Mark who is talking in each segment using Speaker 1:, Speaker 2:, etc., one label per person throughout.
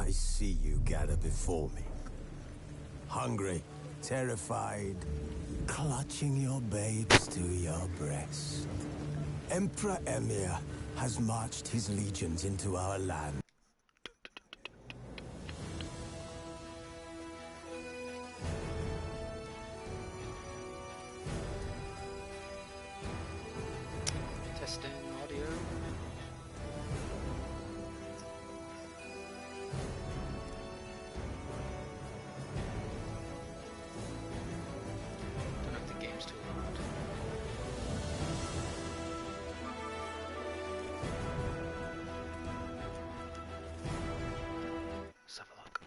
Speaker 1: I see you gather before me. Hungry, terrified, clutching your babes to your breast. Emperor Emir has marched his legions into our land.
Speaker 2: Testing audio. Don't know if the game's too loud. Let's have a look.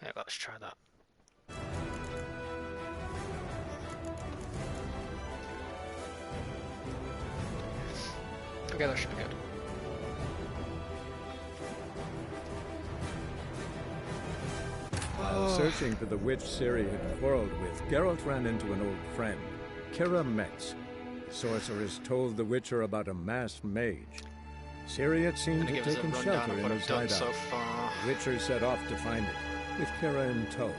Speaker 2: Yeah, let's try that. Okay, that should be good.
Speaker 3: While searching for the witch Ciri had quarreled with, Geralt ran into an old friend, Kira Metz. The sorceress told the Witcher about a masked mage. Ciri, it seemed, had taken shelter in his hideout.
Speaker 2: So far.
Speaker 3: The Witcher set off to find it, with Kira in tow.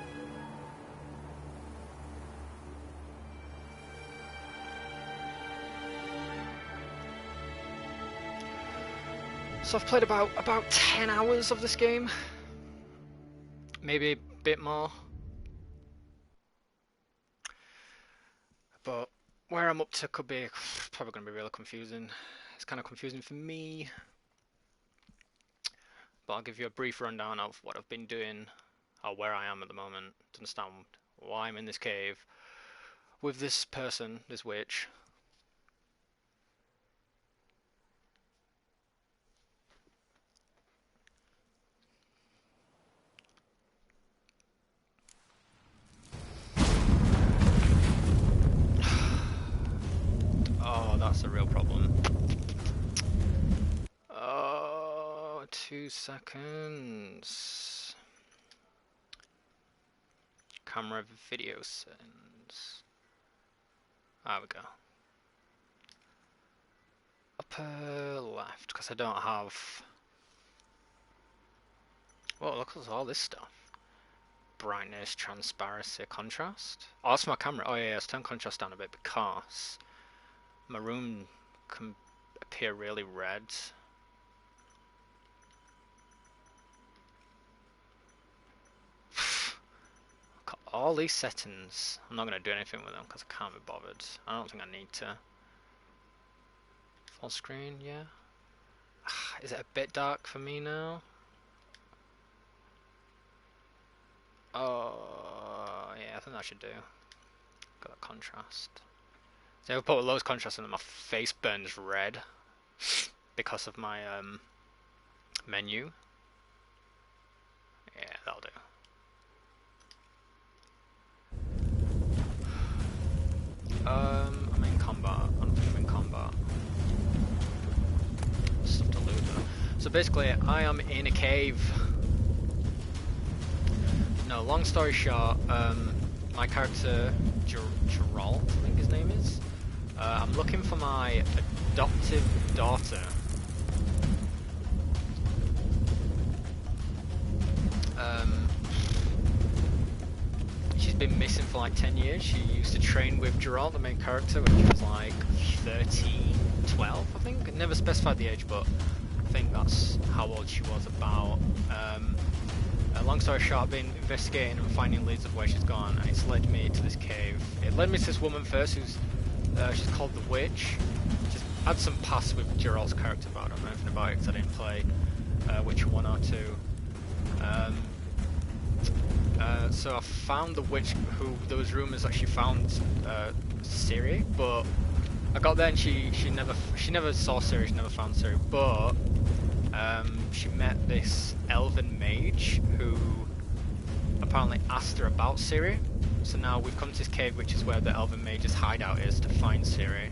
Speaker 2: So I've played about 10 hours of this game. Maybe a bit more. But where I'm up to could be probably going to be really confusing. It's kind of confusing for me. But I'll give you a brief rundown of what I've been doing, or where I am at the moment, to understand why I'm in this cave with this person, this witch. Oh, that's a real problem. Oh, 2 seconds. Camera video settings. There we go. Upper left, because I don't have... Whoa, look at all this stuff. Brightness, transparency, contrast. Oh, that's my camera. Oh yeah, let's turn contrast down a bit because my room can appear really red. Got all these settings. I'm not going to do anything with them because I can't be bothered. I don't think I need to. Full screen, yeah. Is it a bit dark for me now? Oh, yeah, I think that should do. Got that contrast. So if I put loads of contrast in, my face burns red because of my menu. Yeah, that'll do. I'm in combat. I don't think I'm in combat. Stuff to loot though. So basically, I am in a cave. No, long story short, my character, Geralt, I think his name is. I'm looking for my adoptive daughter. She's been missing for like 10 years. She used to train with Geralt, the main character, when she was like 13, 12, I think. It never specified the age, but I think that's how old she was about. Long story short, I've been investigating and finding leads of where she's gone, and it's led me to this cave. It led me to this woman first, who's she's called the Witch. She's had some past with Geralt's character, but I don't know anything about it because I didn't play Witcher 1 or 2. So I found the Witch, who there was rumours that she found Ciri, but I got there and she never saw Ciri, she never found Ciri, but she met this elven mage who apparently asked her about Ciri. So now we've come to this cave, which is where the elven mage's hideout is, to find Ciri.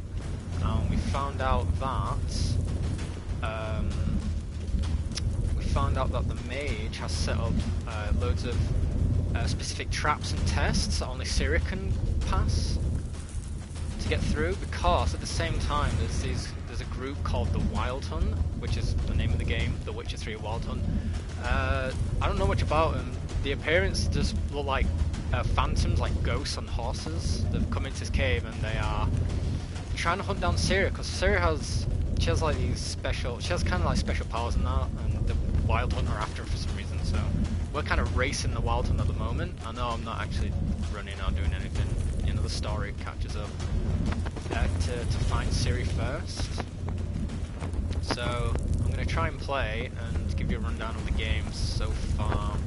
Speaker 2: We found out that found out that the mage has set up loads of specific traps and tests that only Ciri can pass to get through, because at the same time there's a group called the Wild Hunt, which is the name of the game, The Witcher 3 Wild Hunt. I don't know much about them. The appearance does look like phantoms, like ghosts on horses. They've come into this cave and they are trying to hunt down Ciri, because Ciri has like these special, she has kind of like special powers and that, and the Wild Hunt are after her for some reason, so we're kind of racing the Wild Hunt at the moment. I know I'm not actually running or doing anything, you know, the story catches up to find Ciri first. So I'm going to try and play and give you a rundown of the game so far.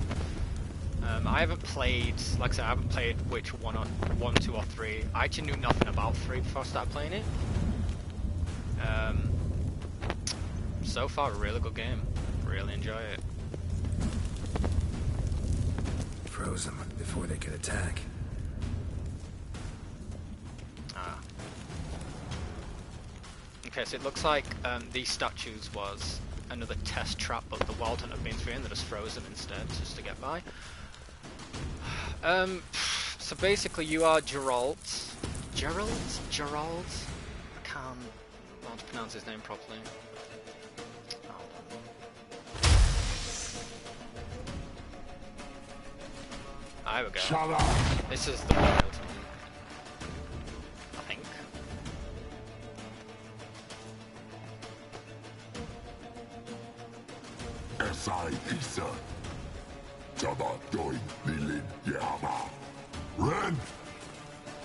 Speaker 2: I haven't played, like I said, I haven't played Witcher 1, 2 or 3. I actually knew nothing about 3 before I started playing it. So far, a really good game. Really enjoy it.
Speaker 4: Froze them before they could attack.
Speaker 2: Okay, so it looks like these statues was another test trap, but the Wild Hunt have been through and they just froze them instead, just to get by. So basically you are Geralt. Gerald? I can't want to pronounce his name properly. There we go. This is the Wild Hunt, I think.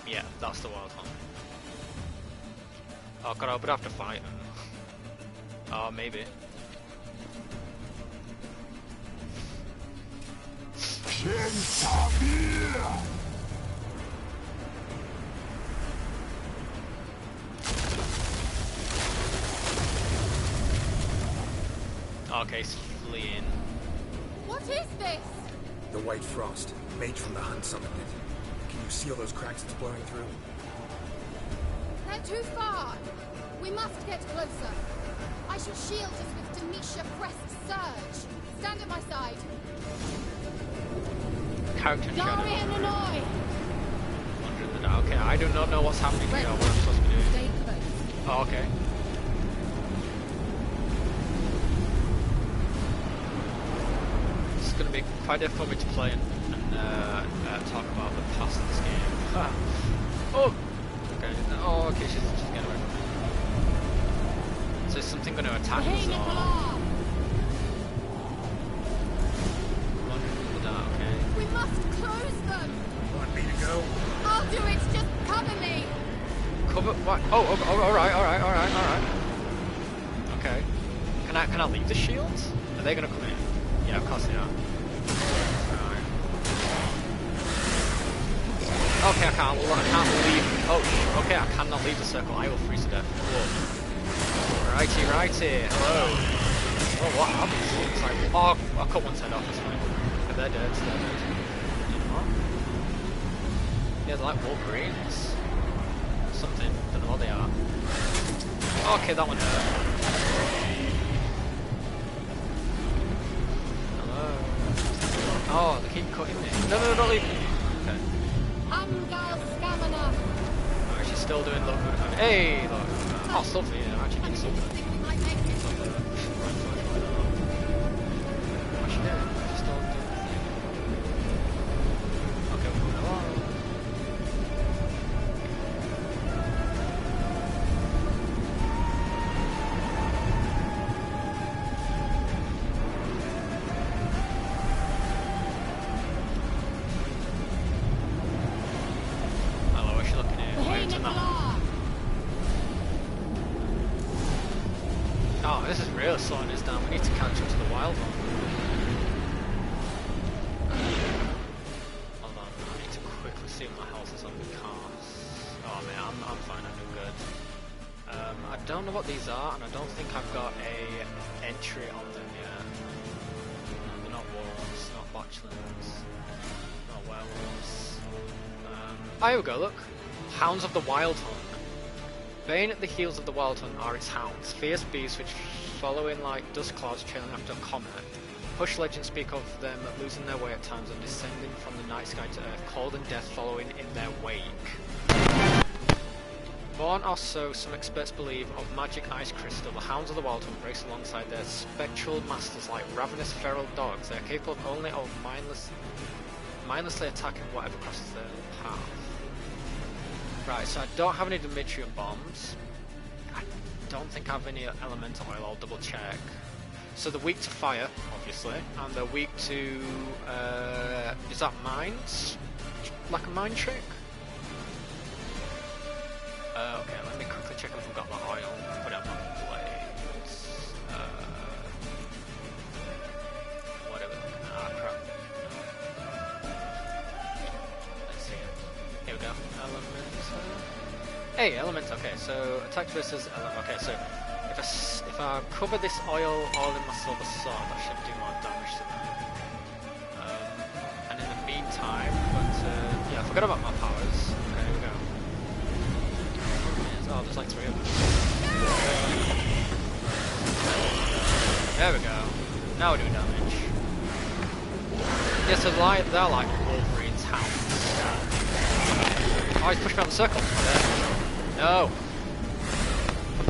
Speaker 2: Yeah, that's the Wild Hunt. Oh god, I would have to fight him. Oh, maybe. Okay, he's fleeing.
Speaker 5: What is this?
Speaker 4: The White Frost. Mage from the Hunt summoned it. Can you seal those cracks it's blowing through?
Speaker 5: They're too far. We must get closer. I shall shield us with Demetia Crest Surge. Stand at my side.
Speaker 2: Character shadow.
Speaker 5: Nanoy!
Speaker 2: Under the dark. Okay, I do not know what's happening here or what I'm supposed to be doing.
Speaker 5: Stay close.
Speaker 2: Oh, okay. It's going to be quite difficult for me to play and talk about the past of this game. Oh! Okay. Oh, okay, she's getting away from me. So is something going to attack us or... Okay.
Speaker 5: We must close them!
Speaker 4: Want me to go?
Speaker 5: I'll do it, just cover me!
Speaker 2: Cover what? Oh, alright. Okay. Can I leave the shields? Are they gonna come in? Yeah, of course they are. Alright. Okay, I can't leave. Oh, okay, I cannot leave the circle. I will freeze to death. Whoa. Righty. Hello. Oh, what happened? It's like, oh, I cut one's head off. It's fine. Okay, they're dead. What? Yeah, they're like Wolverines. Something. Don't know what they are. Okay, that one hurt. Hello. Oh, they keep cutting me. No, don't leave me. Okay. Oh, she's still doing look good. Hey, look. Oh, still for you. Actually, keep still good. What's she doing? She's still doing. Okay, we're moving along. Hello, what's she looking at? Wait, turn that on. Oh, this is really slowing us down. We need to catch up to the Wild One. Hold on, I need to quickly see what my health is on because... Oh man, I'm fine, I'm doing good. I don't know what these are, and I don't think I've got a entry on them yet. They're not wolves, not botchlins, not werewolves. Oh, here we go, look. Hounds of the Wild Hunt. Baying at the heels of the Wild Hunt are its hounds, fierce beasts which follow in like dust clouds trailing after a comet. Hush legends speak of them losing their way at times and descending from the night sky to earth, cold and death following in their wake. Born or so, some experts believe, of magic ice crystal, the hounds of the wild hunt race alongside their spectral masters like ravenous feral dogs. They are capable only of mindlessly attacking whatever crosses their path. Right, so I don't have any Demetrium bombs. I don't think I have any elemental oil, I'll double check. So they're weak to fire, obviously, and they're weak to, is that mines? Like a mine trick? Okay, let me quickly check if I've got the oil. Put it on my blades. Whatever. Ah, crap. Let's see. Here we go. Element. Hey, element. Okay, so attack versus element. Okay, so if I cover this oil all in my silver sword, that should do more damage to them. And in the meantime, yeah, I forgot about my powers. Okay, here we go. Oh, there's like 3 of them. There we go. Now we're doing damage. Yeah, so they're like Wolverine's hounds. Oh, he's pushed me out the circle. No.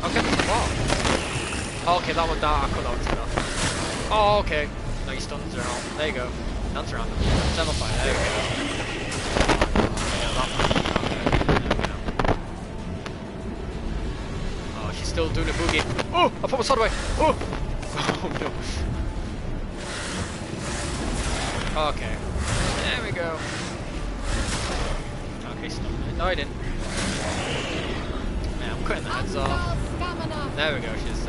Speaker 2: Okay, that's the ball. Oh, okay, that one down. I cut that one off. Oh, okay. No, your stuns are on. There you go. Dance around them. Semify. There we go. Yeah, that one. Still doing a boogie. Oh! I put my sword away! Oh! Oh no. Okay. There we go. Okay, stop it. No, I didn't. Yeah, I'm cutting the heads off. There we go, she's,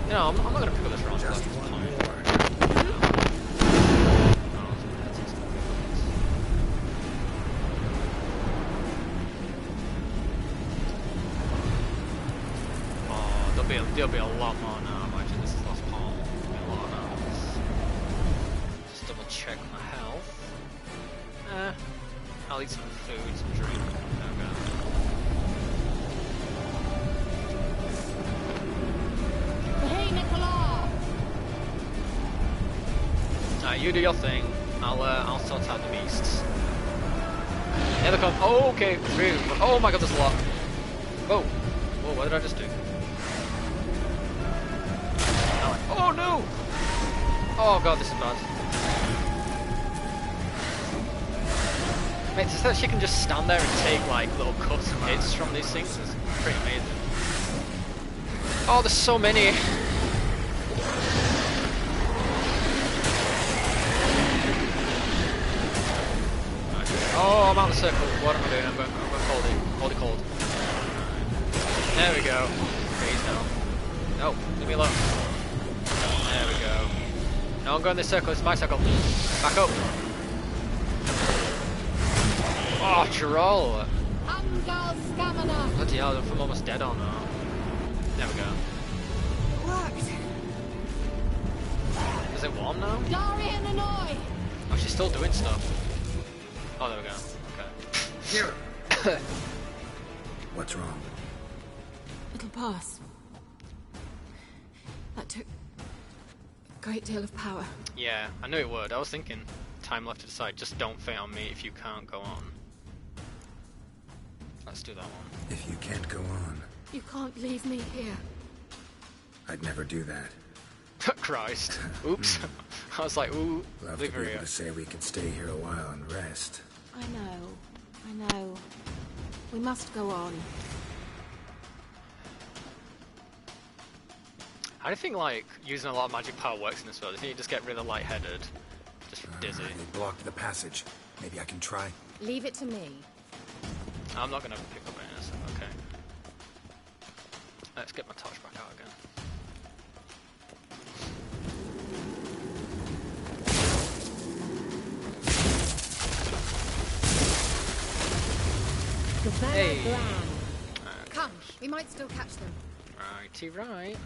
Speaker 2: you know, I'm not gonna pick up this wrong. Just one more. There'll be a lot more now. Imagine this is last part. There'll be a lot now. Just double check my health. I'll eat some food, some drink. There we go.
Speaker 5: Hey, Nicola!
Speaker 2: Alright, you do your thing. I'll sort out the beasts. Here they come. Oh, okay. 3. Oh my god, there's a lot. Whoa. Whoa, what did I just do? Oh no! Oh god, this is bad. Mate, it's that she can just stand there and take like little cuts and hits from these things. It's pretty amazing. Oh, there's so many! Oh, I'm out of the circle. What am I doing? I'm going hold it cold. There we go. Freeze now. No, leave me alone. There we go. No, I'm going this circle, it's my circle. Back up. Oh, Chirol. Bloody hell, I'm almost dead on now. There we go.
Speaker 5: Worked.
Speaker 2: Is it warm now?
Speaker 5: Oh,
Speaker 2: she's still doing stuff. Oh, there we go. Okay.
Speaker 4: Here. What's wrong?
Speaker 5: It'll pass. That took a great deal of power.
Speaker 2: Yeah, I knew it would. I was thinking, time left to decide. Just don't fail on me if you can't go on. Let's do that one.
Speaker 4: If you can't go on,
Speaker 5: You can't leave me here.
Speaker 4: I'd never do that.
Speaker 2: Christ. Oops. I was like, ooh,
Speaker 4: Love
Speaker 2: leave
Speaker 4: to
Speaker 2: her
Speaker 4: be
Speaker 2: here.
Speaker 4: able to say we can stay here a while and rest.
Speaker 5: I know. We must go on.
Speaker 2: How do you think, like, using a lot of magic power works in this world? Do you think you just get really lightheaded? Just dizzy?
Speaker 4: They blocked the passage. Maybe I can try.
Speaker 5: Leave it to me.
Speaker 2: I'm not gonna pick up any of this. Okay. Let's get my torch back out again. Hey!
Speaker 5: Come, we might still catch them.
Speaker 2: Righty right.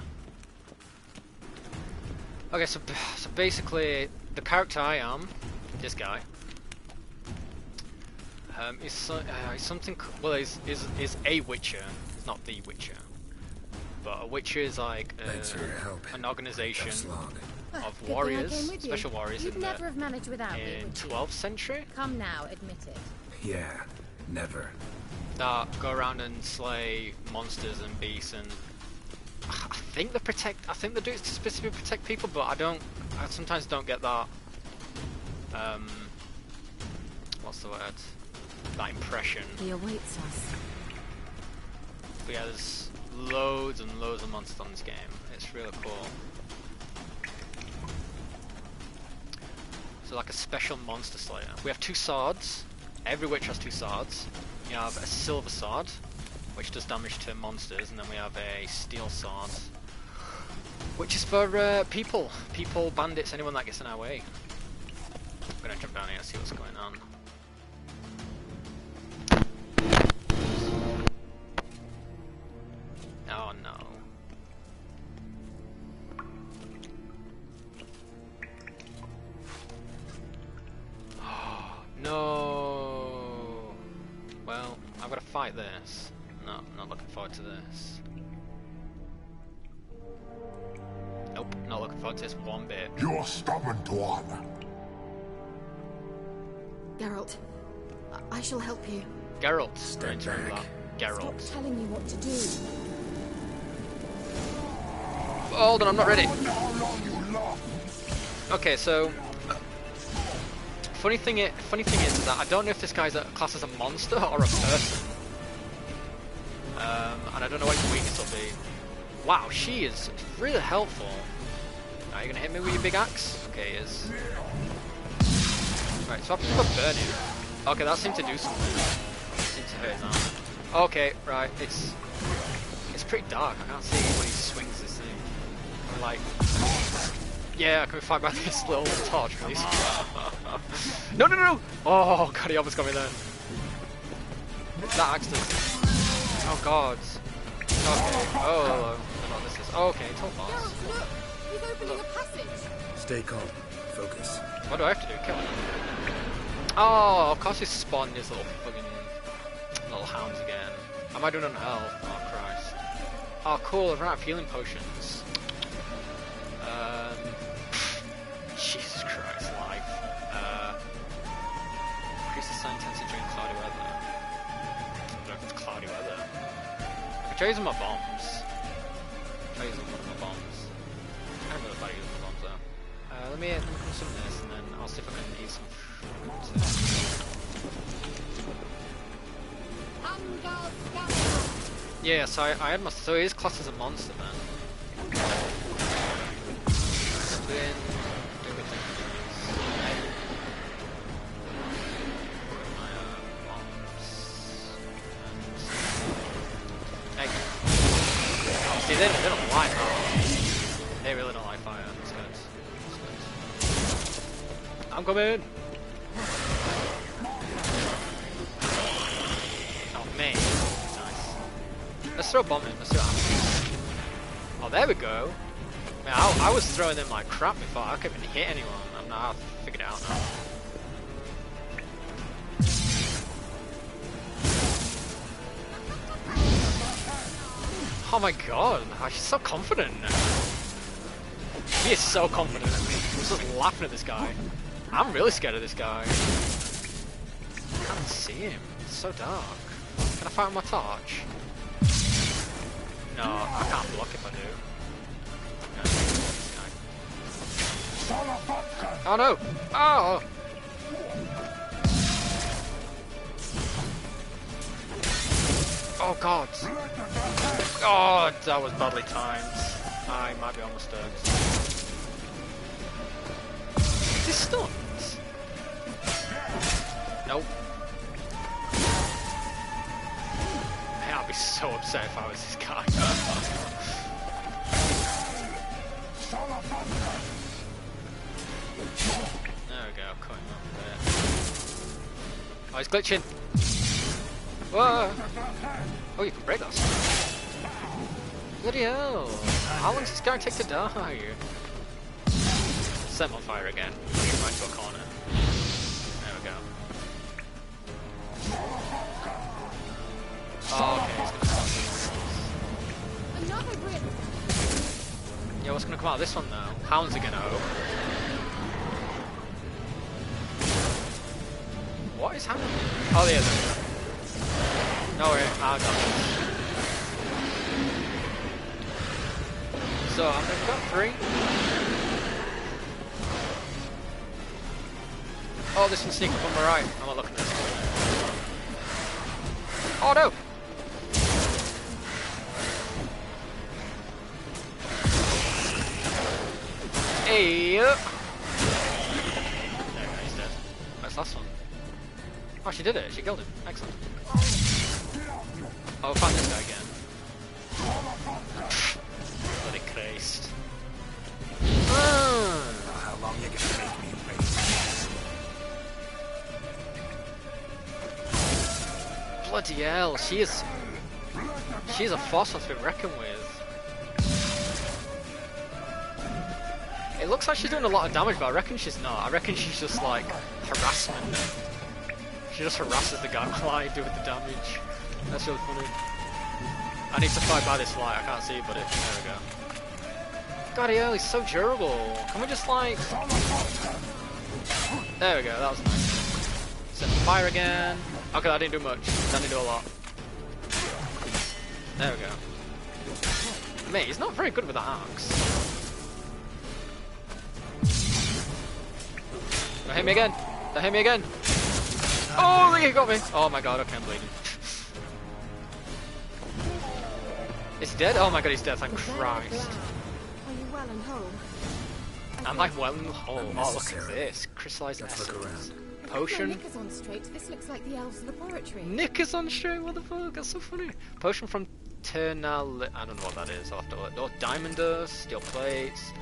Speaker 2: Okay, so basically, the character I am, this guy, is something. Well, is a Witcher. It's not the Witcher, but a Witcher is like
Speaker 4: Thanks for your help.
Speaker 2: an organization.
Speaker 4: Slog.
Speaker 2: of
Speaker 5: Good thing I
Speaker 2: warriors,
Speaker 5: came with you.
Speaker 2: special warriors
Speaker 5: You'd
Speaker 2: in
Speaker 5: never have managed without me,
Speaker 2: in
Speaker 5: would you?
Speaker 2: 12th century
Speaker 5: Come now, admit it.
Speaker 4: Yeah, never.
Speaker 2: that go around and slay monsters and beasts, and I think they protect. I think they do it to specifically protect people, but I sometimes don't get that. What's the word? That impression.
Speaker 5: He awaits us.
Speaker 2: But yeah, there's loads and loads of monsters on this game. It's really cool. So like a special monster slayer. We have 2 swords. Every witch has 2 swords. We have a silver sword, which does damage to monsters, and then we have a steel sword, which is for people, bandits, anyone that gets in our way. I'm gonna jump down here and see what's going on. Oh no. No. Well, I've got to fight this. No, I'm not looking forward to this. Nope, not looking forward to this one bit.
Speaker 6: You're stubborn one.
Speaker 5: Geralt, I shall help you.
Speaker 2: Geralt.
Speaker 4: Stand
Speaker 2: Right,
Speaker 4: back.
Speaker 2: Geralt.
Speaker 5: Stop telling me what to do.
Speaker 2: Hold on, I'm not ready.
Speaker 6: How long you love?
Speaker 2: Okay, so funny thing is that I don't know if this guy's classed as a monster or a person, and I don't know what his weakness will be. Wow, she is really helpful. Are you gonna hit me with your big axe? Okay, he is. Right, so I have to burn him. Okay, that seemed to do something. It seemed to hurt his arm. Okay, right, it's pretty dark. I can't see when he swings this thing. I'm like, yeah, can we fight by this little torch, please? No, no, no! Oh god, he almost got me there. That axe does. Oh god. Okay. Oh, hello. I don't know what this is. Oh, okay, it's all boss.
Speaker 5: Geralt, look! He's opening a passage!
Speaker 4: Stay calm. Focus.
Speaker 2: What do I have to do? Kill him? Oh, of course he's spawned his little fucking little hounds again. Am I doing on health? Oh Christ. Oh cool, I've run out of healing potions. Jesus Christ, life. Increase the sun intensity during cloudy weather. I don't know if it's cloudy weather. I could try using my bombs. Try using one of my bombs. I don't really like using my bombs though. Let me consume this and then I'll see if I can eat some fruit. Yeah, so I had my. So he is classed as a monster then. Spin. See, they don't like fire. They really don't like fire. It's good. It's good. I'm coming! Oh, man. Nice. Let's throw a bomb in. Let's see what happens. Oh, there we go. Man, I was throwing them like crap before. I couldn't even hit anyone. I've figured it out now. Oh my god, she's so confident. He is so confident. I'm just laughing at this guy. I'm really scared of this guy. I can't see him. It's so dark. Can I fight with my torch? No, I can't block if I do. Okay. Oh no! Oh! Oh god! Oh, that was badly timed. I might be almost dead. Is he stunned? Nope. Man, I'd be so upset if I was this guy. There we go, cut him up there. Oh, he's glitching! Whoa! Oh, you can break that stuff. Bloody hell! How long does this guy take to die? Set him on fire again. Push him right to a corner. There we go. Oh, okay, he's gonna stop.
Speaker 5: Another rip!
Speaker 2: Yeah, what's gonna come out of this one now? Hounds are gonna open. What is happening? Oh, there. No way, I got it. So I've got 3. Oh, this one's sneaking up on my right. I'm not looking at this one. Oh no! Hey! There we go, he's dead. Where's the last one? Oh, she did it. She killed him. Excellent. Oh, find this guy again. Bloody Christ.
Speaker 4: How long you gonna make me wait?
Speaker 2: Bloody hell, she's a force to be reckoned with. It looks like she's doing a lot of damage, but I reckon she's not. I reckon she's just like harassment. She just harasses the guy while I do with the damage. That's really funny. I need to fight by this light. I can't see it, but there we go. God, hell, he's so durable. Can we just like... There we go, that was nice. Set fire again. Okay, that didn't do much. That didn't do a lot. There we go. Mate, he's not very good with the axe. Don't hit me again. Don't hit me again. Oh, he got me. Oh my god, okay, I'm bleeding. Is he dead? Oh my god, he's dead, thank Christ.
Speaker 5: Are you well and whole?
Speaker 2: I'm like well and whole. Oh, look at this. Crystallized essence. Potion.
Speaker 5: Knickers on straight. This looks like the elves' laboratory.
Speaker 2: Knickers on straight, what the fuck? That's so funny. Potion from Ternal. I don't know what that is. I'll have to look. Oh, diamond dust, steel plates,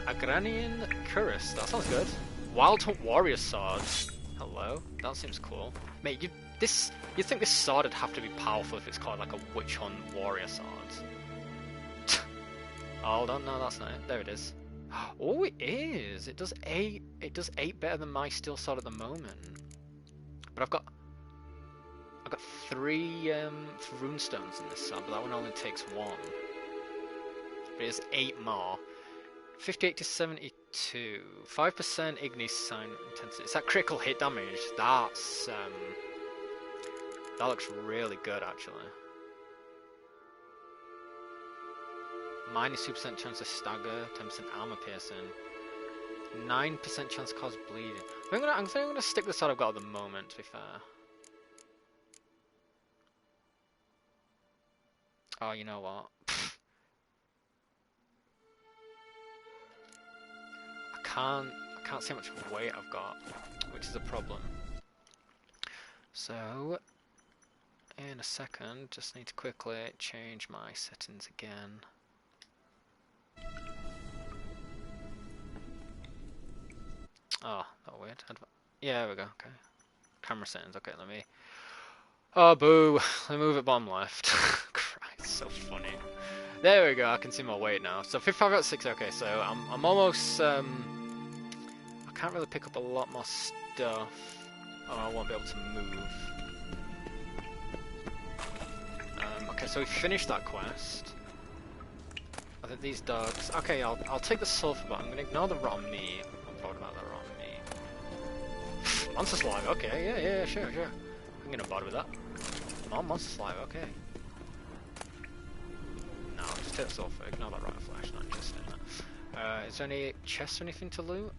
Speaker 2: Agranian cuirass. That sounds good. Wild Hunt warrior swords. Hello, that seems cool. Mate, you think this sword would have to be powerful if it's called like a witch hunt warrior sword? Hold on, no, that's not it. There it is. Oh, it is. It does 8. It does 8 better than my steel sword at the moment. But I've got 3 runestones in this sword, but that one only takes 1. But it's 8 more. 58 to 72. 5% ignis sign intensity. It's that critical hit damage. That's that looks really good actually. Minus 2% chance to stagger, 10% armor piercing, 9% chance to cause bleeding. I'm gonna stick with the sword I've got at the moment, to be fair. Oh, you know what? I can't see how much weight I've got, which is a problem. So, in a second, just need to quickly change my settings again. Oh, that weird. Yeah, there we go. Okay. Camera settings. Okay, let me. Oh, boo. Let me move it bottom left. Christ, so funny. There we go. I can see my weight now. So 55 out of 6. Okay, so I'm almost. I can't really pick up a lot more stuff. Oh, I won't be able to move. Okay, so we finished that quest. I think these dogs. Okay, I'll take the sulfur, but I'm gonna ignore the rotten meat. I'm bothered about the rotten meat. Monster saliva. Okay, yeah, sure. I'm gonna bother with that. More monster saliva. Okay. No, just take the sulfur. Ignore that rotten flesh. Not interested in that. Is there any chests or anything to loot?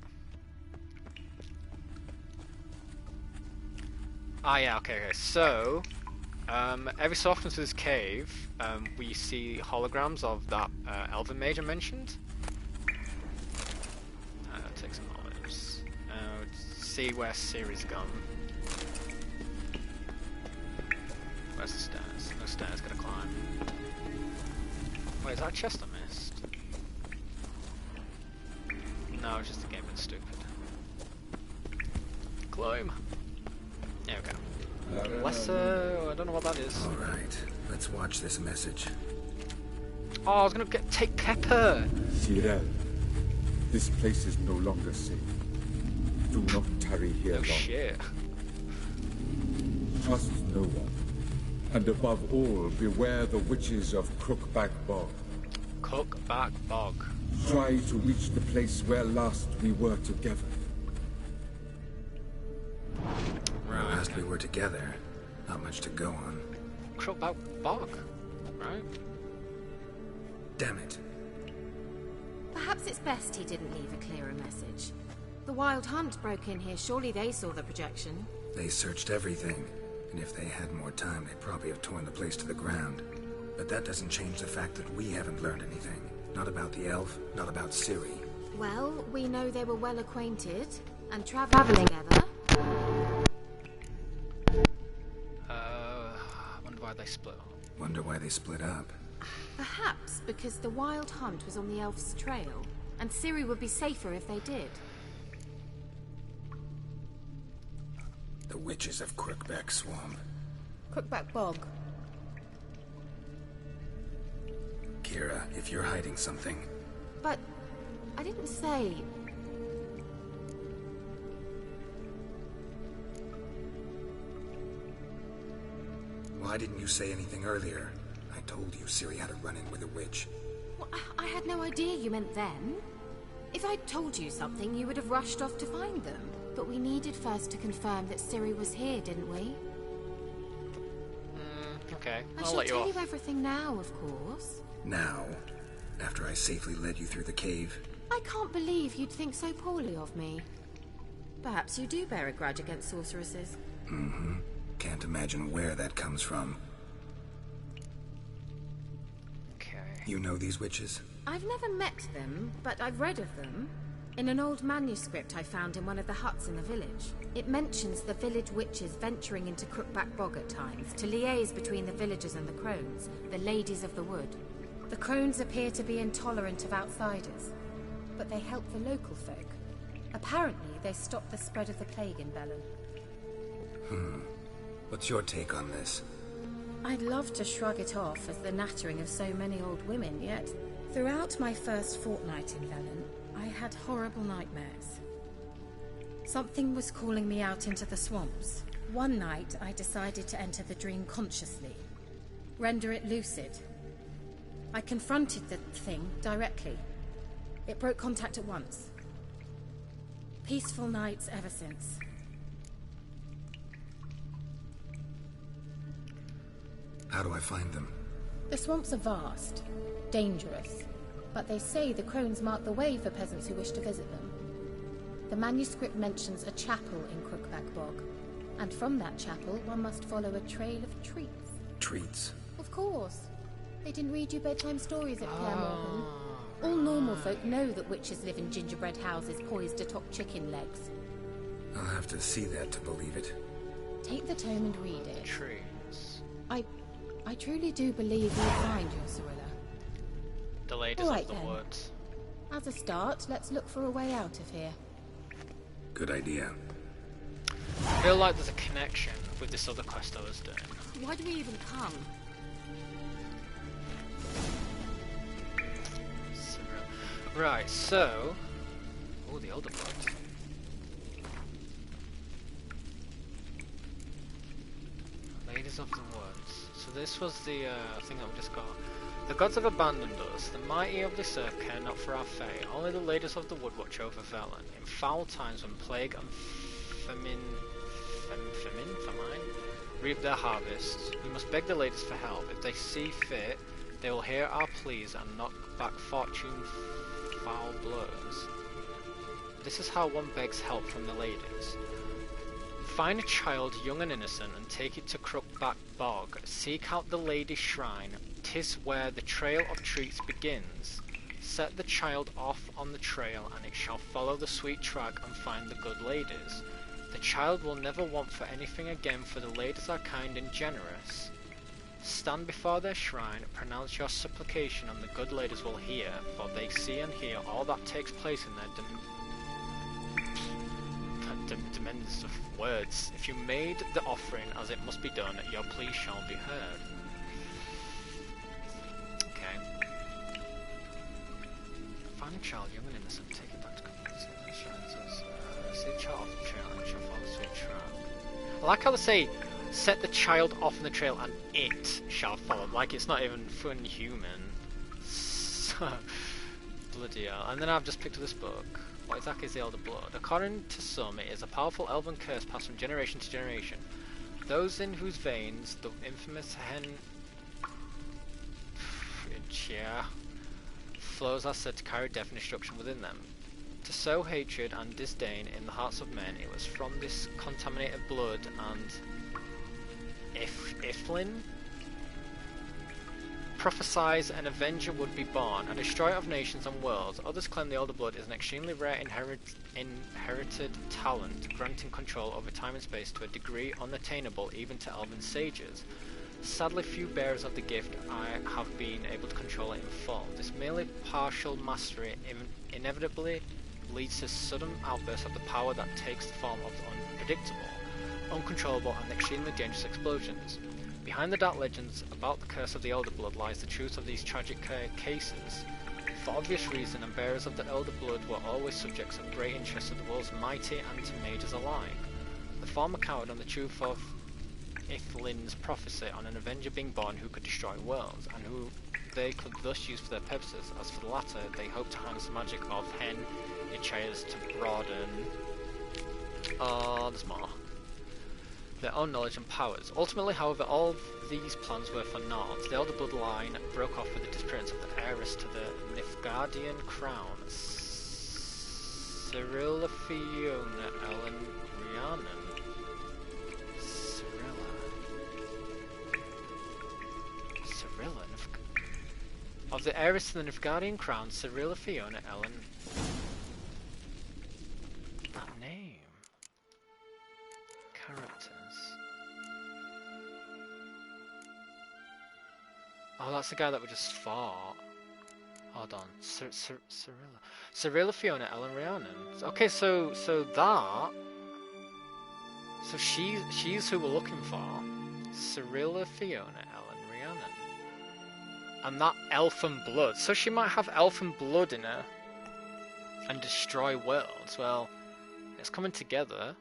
Speaker 2: Ah, yeah. Okay. So. Every so often through this cave, we see holograms of that elven mage I mentioned. Take some olives. See where Ciri's gone. Where's the stairs? No stairs, gotta climb. Wait, is that a chest I missed? No, it's just the game being stupid. Climb! There we go. Lesser, I don't know what that is.
Speaker 4: Alright, let's watch this message.
Speaker 2: Oh, I was gonna take Pepper!
Speaker 7: Ciri, this place is no longer safe. Do not tarry here
Speaker 2: Oh
Speaker 7: long.
Speaker 2: shit.
Speaker 7: Trust no one. And above all, beware the witches of Crookback Bog.
Speaker 2: Cookback Bog.
Speaker 7: Try to reach the place where last we were together.
Speaker 4: Where last we were together, not much to go on.
Speaker 2: Crookback Bog, right?
Speaker 4: Damn it.
Speaker 8: Perhaps it's best he didn't leave a clearer message. The Wild Hunt broke in here. Surely they saw the projection.
Speaker 4: They searched everything, and if they had more time, they'd probably have torn the place to the ground. But that doesn't change the fact that we haven't learned anything. Not about the elf, not about Ciri.
Speaker 8: Well, we know they were well acquainted and traveling together.
Speaker 2: I wonder why they split up.
Speaker 4: Wonder why they split up.
Speaker 8: Perhaps because the Wild Hunt was on the elf's trail, and Ciri would be safer if they did.
Speaker 4: The witches of Crookback Swamp.
Speaker 5: Crookback Bog.
Speaker 4: Kira, if you're hiding something...
Speaker 8: But I didn't say...
Speaker 4: Why didn't you say anything earlier? I told you Ciri had a run-in with a witch.
Speaker 8: Well, I had no idea you meant them. If I'd told you something, you would have rushed off to find them. But we needed first to confirm that Ciri was here, didn't we?
Speaker 2: Okay,
Speaker 8: I
Speaker 2: I'll
Speaker 8: shall
Speaker 2: let you
Speaker 8: tell
Speaker 2: off.
Speaker 8: you everything now, of course.
Speaker 4: Now? After I safely led you through the cave?
Speaker 8: I can't believe you'd think so poorly of me. Perhaps you do bear a grudge against sorceresses.
Speaker 4: Mm-hmm. Can't imagine where that comes from.
Speaker 2: Okay.
Speaker 4: You know these witches?
Speaker 8: I've never met them, but I've read of them. In an old manuscript I found in one of the huts in the village. It mentions the village witches venturing into Crookback Bog at times to liaise between the villagers and the crones, the ladies of the wood. The crones appear to be intolerant of outsiders, but they help the local folk. Apparently, they stop the spread of the plague in Bellon.
Speaker 4: What's your take on this?
Speaker 8: I'd love to shrug it off as the nattering of so many old women, yet throughout my first fortnight in Bellon, I had horrible nightmares. Something was calling me out into the swamps. One night, I decided to enter the dream consciously, render it lucid. I confronted the thing directly. It broke contact at once. Peaceful nights ever since.
Speaker 4: How do I find them?
Speaker 8: The swamps are vast, dangerous, but they say the crones mark the way for peasants who wish to visit them. The manuscript mentions a chapel in Crookback Bog, and from that chapel one must follow a trail of treats.
Speaker 4: Treats?
Speaker 5: Of course. They didn't read you bedtime stories at Clare Morgan. All normal folk know that witches live in gingerbread houses poised atop chicken legs.
Speaker 4: I'll have to see that to believe it.
Speaker 5: Take the tome and read it.
Speaker 2: Trees.
Speaker 5: I truly do believe you'll find your Cirilla.
Speaker 2: The ladies
Speaker 5: All right,
Speaker 2: of the
Speaker 5: then.
Speaker 2: woods.
Speaker 5: As a start, let's look for a way out of here.
Speaker 4: Good idea.
Speaker 2: I feel like there's a connection with this other quest I was doing.
Speaker 8: Why do we even come?
Speaker 2: Right, so... Oh, the Elder Blood. Ladies of the Woods. So this was the thing that we just got. The gods have abandoned us. The mighty of this earth care not for our fate. Only the ladies of the wood watch over Velen. In foul times when plague and famine reap their harvests, we must beg the ladies for help. If they see fit, they will hear our pleas and knock back fortune's foul blows. This is how one begs help from the ladies. Find a child young and innocent and take it to Crookback Bog. Seek out the lady's shrine. 'Tis where the trail of treats begins. Set the child off on the trail and it shall follow the sweet track and find the good ladies. The child will never want for anything again, for the ladies are kind and generous. Stand before their shrine, pronounce your supplication, and the good ladies will hear, for they see and hear all that takes place in their tremendous of words. If you made the offering as it must be done, your plea shall be heard. Okay. Find a child, young and innocent, take it back to community. See the child off the trail and it shall follow the sweet track. I like how they say, set the child off on the trail and it shall follow. Like it's not even fun human. So, Bloody hell. And then I've just picked up this book. What exactly is the Elder Blood? According to some, it is a powerful elven curse passed from generation to generation. Those in whose veins the infamous flows are said to carry death and destruction within them. To sow hatred and disdain in the hearts of men, it was from this contaminated blood and Iflin prophesies an avenger would be born, a destroyer of nations and worlds. Others claim the Elder Blood is an extremely rare inherited talent, granting control over time and space to a degree unattainable even to elven sages. Sadly, few bearers of the gift have been able to control it in full. This merely partial mastery inevitably leads to sudden outbursts of the power that takes the form of unpredictable, uncontrollable and extremely dangerous explosions. Behind the dark legends about the curse of the Elder Blood lies the truth of these tragic cases. For obvious reason, and bearers of the Elder Blood were always subjects of great interest to the world's mighty and to mages alike. The former counted on the truth of Iflin's prophecy on an avenger being born who could destroy worlds, and who they could thus use for their purposes. As for the latter, they hoped to harness the magic of Hen Ichaias to broaden... there's more. Their own knowledge and powers. Ultimately, however, all of these plans were for naught. The Elder Bloodline broke off with the disappearance of the heiress to the Nifgardien crown, Cyrilla Fiona Ellen Rhiannon. Of the heiress to the Nifgardien crown, Cyrilla Fiona Ellen. That name. Characters. Oh, that's the guy that we just fought. Hold on. Cyrilla Fiona Ellen Rhiannon. Okay, so that. So she's who we're looking for. Cyrilla Fiona Ellen Rhiannon. And that elfin blood. So she might have elfin blood in her. And destroy worlds. Well, it's coming together.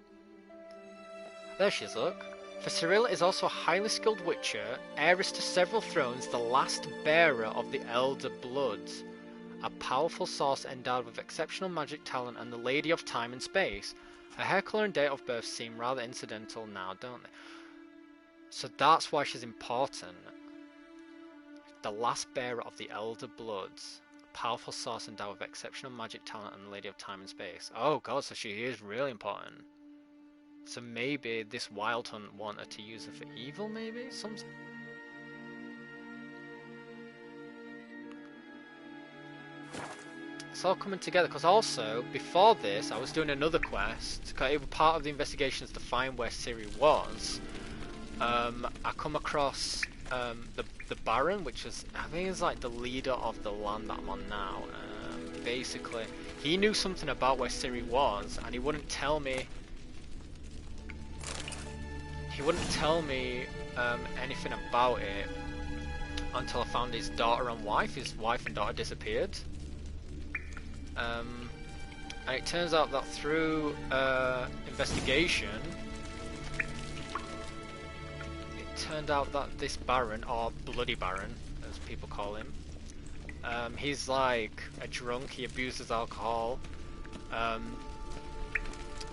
Speaker 2: There she is, look. For Cyrilla is also a highly skilled witcher, heiress to several thrones, the last bearer of the Elder Blood. A powerful source endowed with exceptional magic talent and the Lady of Time and Space. Her hair colour and date of birth seem rather incidental now, don't they? So that's why she's important. The last bearer of the Elder Bloods. A powerful source endowed with exceptional magic talent and the Lady of Time and Space. Oh god, so she is really important. So maybe this Wild Hunt wanted to use her for evil, maybe? Something? It's all coming together, because also, before this, I was doing another quest, because it was part of the investigations to find where Ciri was. I come across the Baron, which is, I think is like the leader of the land that I'm on now. Basically, he knew something about where Ciri was, and he wouldn't tell me anything about it until I found his daughter and wife. His wife and daughter disappeared. And it turns out that through investigation, it turned out that this Baron, or Bloody Baron, as people call him, he's like a drunk, he abuses alcohol,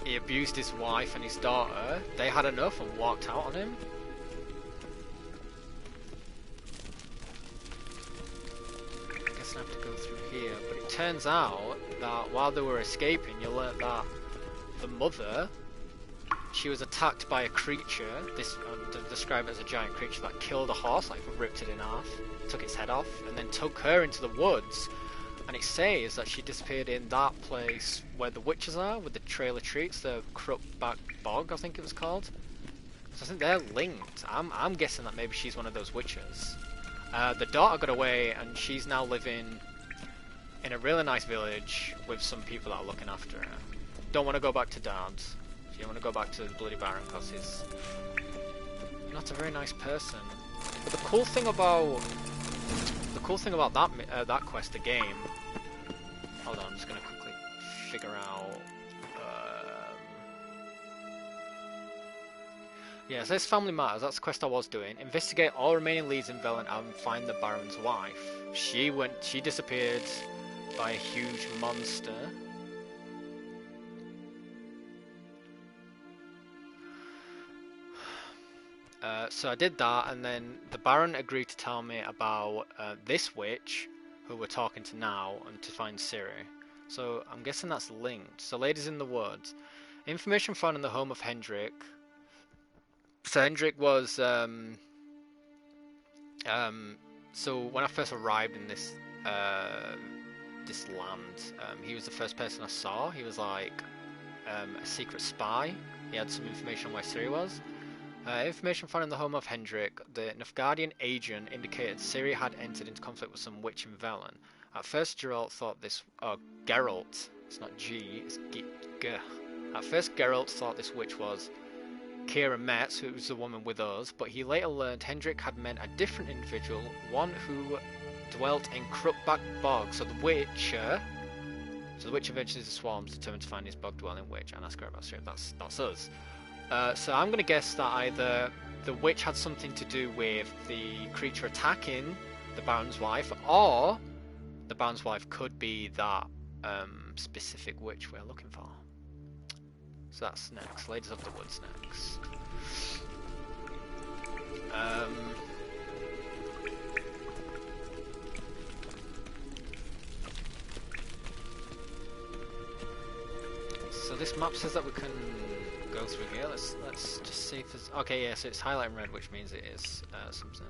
Speaker 2: he abused his wife and his daughter. They had enough and walked out on him. I guess I have to go through here. But it turns out that while they were escaping, you learnt that the mother, she was attacked by a creature. This describe it as a giant creature that killed a horse, like ripped it in half, took its head off, and then took her into the woods. And it says that she disappeared in that place where the witches are, with the trail of treats, the Crookback Bog, I think it was called. So I think they're linked. I'm guessing that maybe she's one of those witches. The daughter got away, and she's now living in a really nice village with some people that are looking after her. Don't want to go back to Dad's. She don't want to go back to the Bloody Baron because he's not a very nice person. But the cool thing about that quest, the game. Hold on, I'm just gonna quickly figure out. Yeah, so this Family Matters. That's the quest I was doing. Investigate all remaining leads in Velen and find the Baron's wife. She disappeared by a huge monster. So I did that, and then the Baron agreed to tell me about this witch, who we're talking to now, and to find Ciri. So I'm guessing that's linked. So Ladies in the Woods. Information found in the home of Hendrik. So Hendrik was... so when I first arrived in this this land, he was the first person I saw. He was like a secret spy. He had some information on where Ciri was. Information found in the home of Hendrik. The Nilfgaardian agent indicated Ciri had entered into conflict with some witch in Velen. At first, Geralt thought this... Geralt. It's not G, it's G. At first, Geralt thought this witch was Ciri Metz, who was the woman with us, but he later learned Hendrik had meant a different individual, one who dwelt in Crookback Bog. So the witch eventually the swarms determined to find his bog-dwelling witch and ask her about Ciri. That's us. So I'm going to guess that either the witch had something to do with the creature attacking the Baron's wife, or the Baron's wife could be that specific witch we're looking for. So that's next. Ladies of the Woods next. So this map says that we can go through here. Let's just see if there's... Okay, yeah, so it's highlighting red, which means it is something.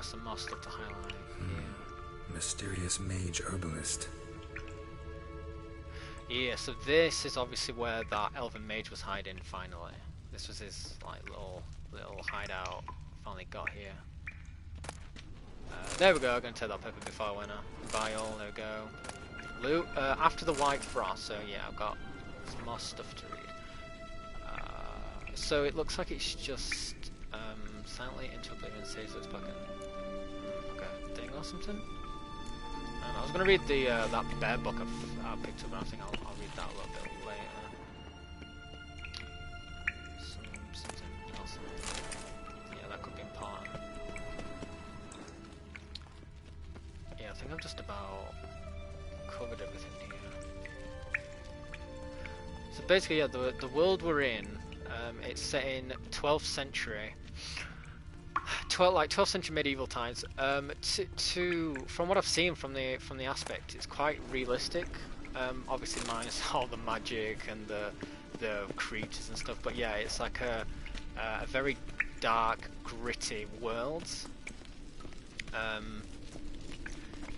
Speaker 2: Some more stuff to highlight here.
Speaker 4: Mysterious mage herbalist.
Speaker 2: Yeah, so this is obviously where that elven mage was hiding finally. This was his like little hideout. Finally got here. There we go, I'm gonna take that pepper before I went buy all, there we go. Loot after the White Frost, so yeah, I've got some more stuff to read. So it looks like it's just silently into oblivion says looks like a thing or something. I was gonna read the that bear book I picked up, and I think I'll read that a little bit later. Something else. Yeah, that could be important. Yeah, I think I've just about covered everything here. So basically, yeah, the world we're in, it's set in 12th century. 12th century medieval times. From what I've seen from the aspect, it's quite realistic. Obviously minus all the magic and the creatures and stuff. But yeah, it's like a very dark, gritty world.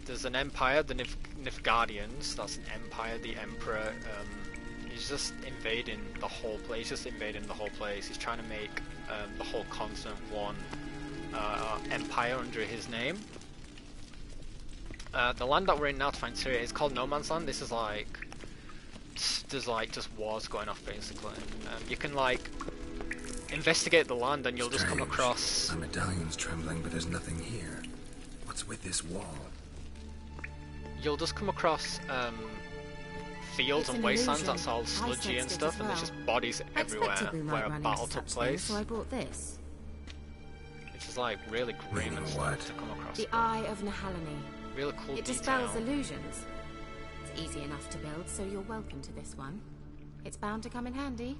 Speaker 2: There's an empire, the Nilfgaardians. That's an empire. The emperor. He's just invading the whole place. He's trying to make the whole continent one empire under his name. The land that we're in now to find Ciri is called No Man's Land. This is like... There's like just wars going off basically. You can like investigate the land and you'll just come across...
Speaker 4: My medallion's trembling, but there's nothing here. What's with this wall?
Speaker 2: You'll just come across fields and wastelands that's all sludgy and stuff, and there's just bodies everywhere where a battle took place.
Speaker 8: So I bought this.
Speaker 2: Which is like really grim and stuff to come across.
Speaker 8: The Eye of Nahalani.
Speaker 2: Really cool
Speaker 8: It dispels illusions. It's easy enough to build, so you're welcome to this one. It's bound to come in handy.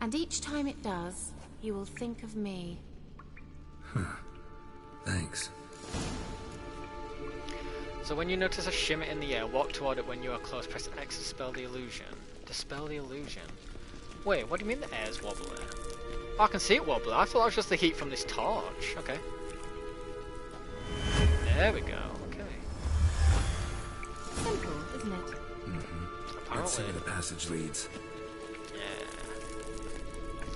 Speaker 8: And each time it does, you will think of me.
Speaker 4: Thanks.
Speaker 2: So when you notice a shimmer in the air, walk toward it. When you are close, press X to dispel the illusion. Dispel the illusion? Wait, what do you mean the air's wobbly? Oh, I can see it wobbly. I thought it was just the heat from this torch. Okay. There we go. Okay.
Speaker 8: Simple, isn't it?
Speaker 2: Apparently.
Speaker 4: Let's see where the passage leads.
Speaker 2: Yeah.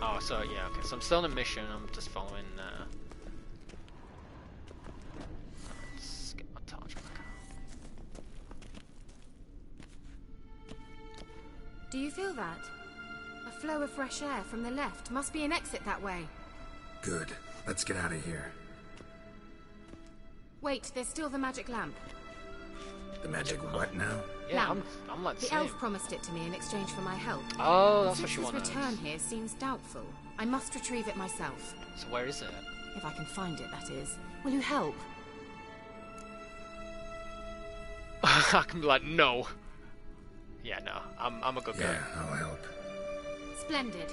Speaker 2: Oh, so yeah, okay. So I'm still on a mission. I'm just following. Let's get my torch back out.
Speaker 8: Do you feel that? A flow of fresh air from the left. Must be an exit that way.
Speaker 4: Good. Let's get out of here.
Speaker 8: Wait, there's still the magic lamp.
Speaker 4: The magic what now?
Speaker 2: Yeah,
Speaker 8: Lamp.
Speaker 2: I'm like
Speaker 8: The elf promised it to me in exchange for my help.
Speaker 2: Oh, that's what
Speaker 8: Since
Speaker 2: she
Speaker 8: his
Speaker 2: wanted.
Speaker 8: return here seems doubtful. I must retrieve it myself.
Speaker 2: So where is it?
Speaker 8: If I can find it, that is. Will you help?
Speaker 2: I can be like, no. Yeah, no, I'm a good guy.
Speaker 4: Yeah, I'll help.
Speaker 5: Splendid.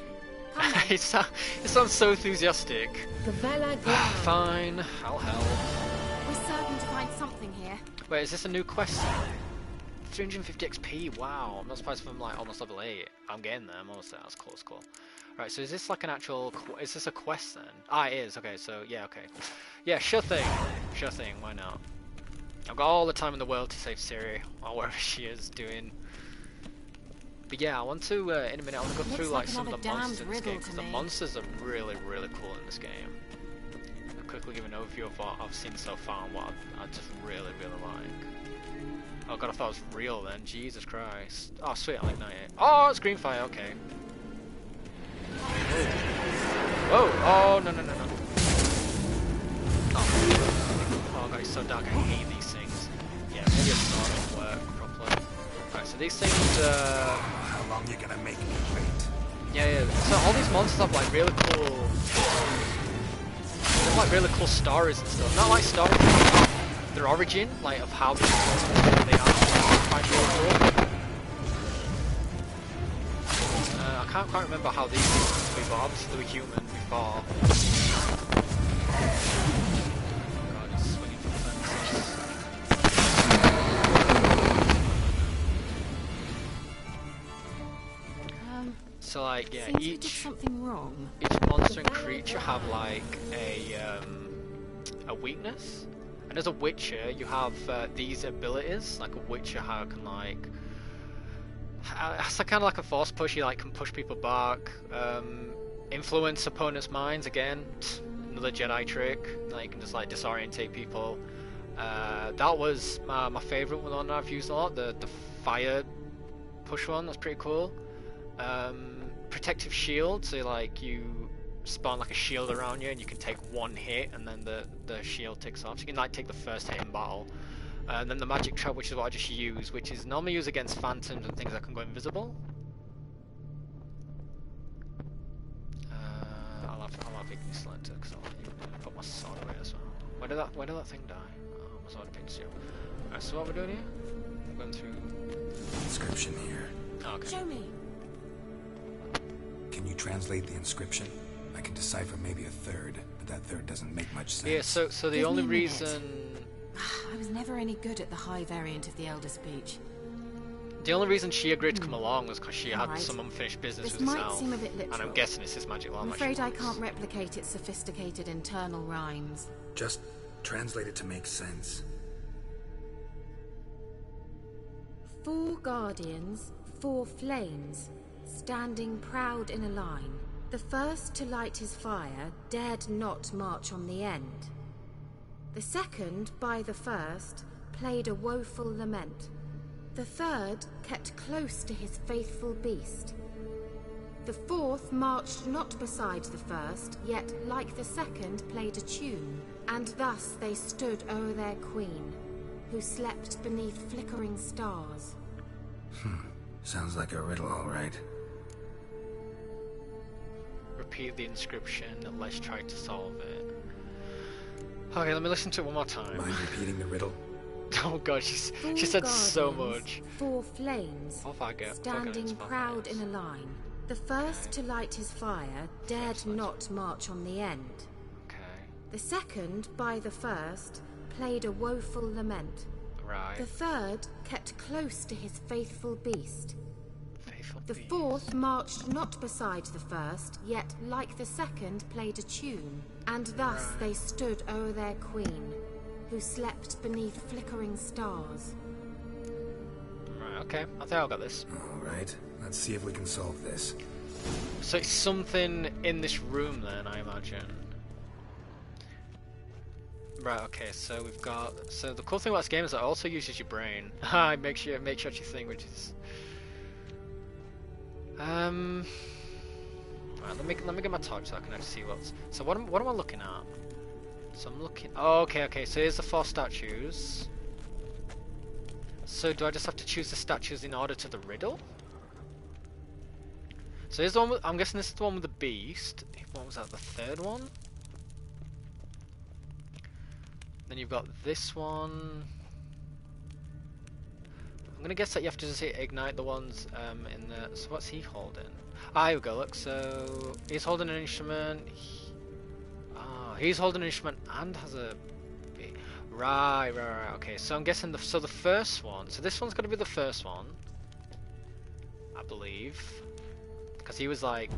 Speaker 5: Come then.
Speaker 2: It sounds so enthusiastic.
Speaker 8: Gavella
Speaker 2: Fine, I'll help.
Speaker 5: We're certain to find something here.
Speaker 2: Wait, is this a new quest? 350 XP, wow. I'm not surprised if I'm like almost level 8. I'm getting there, I'm almost there, that's cool, that's cool. Right, so is this like an actual, is this a quest then? Ah, it is, okay, so, yeah, okay. Yeah, sure thing, why not? I've got all the time in the world to save Ciri, or wherever she is doing. But yeah, I want to, in a minute, I want to go through like some of the monsters in this game, because the monsters are really, really cool in this game. I'll quickly give an overview of what I've seen so far and what I just really, really like. Oh god, I thought it was real then, Jesus Christ. Oh sweet, I like night. Oh, it's green fire, okay. Whoa, oh, no. Oh god, it's so dark, I hate these things. Yeah, maybe a sword will work properly. Alright, so these things,
Speaker 4: How long you gonna make me wait?
Speaker 2: yeah, so all these monsters have like really cool, they have like really cool stories and stuff. Not like stories, but their origin, like of how they are, quite really cool. I can't quite remember how these used to be, but obviously they were human before. God, it's swinging from fences. So like, yeah,
Speaker 8: Seems we did
Speaker 2: each
Speaker 8: something wrong.
Speaker 2: monster and creature have like a weakness, and as a witcher you have these abilities. Like a witcher can like, it's like, kind of like a force push. You like can push people back, influence opponents' minds. Again, another Jedi trick. Like you can just like disorientate people. That was my favorite one that I've used a lot. The fire push one. That's pretty cool. Protective shield, so like you spawn like a shield around you and you can take one hit and then the shield ticks off. So you can like take the first hit in battle. And then the magic trap, which is what I just use, which is normally used against phantoms and things that can go invisible. I'll have Ignis selected because I'll put my sword away as well. Where did that thing die? Oh, my sword pinch you. Alright, so what we're doing here? We're going through
Speaker 4: Inscription here.
Speaker 2: oh, okay.
Speaker 8: Show me.
Speaker 4: Can you translate the inscription? I can decipher maybe a third, but that third doesn't make much sense.
Speaker 2: Yeah, so the
Speaker 8: Give
Speaker 2: only
Speaker 8: me a minute.
Speaker 2: reason
Speaker 8: I was never any good at the high variant of the Elder Speech.
Speaker 2: she agreed to come along was because she had
Speaker 8: Alright.
Speaker 2: some unfinished business
Speaker 8: This
Speaker 2: with
Speaker 8: might
Speaker 2: herself.
Speaker 8: seem a bit
Speaker 2: And I'm
Speaker 8: literal.
Speaker 2: guessing it's this magic llama.
Speaker 8: I'm afraid I can't replicate its sophisticated internal rhymes.
Speaker 4: Just translate it to make sense.
Speaker 8: 4 guardians, 4 flames, standing proud in a line. The first to light his fire dared not march on the end. The second, by the first, played a woeful lament. The third kept close to his faithful beast. The fourth marched not beside the first, yet like the second played a tune. And thus they stood o'er their queen, who slept beneath flickering stars.
Speaker 4: Sounds like a riddle, all right.
Speaker 2: Repeat the inscription and let's try to solve it. Okay, let me listen to it one more time.
Speaker 4: Mind repeating the riddle?
Speaker 2: Oh god, she said so much.
Speaker 8: 4 flames,
Speaker 2: I'll forget.
Speaker 8: standing proud in a line. The first to light his fire dared not march on the end.
Speaker 2: Okay,
Speaker 8: The second, by the first, played a woeful lament.
Speaker 2: right.
Speaker 8: The third kept close to his faithful beast.
Speaker 2: Faithful
Speaker 8: The
Speaker 2: beast.
Speaker 8: fourth marched not beside the first, yet like the second played a tune. And thus they stood o'er their queen, who slept beneath flickering stars.
Speaker 2: Right, okay. I think I got this.
Speaker 4: All right. Let's see if we can solve this.
Speaker 2: So it's something in this room then, I imagine. Right, okay, so we've got... So the cool thing about this game is it also uses your brain. It makes you what you think, which is... Right, let me get my torch so I can actually see what's... So what am I looking at? So I'm looking... Oh, okay, so here's the 4 statues. So do I just have to choose the statues in order to the riddle? So here's the one with, I'm guessing this is the one with the beast. What was that, the third one? Then you've got this one. gonna guess that you have to just ignite the ones in the. So what's he holding? Ah, here we go. Look, so he's holding an instrument. He's holding an instrument and has a. Right. Okay, so I'm guessing the first one. So this one's gonna be the first one, I believe, because he was like.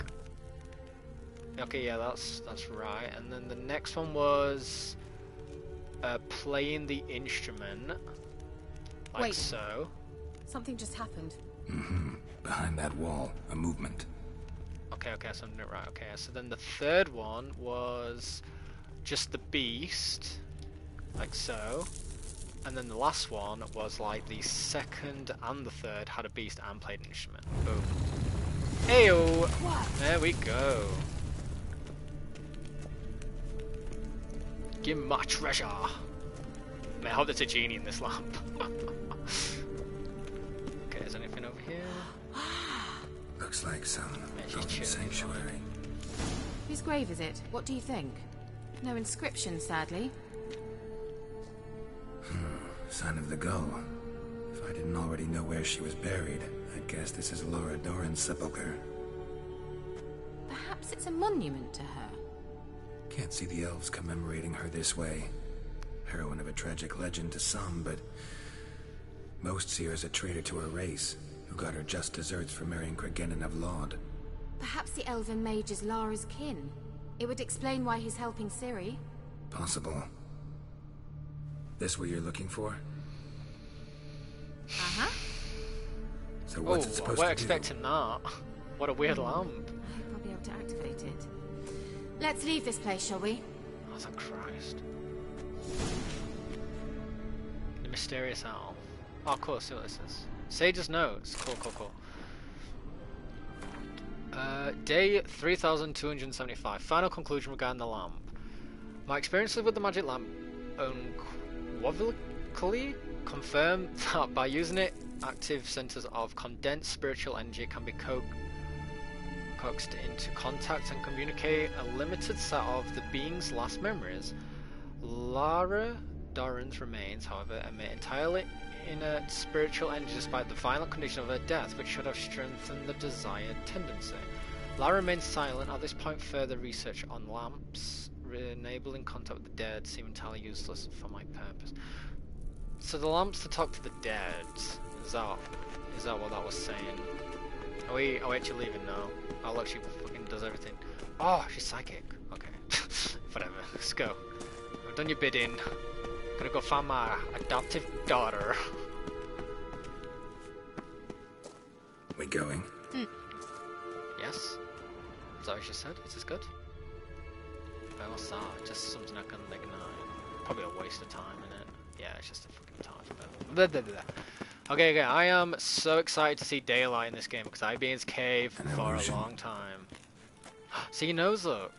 Speaker 2: Okay, yeah, that's right. And then the next one was playing the instrument, like
Speaker 8: Wait.
Speaker 2: so.
Speaker 8: Something just happened.
Speaker 4: Behind that wall, a movement.
Speaker 2: Okay, so I'm doing it right. Okay, so then the third one was just the beast, like so. And then the last one was like the second and the third had a beast and played an instrument. Boom. Ayo! There we go. Give me my treasure. Man, I hope there's a genie in this lamp. Okay, is there anything over here?
Speaker 4: Looks like some
Speaker 2: she's
Speaker 4: open
Speaker 2: chilling.
Speaker 4: sanctuary.
Speaker 8: Whose grave is it? What do you think? No inscription, sadly.
Speaker 4: Sign of the gull. If I didn't already know where she was buried, I'd guess this is Laura Doran's sepulcher.
Speaker 8: Perhaps it's a monument to her.
Speaker 4: Can't see the elves commemorating her this way. Heroine of a tragic legend to some, but most see her as a traitor to her race, who got her just deserts for marrying Cregennan of Laud.
Speaker 8: Perhaps the elven mage is Lara's kin. It would explain why he's helping Ciri.
Speaker 4: Possible. This what you're looking for?
Speaker 8: Uh-huh.
Speaker 4: So what's it supposed to
Speaker 2: we're
Speaker 4: do?
Speaker 2: expecting that. What a weird lamp.
Speaker 8: I hope I'll be able to activate it. Let's leave this place, shall we?
Speaker 2: Oh, thank Christ. The mysterious owl. Oh, cool, see what this is. Sage's notes. Cool. Day 3275. Final conclusion regarding the lamp. My experiences with the magic lamp unequivocally confirm that by using it, active centers of condensed spiritual energy can be coaxed into contact and communicate a limited set of the being's last memories. Lara Doran's remains, however, emit entirely inert spiritual energy despite the violent condition of her death, which should have strengthened the desired tendency. Lara remains silent. At this point, further research on lamps enabling contact with the dead seem entirely useless for my purpose. So the lamps to talk to the dead, is that what that was saying? Are we actually leaving now? Oh look, she fucking does everything. Oh, she's psychic. Okay. Whatever, let's go. I've done your bidding. Gonna go find my adoptive daughter.
Speaker 4: We going?
Speaker 2: Yes? Is that what she said? Is this good? Well, what's that? Just something I can ignite. Probably a waste of time, innit? Yeah, it's just a fucking time. Blah, blah, blah. Okay, I am so excited to see daylight in this game because I've been in his cave for a long time. See your nose, look.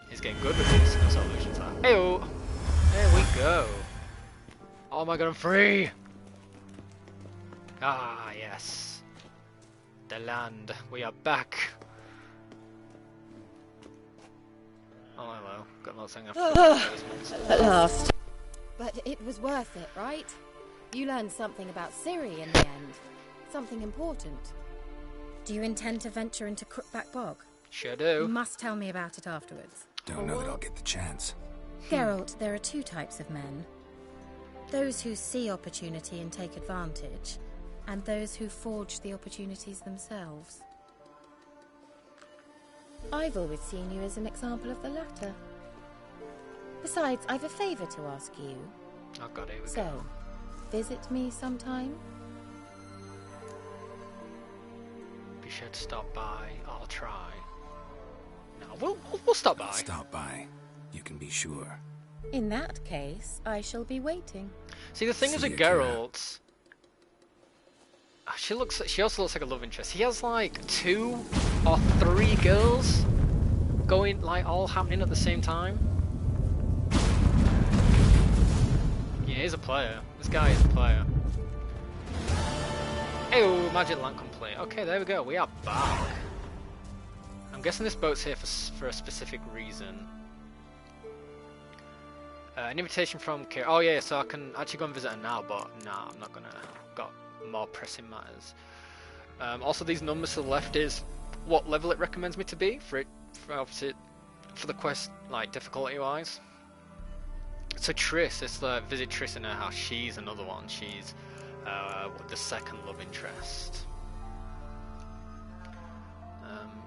Speaker 2: He's getting good with these. That's what illusions are. Heyo! There we go. Oh my god, I'm free! Ah, yes. The land. We are back. Oh, hello. Got another thing after
Speaker 8: At last. But it was worth it, right? You learned something about Ciri in the end. Something important. Do you intend to venture into Crookback Bog?
Speaker 2: Sure
Speaker 8: You
Speaker 2: do.
Speaker 8: must tell me about it afterwards.
Speaker 4: Don't know that I'll get the chance.
Speaker 8: Geralt, there are two types of men. Those who see opportunity and take advantage, and those who forge the opportunities themselves. I've always seen you as an example of the latter. Besides, I've a favour to ask you.
Speaker 2: Oh god, here we
Speaker 8: So,
Speaker 2: go.
Speaker 8: visit me sometime?
Speaker 2: Be sure to stop by. I'll try. No, we'll stop by.
Speaker 4: Stop by. You can be sure.
Speaker 8: In that case, I shall be waiting.
Speaker 2: See, the thing is
Speaker 4: See
Speaker 2: with
Speaker 4: ya, Kira.
Speaker 2: Geralt, she also looks like a love interest. He has like 2 or 3 girls going, like, all happening at the same time. Yeah, he's a player. This guy is a player. Ew, magic lamp complete. Okay, there we go. We are back. I'm guessing this boat's here for a specific reason. An invitation from Ciri. Oh yeah, so I can actually go and visit her now, but nah, I'm not gonna. Got more pressing matters. Also, these numbers to the left is what level it recommends me to be for obviously for the quest, like difficulty wise. So Triss, it's visit Triss in her house. She's another one. She's the second love interest.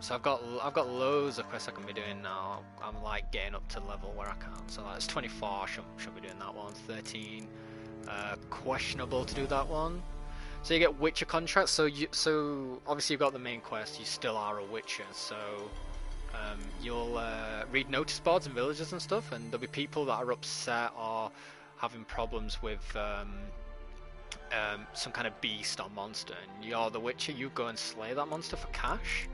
Speaker 2: So I've got loads of quests I can be doing now. I'm like getting up to the level where I can. So that's 24. Shouldn't be doing that one. 13. Questionable to do that one. So you get Witcher contracts. So obviously you've got the main quest. You still are a Witcher. So you'll read notice boards in villages and stuff, and there'll be people that are upset or having problems with some kind of beast or monster, and you're the Witcher. You go and slay that monster for cash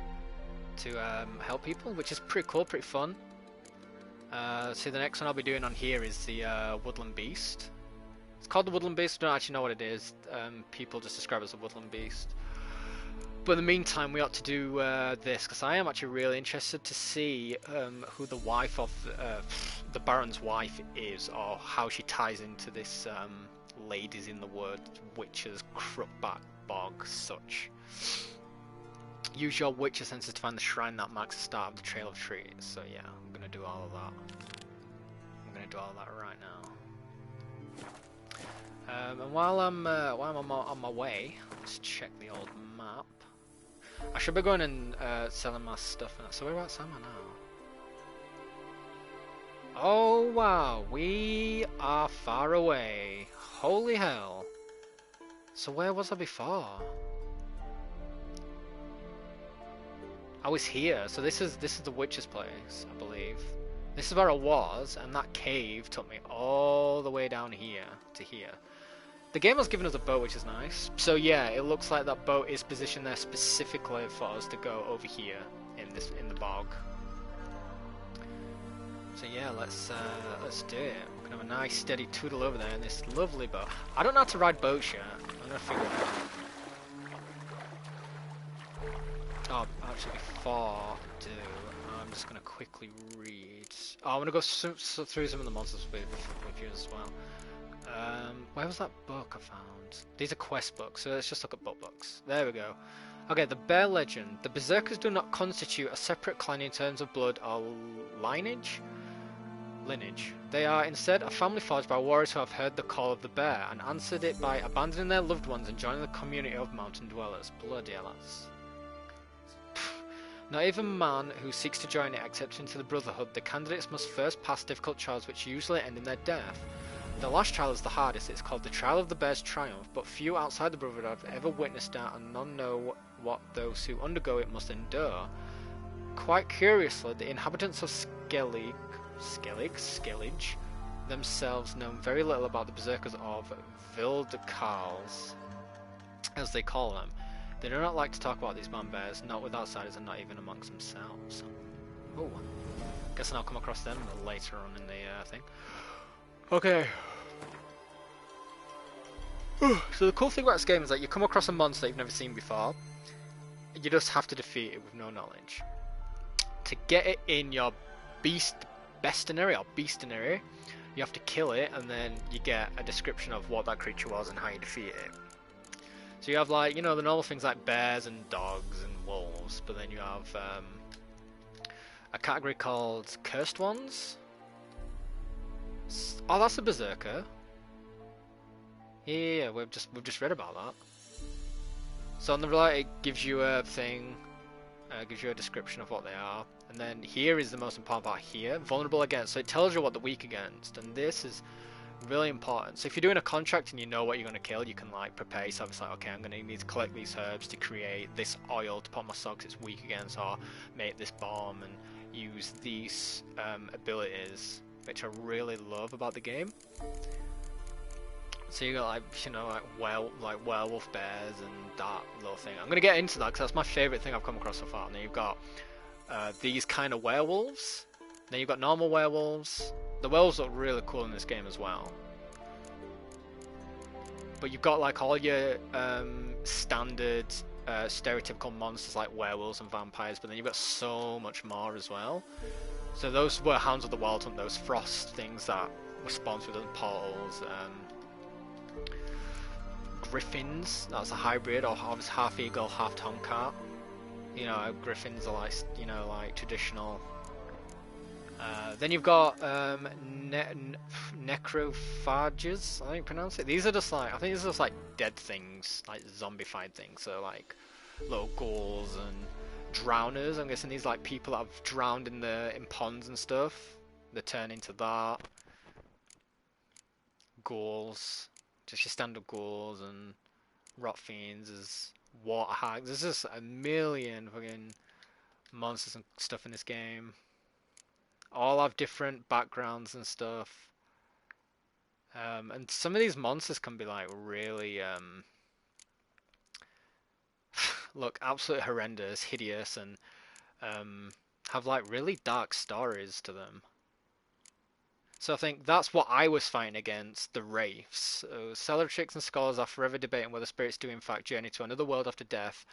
Speaker 2: to help people, which is pretty cool, pretty fun. So the next one I'll be doing on here is the Woodland Beast. It's called the Woodland Beast. I don't actually know what it is. People just describe it as a Woodland Beast. But in the meantime, we ought to do this, because I am actually really interested to see who the wife of the Baron's wife is, or how she ties into this ladies in the wood, witches, crookback, bog, such. Use your Witcher senses to find the shrine that marks the start of the Trail of Trees. So yeah, I'm gonna do all of that. I'm gonna do all of that right now. And while I'm on my way, let's check the old map. I should be going and selling my stuff. So whereabouts am I now? Oh wow, we are far away. Holy hell! So where was I before? I was here, so this is the Witch's place, I believe. This is where I was, and that cave took me all the way down here to here. The game has given us a boat, which is nice. So yeah, it looks like that boat is positioned there specifically for us to go over here in the bog. So yeah, let's do it. We're gonna have a nice steady tootle over there in this lovely boat. I don't know how to ride boats yet. I'm gonna figure it out. Oh, actually, before I do, I'm just going to quickly read. Oh, I'm going to go through some of the monsters with you as well. Where was that book I found? These are quest books, so let's just look at book books. There we go. Okay, the Bear Legend. The Berserkers do not constitute a separate clan in terms of blood or lineage. They are instead a family forged by warriors who have heard the call of the bear and answered it by abandoning their loved ones and joining the community of mountain dwellers. Bloody hell, that's... Not even man who seeks to join it accepts into the Brotherhood. The candidates must first pass difficult trials which usually end in their death. The last trial is the hardest. It's called the Trial of the Bear's Triumph, but few outside the Brotherhood have ever witnessed it, and none know what those who undergo it must endure. Quite curiously, the inhabitants of Skellige themselves know very little about the Berserkers of Vildekarls, as they call them. They do not like to talk about these man bears, not with outsiders and not even amongst themselves. Oh, guess I'll come across them later on in the thing. Okay. So the cool thing about this game is that you come across a monster you've never seen before. You just have to defeat it with no knowledge. To get it in your bestiary, you have to kill it, and then you get a description of what that creature was and how you defeat it. So you have, like, you know, the normal things like bears and dogs and wolves, but then you have a category called Cursed Ones. Oh, that's a Berserker. Yeah, we've just read about that. So on the right, it gives you a thing, gives you a description of what they are, and then here is the most important part here: vulnerable against. So it tells you what they're weak against, and this is really important. So if you're doing a contract and you know what you're going to kill, you can like prepare yourself. It's like, okay, I'm going to need to collect these herbs to create this oil to put on my socks it's weak against, or make this bomb and use these abilities, which I really love about the game. So you got, like, you know, like werewolf bears and that little thing. I'm going to get into that because that's my favourite thing I've come across so far. And then you've got these kind of werewolves. Then you've got normal werewolves. The werewolves look really cool in this game as well. But you've got like all your standard stereotypical monsters like werewolves and vampires, but then you've got so much more as well. So those were Hounds of the Wild Hunt, those frost things that were spawned through the portals. griffins. That's a hybrid, or half eagle, half tomcat. You know, griffins are like, you know, like traditional. Then you've got necrophages, I think you pronounce it. These are just like, I think these are just like dead things, like zombified things. So like little ghouls and drowners. I'm guessing these like people that have drowned in ponds and stuff. They turn into that. Ghouls, just your standard ghouls, and rot fiends. There's water hags. There's just a million fucking monsters and stuff in this game. All have different backgrounds and stuff. And some of these monsters can be like really look absolutely horrendous, hideous, and have like really dark stories to them. So I think that's what I was fighting against, the wraiths. So Celertrix and scholars are forever debating whether spirits do in fact journey to another world after death,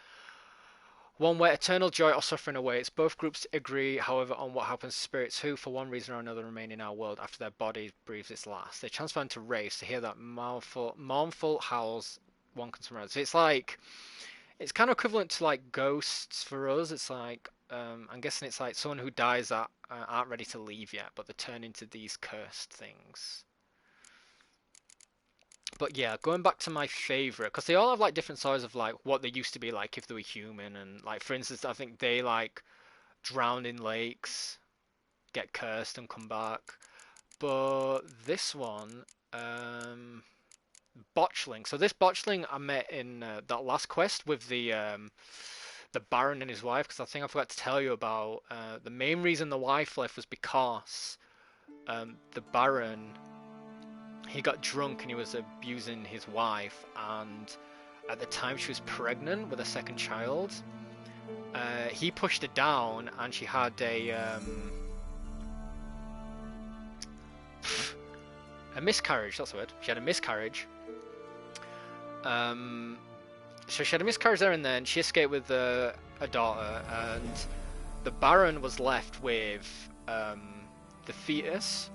Speaker 2: one where eternal joy or suffering awaits. Both groups agree, however, on what happens to spirits who, for one reason or another, remain in our world after their body breathes its last. They transfer into wraiths to hear that mournful howls one can surround. So it's like, it's kind of equivalent to like ghosts for us. It's like, I'm guessing it's like someone who dies that aren't ready to leave yet, but they turn into these cursed things. But yeah, going back to my favourite, because they all have like different stories of like what they used to be like if they were human, and like for instance, I think they like drown in lakes, get cursed and come back. But this one, botchling. So this botchling I met in that last quest with the Baron and his wife, because I think I forgot to tell you about the main reason the wife left was because the Baron, he got drunk and he was abusing his wife, and at the time she was pregnant with a second child. He pushed her down and she had a miscarriage, that's the word. She had a miscarriage. So she had a miscarriage there and then. She escaped with a daughter, and the Baron was left with the fetus.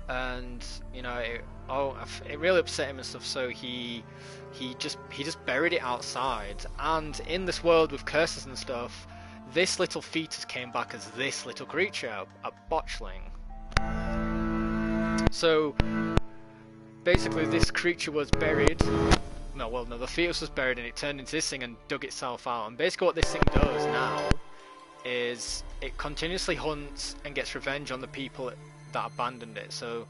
Speaker 2: And you know, it really upset him and stuff. So he just buried it outside. And in this world with curses and stuff, this little fetus came back as this little creature, a botchling. So basically, this creature was buried. No, the fetus was buried, and it turned into this thing and dug itself out. And basically, what this thing does now is it continuously hunts and gets revenge on the people that abandoned it. So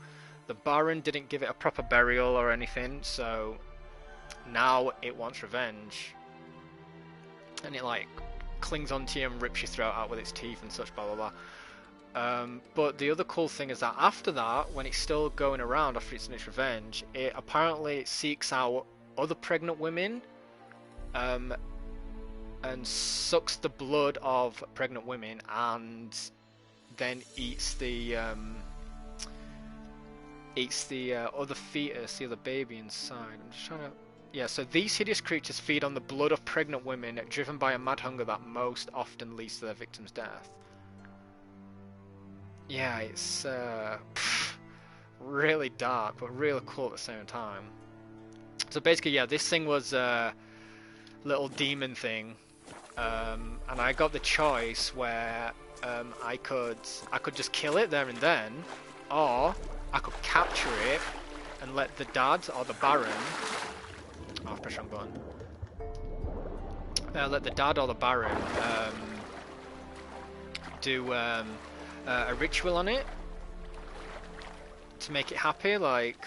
Speaker 2: the Baron didn't give it a proper burial or anything, so now it wants revenge, and it like clings onto you and rips your throat out with its teeth and such, blah blah blah. But the other cool thing is that after that, when it's still going around after it's done its revenge, it apparently seeks out other pregnant women and sucks the blood of pregnant women, and then eats the other fetus, the other baby inside. I'm just trying to... Yeah, so these hideous creatures feed on the blood of pregnant women, driven by a mad hunger that most often leads to their victim's death. Yeah, it's really dark, but really cool at the same time. So basically, yeah, this thing was a little demon thing, and I got the choice where I could just kill it there and then, or I could capture it and let the dad or the Baron... Oh, I've pressed the wrong button. Let the dad or the Baron do a ritual on it to make it happy, like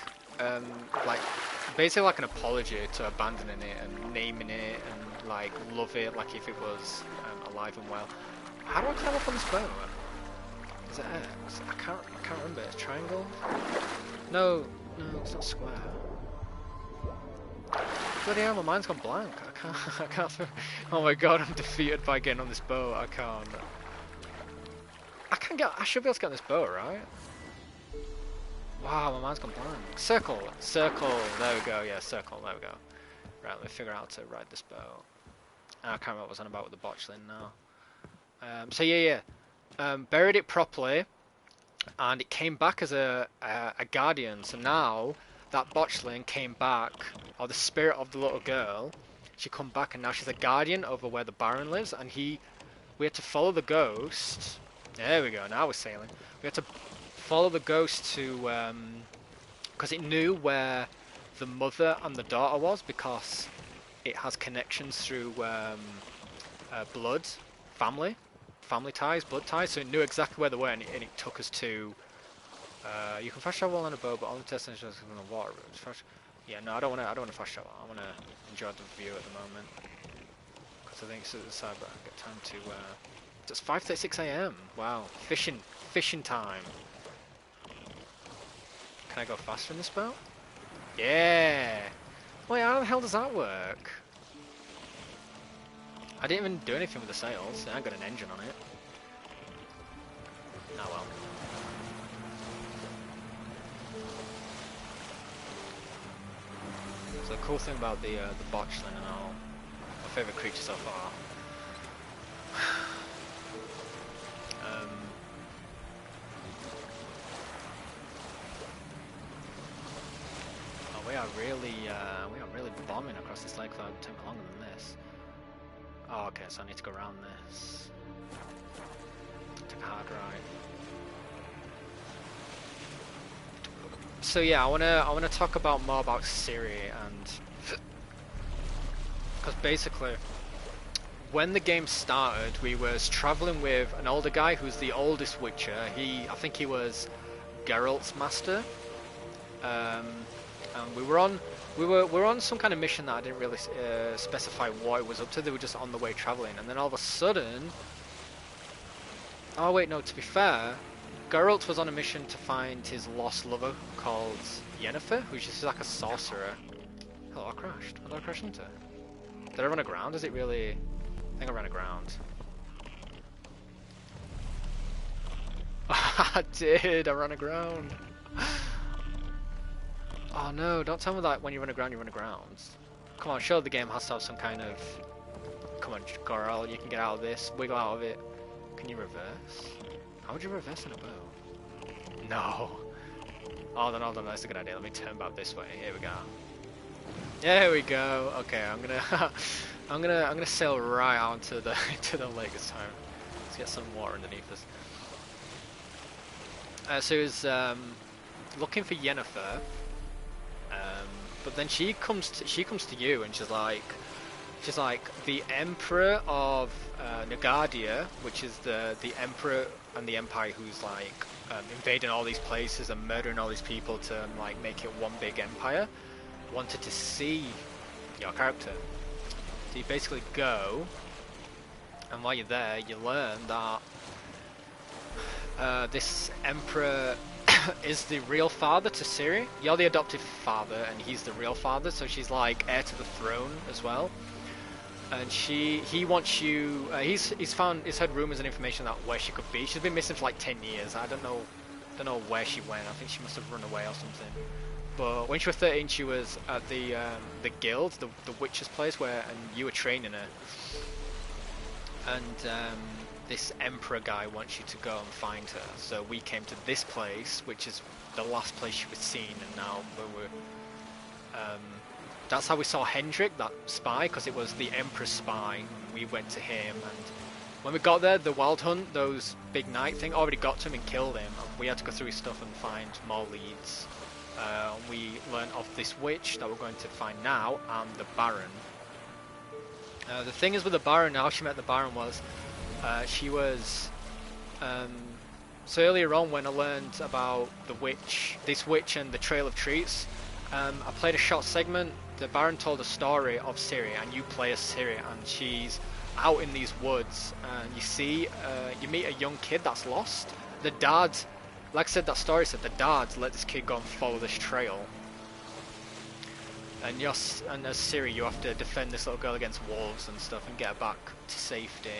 Speaker 2: basically like an apology to abandoning it and naming it and like love it like if it was alive and well. How do I climb up on this boat? Is it X? I can't remember. Triangle? No, it's not square. Bloody hell, my mind's gone blank. I can't. Oh my god, I'm defeated by getting on this boat. I can't. I should be able to get on this boat, right? Wow, my mind's gone blank. Circle. There we go. Yeah, circle. There we go. Right, let me figure out how to ride this boat. I can't remember what I was on about with the botchling now. So yeah. Buried it properly, and it came back as a guardian. So now that botchling came back, or the spirit of the little girl, she come back and now she's a guardian over where the Baron lives, and we had to follow the ghost. There we go, now we're sailing. We had to follow the ghost to, because it knew where the mother and the daughter was, because it has connections through blood, family ties, blood ties, so it knew exactly where they were, and it took us to... you can fast travel on a boat, but only destination is in the water. Yeah, no, I don't want to fast travel. I want to enjoy the view at the moment, because I think it's at the side, but I get time to. It's 5:36 a.m. Wow, fishing time. Can I go faster in this boat? Yeah. Wait, how the hell does that work? I didn't even do anything with the sails. I ain't got an engine on it. Oh well. So the cool thing about the botchling and all, my favourite creature so far. Oh, we are really bombing across this lake. That'll take me longer than this. Oh, okay, so I need to go around this. Take a hard right. So yeah, I wanna talk about more about Ciri, and because basically, when the game started, we was traveling with an older guy who's the oldest Witcher. I think he was Geralt's master, and we were on some kind of mission that I didn't really specify what it was up to. They were just on the way traveling, and then all of a sudden, oh wait, no, to be fair, Geralt was on a mission to find his lost lover called Yennefer, who's just like a sorcerer. Oh, I crashed. What did I crash into? Did I run aground? Is it really... I think I ran aground. I did! I ran aground! Oh no, don't tell me that when you run aground, you run aground. Come on, surely the game has to have some kind of... Come on, Geralt, you can get out of this. Wiggle out of it. Can you reverse? How would you reverse in a boat? No. Hold on, that's a good idea. Let me turn back this way. Here we go. There we go. Okay, I'm gonna sail right out into the lake this time. Let's get some water underneath us. So he was looking for Yennefer, but then she comes to you, and she's like the Emperor of Nagadia, which is the Emperor and the Empire who's like invading all these places and murdering all these people to like make it one big empire, wanted to see your character. So you basically go, and while you're there, you learn that this Emperor is the real father to Ciri. You're the adoptive father, and he's the real father, so she's like heir to the throne as well. And he wants you. He's heard rumors and information about where she could be. She's been missing for like 10 years. I don't know where she went. I think she must have run away or something. But when she was 13, she was at the guild, the witch's place, and you were training her. And this Emperor guy wants you to go and find her. So we came to this place, which is the last place she was seen, and now we're that's how we saw Hendrik, that spy, because it was the Emperor's spy. We went to him, and when we got there, the Wild Hunt, those big knight thing, already got to him and killed him. We had to go through his stuff and find more leads. We learned of this witch that we're going to find now, and the Baron. The thing is with the Baron, how she met the Baron was, she was... so earlier on, when I learned about this witch and the Trail of Treats, I played a short segment. The Baron told a story of Ciri, and you play as Ciri, and she's out in these woods, and you meet a young kid that's lost. The dad, like I said, that story said the dad let this kid go and follow this trail. And as Ciri, you have to defend this little girl against wolves and stuff and get her back to safety.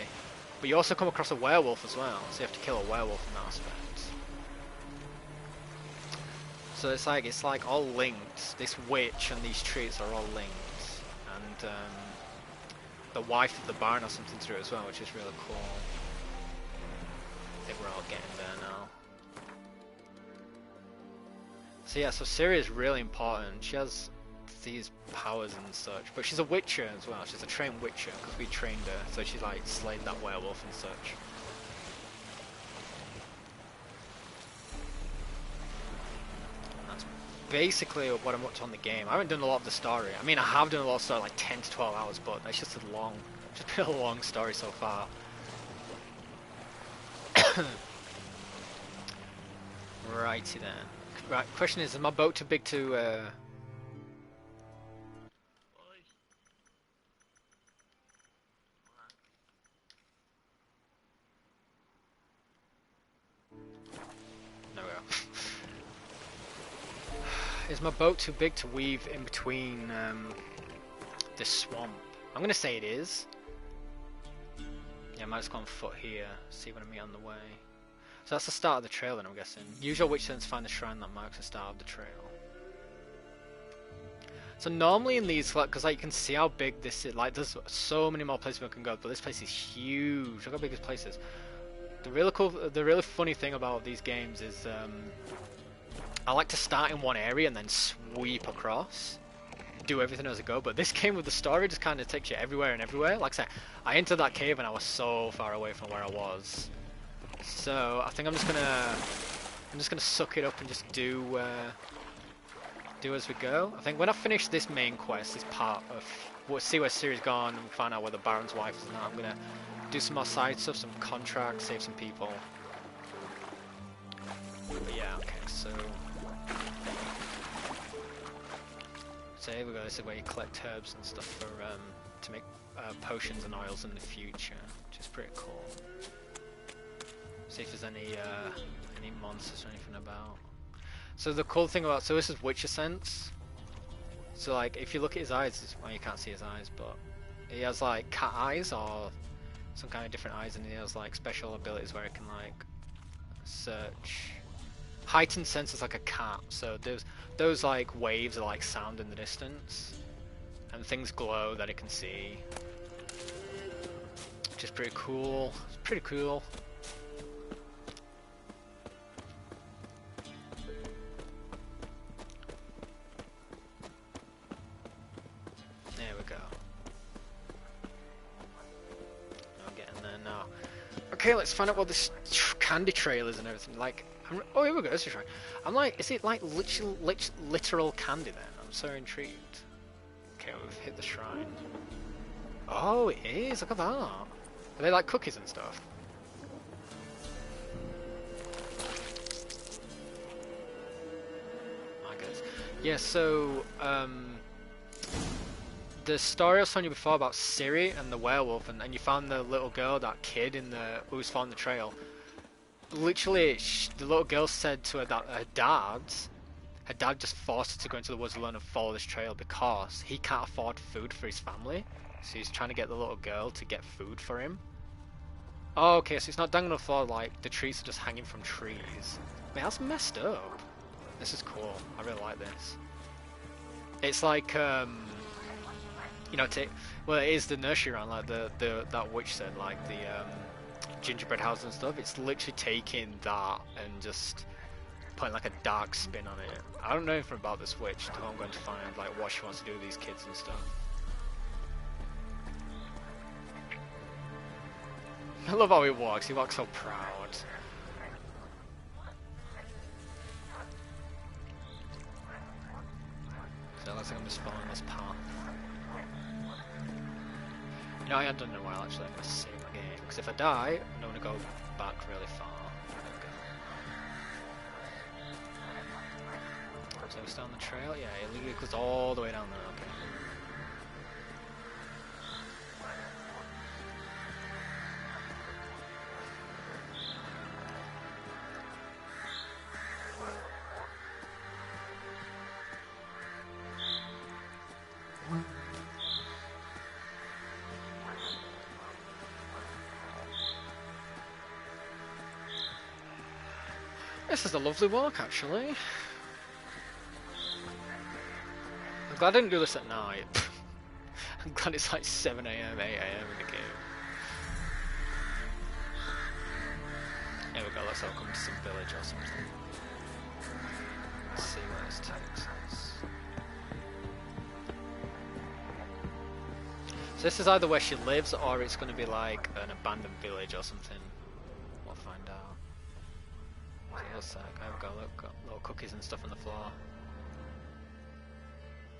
Speaker 2: But you also come across a werewolf as well, so you have to kill a werewolf in that aspect. So it's like all linked. This witch and these treats are all linked, and the wife of the Baron has something to do as well, which is really cool. I think we're all getting there now. So yeah, so Ciri is really important. She has these powers and such, but she's a witcher as well. She's a trained witcher because we trained her, so she's like slayed that werewolf and such. That's basically what I'm up to on the game. I haven't done a lot of the story. I mean, I have done a lot of story, like 10 to 12 hours, but it's just been a long story so far. Righty then. Right, question is my boat too big to There we go. Is my boat too big to weave in between this swamp? I'm gonna say it is. Yeah, I might just go on foot here, see what I meet on the way. So that's the start of the trail then, I'm guessing. Use your witch sense to find the shrine that marks the start of the trail. So normally in these, because like you can see how big this is, like there's so many more places we can go, but this place is huge. Look how big this place is. The really funny thing about these games is I like to start in one area and then sweep across, do everything as I go. But this game with the story just kind of takes you everywhere and everywhere. Like I said, I entered that cave and I was so far away from where I was. So I think I'm just gonna suck it up and just do as we go. I think when I finish this main quest, this part of we'll see where Ciri's gone and find out where the Baron's wife is now. I'm gonna do some more side stuff, some contracts, save some people. But yeah, okay, so here we go. This is where you collect herbs and stuff for to make potions and oils in the future, which is pretty cool. See if there's any monsters or anything about. So the cool thing about this is Witcher sense. So like if you look at his eyes, well you can't see his eyes, but he has like cat eyes or some kind of different eyes, and he has like special abilities where he can like search. Heightened sense is like a cat, so those like waves are like sound in the distance, and things glow that it can see, which is pretty cool. It's pretty cool. There we go. I'm getting there now. Okay, let's find out what this candy trail is and everything. Like, oh, here we go. This is right. I'm like, is it like literal candy then? I'm so intrigued. Okay, we've hit the shrine. Oh, it is. Look at that. Are they like cookies and stuff? I guess. Yeah. So, the story I was telling you before about Ciri and the werewolf, and you found the little girl, that kid who was found the trail. Literally, the little girl said to her that her dad just forced her to go into the woods alone and follow this trail because he can't afford food for his family. So he's trying to get the little girl to get food for him. Oh, okay, so it's not down on the floor, like the trees are just hanging from trees. Man, that's messed up. This is cool. I really like this. It's like, you know, well, it is the nursery rhyme, like that witch said, like the gingerbread house and stuff. It's literally taking that and just putting like a dark spin on it. I don't know anything about this witch, so I'm going to find like what she wants to do with these kids and stuff. I love how he walks so proud. So it looks like I'm just following this path. You know, I haven't done it in a while actually. I'm going to save my game, because if I die, I'm going to go back really far. So it's down the trail? Yeah, it literally goes all the way down there, okay. This is a lovely walk, actually. I'm glad I didn't do this at night. I'm glad it's like 7 AM, 8 AM in the game. There we go, let's all come to some village or something. Let's see where So this is either where she lives, or it's going to be like an abandoned village or something. We'll find out. What's that? I've got little cookies and stuff on the floor.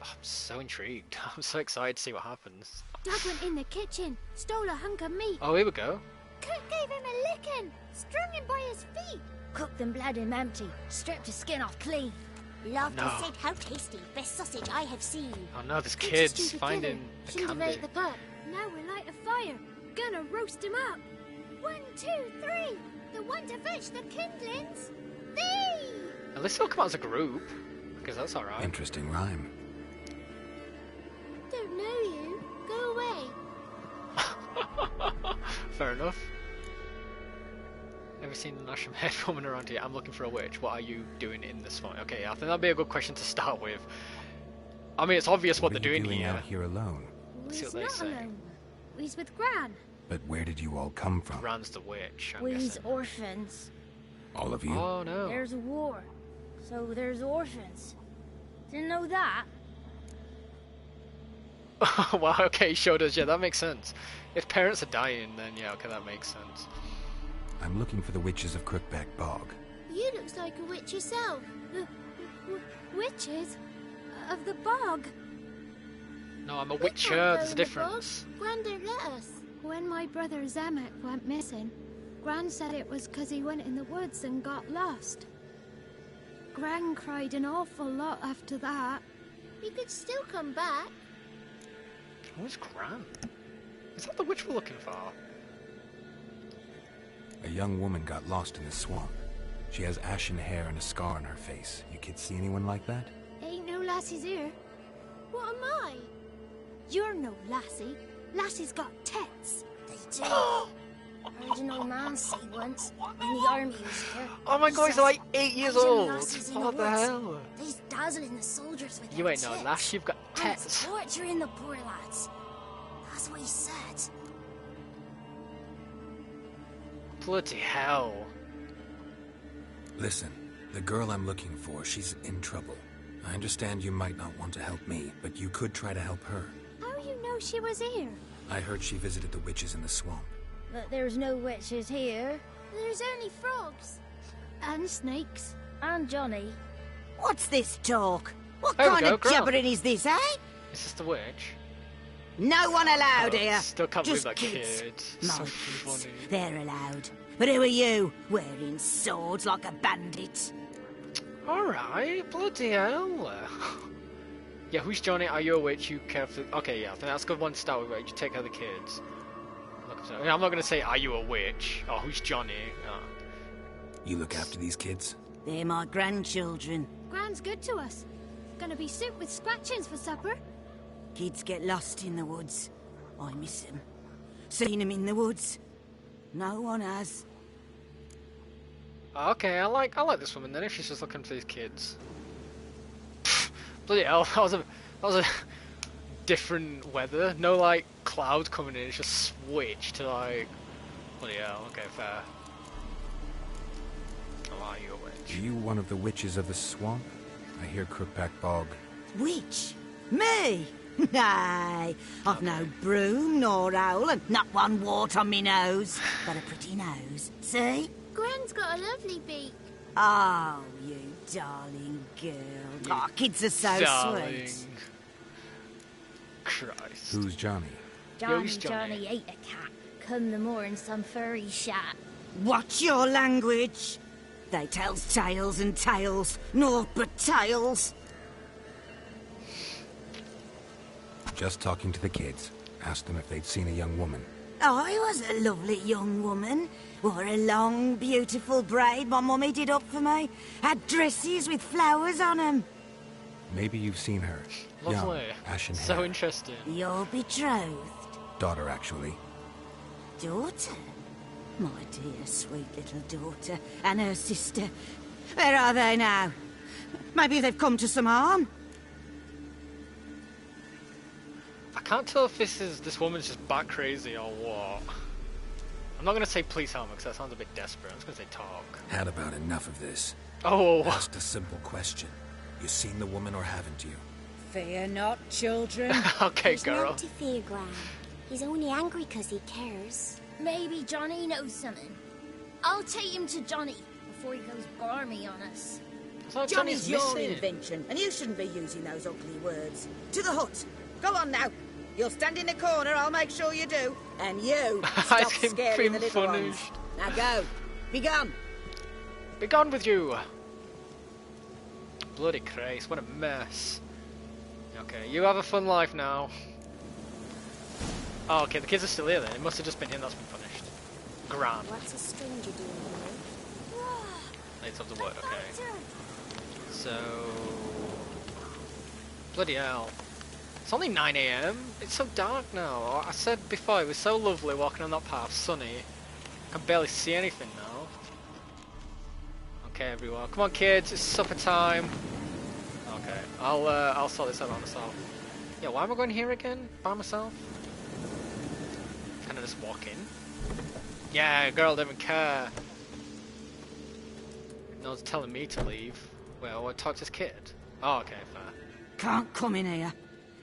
Speaker 2: Oh, I'm so intrigued. I'm so excited to see what happens.
Speaker 9: Dad went in the kitchen, stole a hunk of meat.
Speaker 2: Oh, here we go.
Speaker 9: Kurt gave him a licking, strung him by his feet. Cooked and bled him empty, stripped his skin off clean. Love
Speaker 2: No.
Speaker 9: to said how tasty, best sausage I have seen.
Speaker 2: Oh no, there's
Speaker 9: Kids
Speaker 2: kids
Speaker 9: stewed
Speaker 2: finding
Speaker 9: together,
Speaker 2: the
Speaker 9: shouldn't have
Speaker 2: candy.
Speaker 9: ate the pup. Now we'll light a fire, gonna roast him up. 1, 2, 3, the one to fetch the kindlings. Thee!
Speaker 2: At least they'll come out as a group, because that's alright.
Speaker 4: Interesting rhyme.
Speaker 9: Don't know you. Go away.
Speaker 2: Fair enough. Ever seen an ashram head woman around here? I'm looking for a witch. What are you doing in this one? Okay, I think that'd be a good question to start with. I mean, it's obvious what they're doing here.
Speaker 4: out here alone?
Speaker 2: See
Speaker 9: We's
Speaker 2: what they
Speaker 9: not
Speaker 2: say.
Speaker 9: alone. We's with Gran.
Speaker 4: But where did you all come from?
Speaker 2: Ran's the witch, I'm
Speaker 10: We's
Speaker 2: guessing.
Speaker 10: orphans.
Speaker 4: All of you?
Speaker 2: Oh no.
Speaker 10: There's a war, so there's orphans. Didn't know that?
Speaker 2: Wow, okay, showed us. Yeah, that makes sense. If parents are dying, then yeah, okay, that makes sense.
Speaker 4: I'm looking for the witches of Crookback Bog.
Speaker 9: You looks like a witch yourself. Witches? Of the bog.
Speaker 2: No, I'm a
Speaker 9: We
Speaker 2: witcher,
Speaker 9: can't go
Speaker 2: there's a
Speaker 9: in the
Speaker 2: difference.
Speaker 9: bog. Gran don't let us. When my brother Zemek went missing, Gran said it was 'cause he went in the woods and got lost. Gran cried an awful lot after that. He could still come back.
Speaker 2: Who's Gran? Is that the witch we're looking for?
Speaker 4: A young woman got lost in the swamp. She has ashen hair and a scar on her face. You kids see anyone like that?
Speaker 9: Ain't no lassies here. What am I? You're no lassie. Lassie's got tits.
Speaker 10: They do. Heard an old man say once when the army was here.
Speaker 2: Oh my god, he's
Speaker 10: says,
Speaker 2: like 8 years
Speaker 10: "Asian
Speaker 2: old!
Speaker 10: lasses in
Speaker 2: What the
Speaker 10: woods,
Speaker 2: hell?
Speaker 10: They's dazzling the soldiers with
Speaker 2: You
Speaker 10: their
Speaker 2: ain't no
Speaker 10: tits.
Speaker 2: lass, you've got
Speaker 10: And it's
Speaker 2: tits.
Speaker 10: torturing the poor lads. That's what he said.
Speaker 2: Bloody hell.
Speaker 4: Listen, the girl I'm looking for, she's in trouble. I understand you might not want to help me, but you could try to help her.
Speaker 9: How you know she was here?
Speaker 4: I heard she visited the witches in the swamp.
Speaker 10: But there's no witches here.
Speaker 9: There's only frogs. And snakes.
Speaker 10: And Johnny.
Speaker 11: What's this talk? What
Speaker 2: There we
Speaker 11: kind
Speaker 2: go,
Speaker 11: of
Speaker 2: girl.
Speaker 11: jabbering is this, eh?
Speaker 2: Is this the witch?
Speaker 11: No one allowed here.
Speaker 2: Still can't believe
Speaker 11: Just
Speaker 2: that
Speaker 11: kids.
Speaker 2: kid.
Speaker 11: My
Speaker 2: So
Speaker 11: kids.
Speaker 2: funny.
Speaker 11: They're allowed. But who are you, wearing swords like a bandit?
Speaker 2: Alright, bloody hell. Yeah, who's Johnny? Are you a witch? You care for... Okay, yeah, I think that's a good one to start with, right? You take care of the kids. I'm not going to say, are you a witch? Or who's Johnny?
Speaker 4: You look after these kids?
Speaker 11: They're my grandchildren.
Speaker 9: Gran's good to us. Gonna be soup with scratchings for supper.
Speaker 11: Kids get lost in the woods. I miss them. Seen them in the woods. No one has.
Speaker 2: Okay, I like this woman then, if she's just looking for these kids. Bloody hell, that was a different weather. No, like, cloud coming in, it's just switched to, like... Bloody hell, okay, fair. Oh, are you a witch?
Speaker 4: Are you one of the witches of the swamp? I hear Crookback Bog.
Speaker 11: Witch? Me? Nay, I've no broom nor owl and not one wart on me nose. Got a pretty nose. See?
Speaker 9: Gran's got a lovely beak.
Speaker 11: Oh, you darling girl. Oh, kids are so
Speaker 2: Darling.
Speaker 11: sweet.
Speaker 2: Christ.
Speaker 4: Who's Johnny?
Speaker 10: Johnny,
Speaker 2: Johnny.
Speaker 10: Johnny ate a cat. Come the more in some furry shat.
Speaker 11: Watch your language. They tells tales and tales, naught but tales.
Speaker 4: Just talking to the kids. Asked them if they'd seen a young woman.
Speaker 11: I was a lovely young woman. Wore a long, beautiful braid my mummy did up for me. Had dresses with flowers on 'em.
Speaker 4: Maybe you've seen her.
Speaker 2: Lovely.
Speaker 4: Young, ashen hair.
Speaker 2: So interesting.
Speaker 11: You're betrothed.
Speaker 4: Daughter, actually.
Speaker 11: Daughter? My dear, sweet little daughter. And her sister. Where are they now? Maybe they've come to some harm.
Speaker 2: I can't tell if this woman's just bat crazy or what. I'm not gonna say please help me because that sounds a bit desperate. I'm just gonna say talk.
Speaker 4: Had about enough of this.
Speaker 2: Oh.
Speaker 4: Asked a simple question. You seen the woman or haven't you?
Speaker 12: Fear not, children.
Speaker 2: Okay,
Speaker 10: There's
Speaker 2: girl.
Speaker 10: none to fear, Gran. He's only angry because he cares.
Speaker 5: Maybe Johnny knows something. I'll take him to Johnny before he goes barmy on us.
Speaker 2: So
Speaker 11: Johnny's your
Speaker 2: missing.
Speaker 11: invention, and you shouldn't be using those ugly words. To the hut. Go on now. You'll stand in the corner, I'll make sure you do. And you, stop scaring the little ones. Now go. Be gone.
Speaker 2: Be gone with you. Bloody Christ, what a mess. Okay, you have a fun life now. Oh, okay, the kids are still here then. It must have just been him that's been punished. Grand.
Speaker 10: What's a stranger doing here?
Speaker 2: It's of the word, okay. So... Bloody hell. It's only 9 AM. It's so dark now. I said before, it was so lovely walking on that path, sunny. I can barely see anything now. Okay, everyone. Come on, kids, it's supper time. Okay, I'll sort this out by myself. Yeah, why am I going here again? By myself? Can I just walk in? Yeah, girl doesn't care. No one's telling me to leave. Well, I talk to this kid. Oh, okay, fair.
Speaker 11: Can't come in here.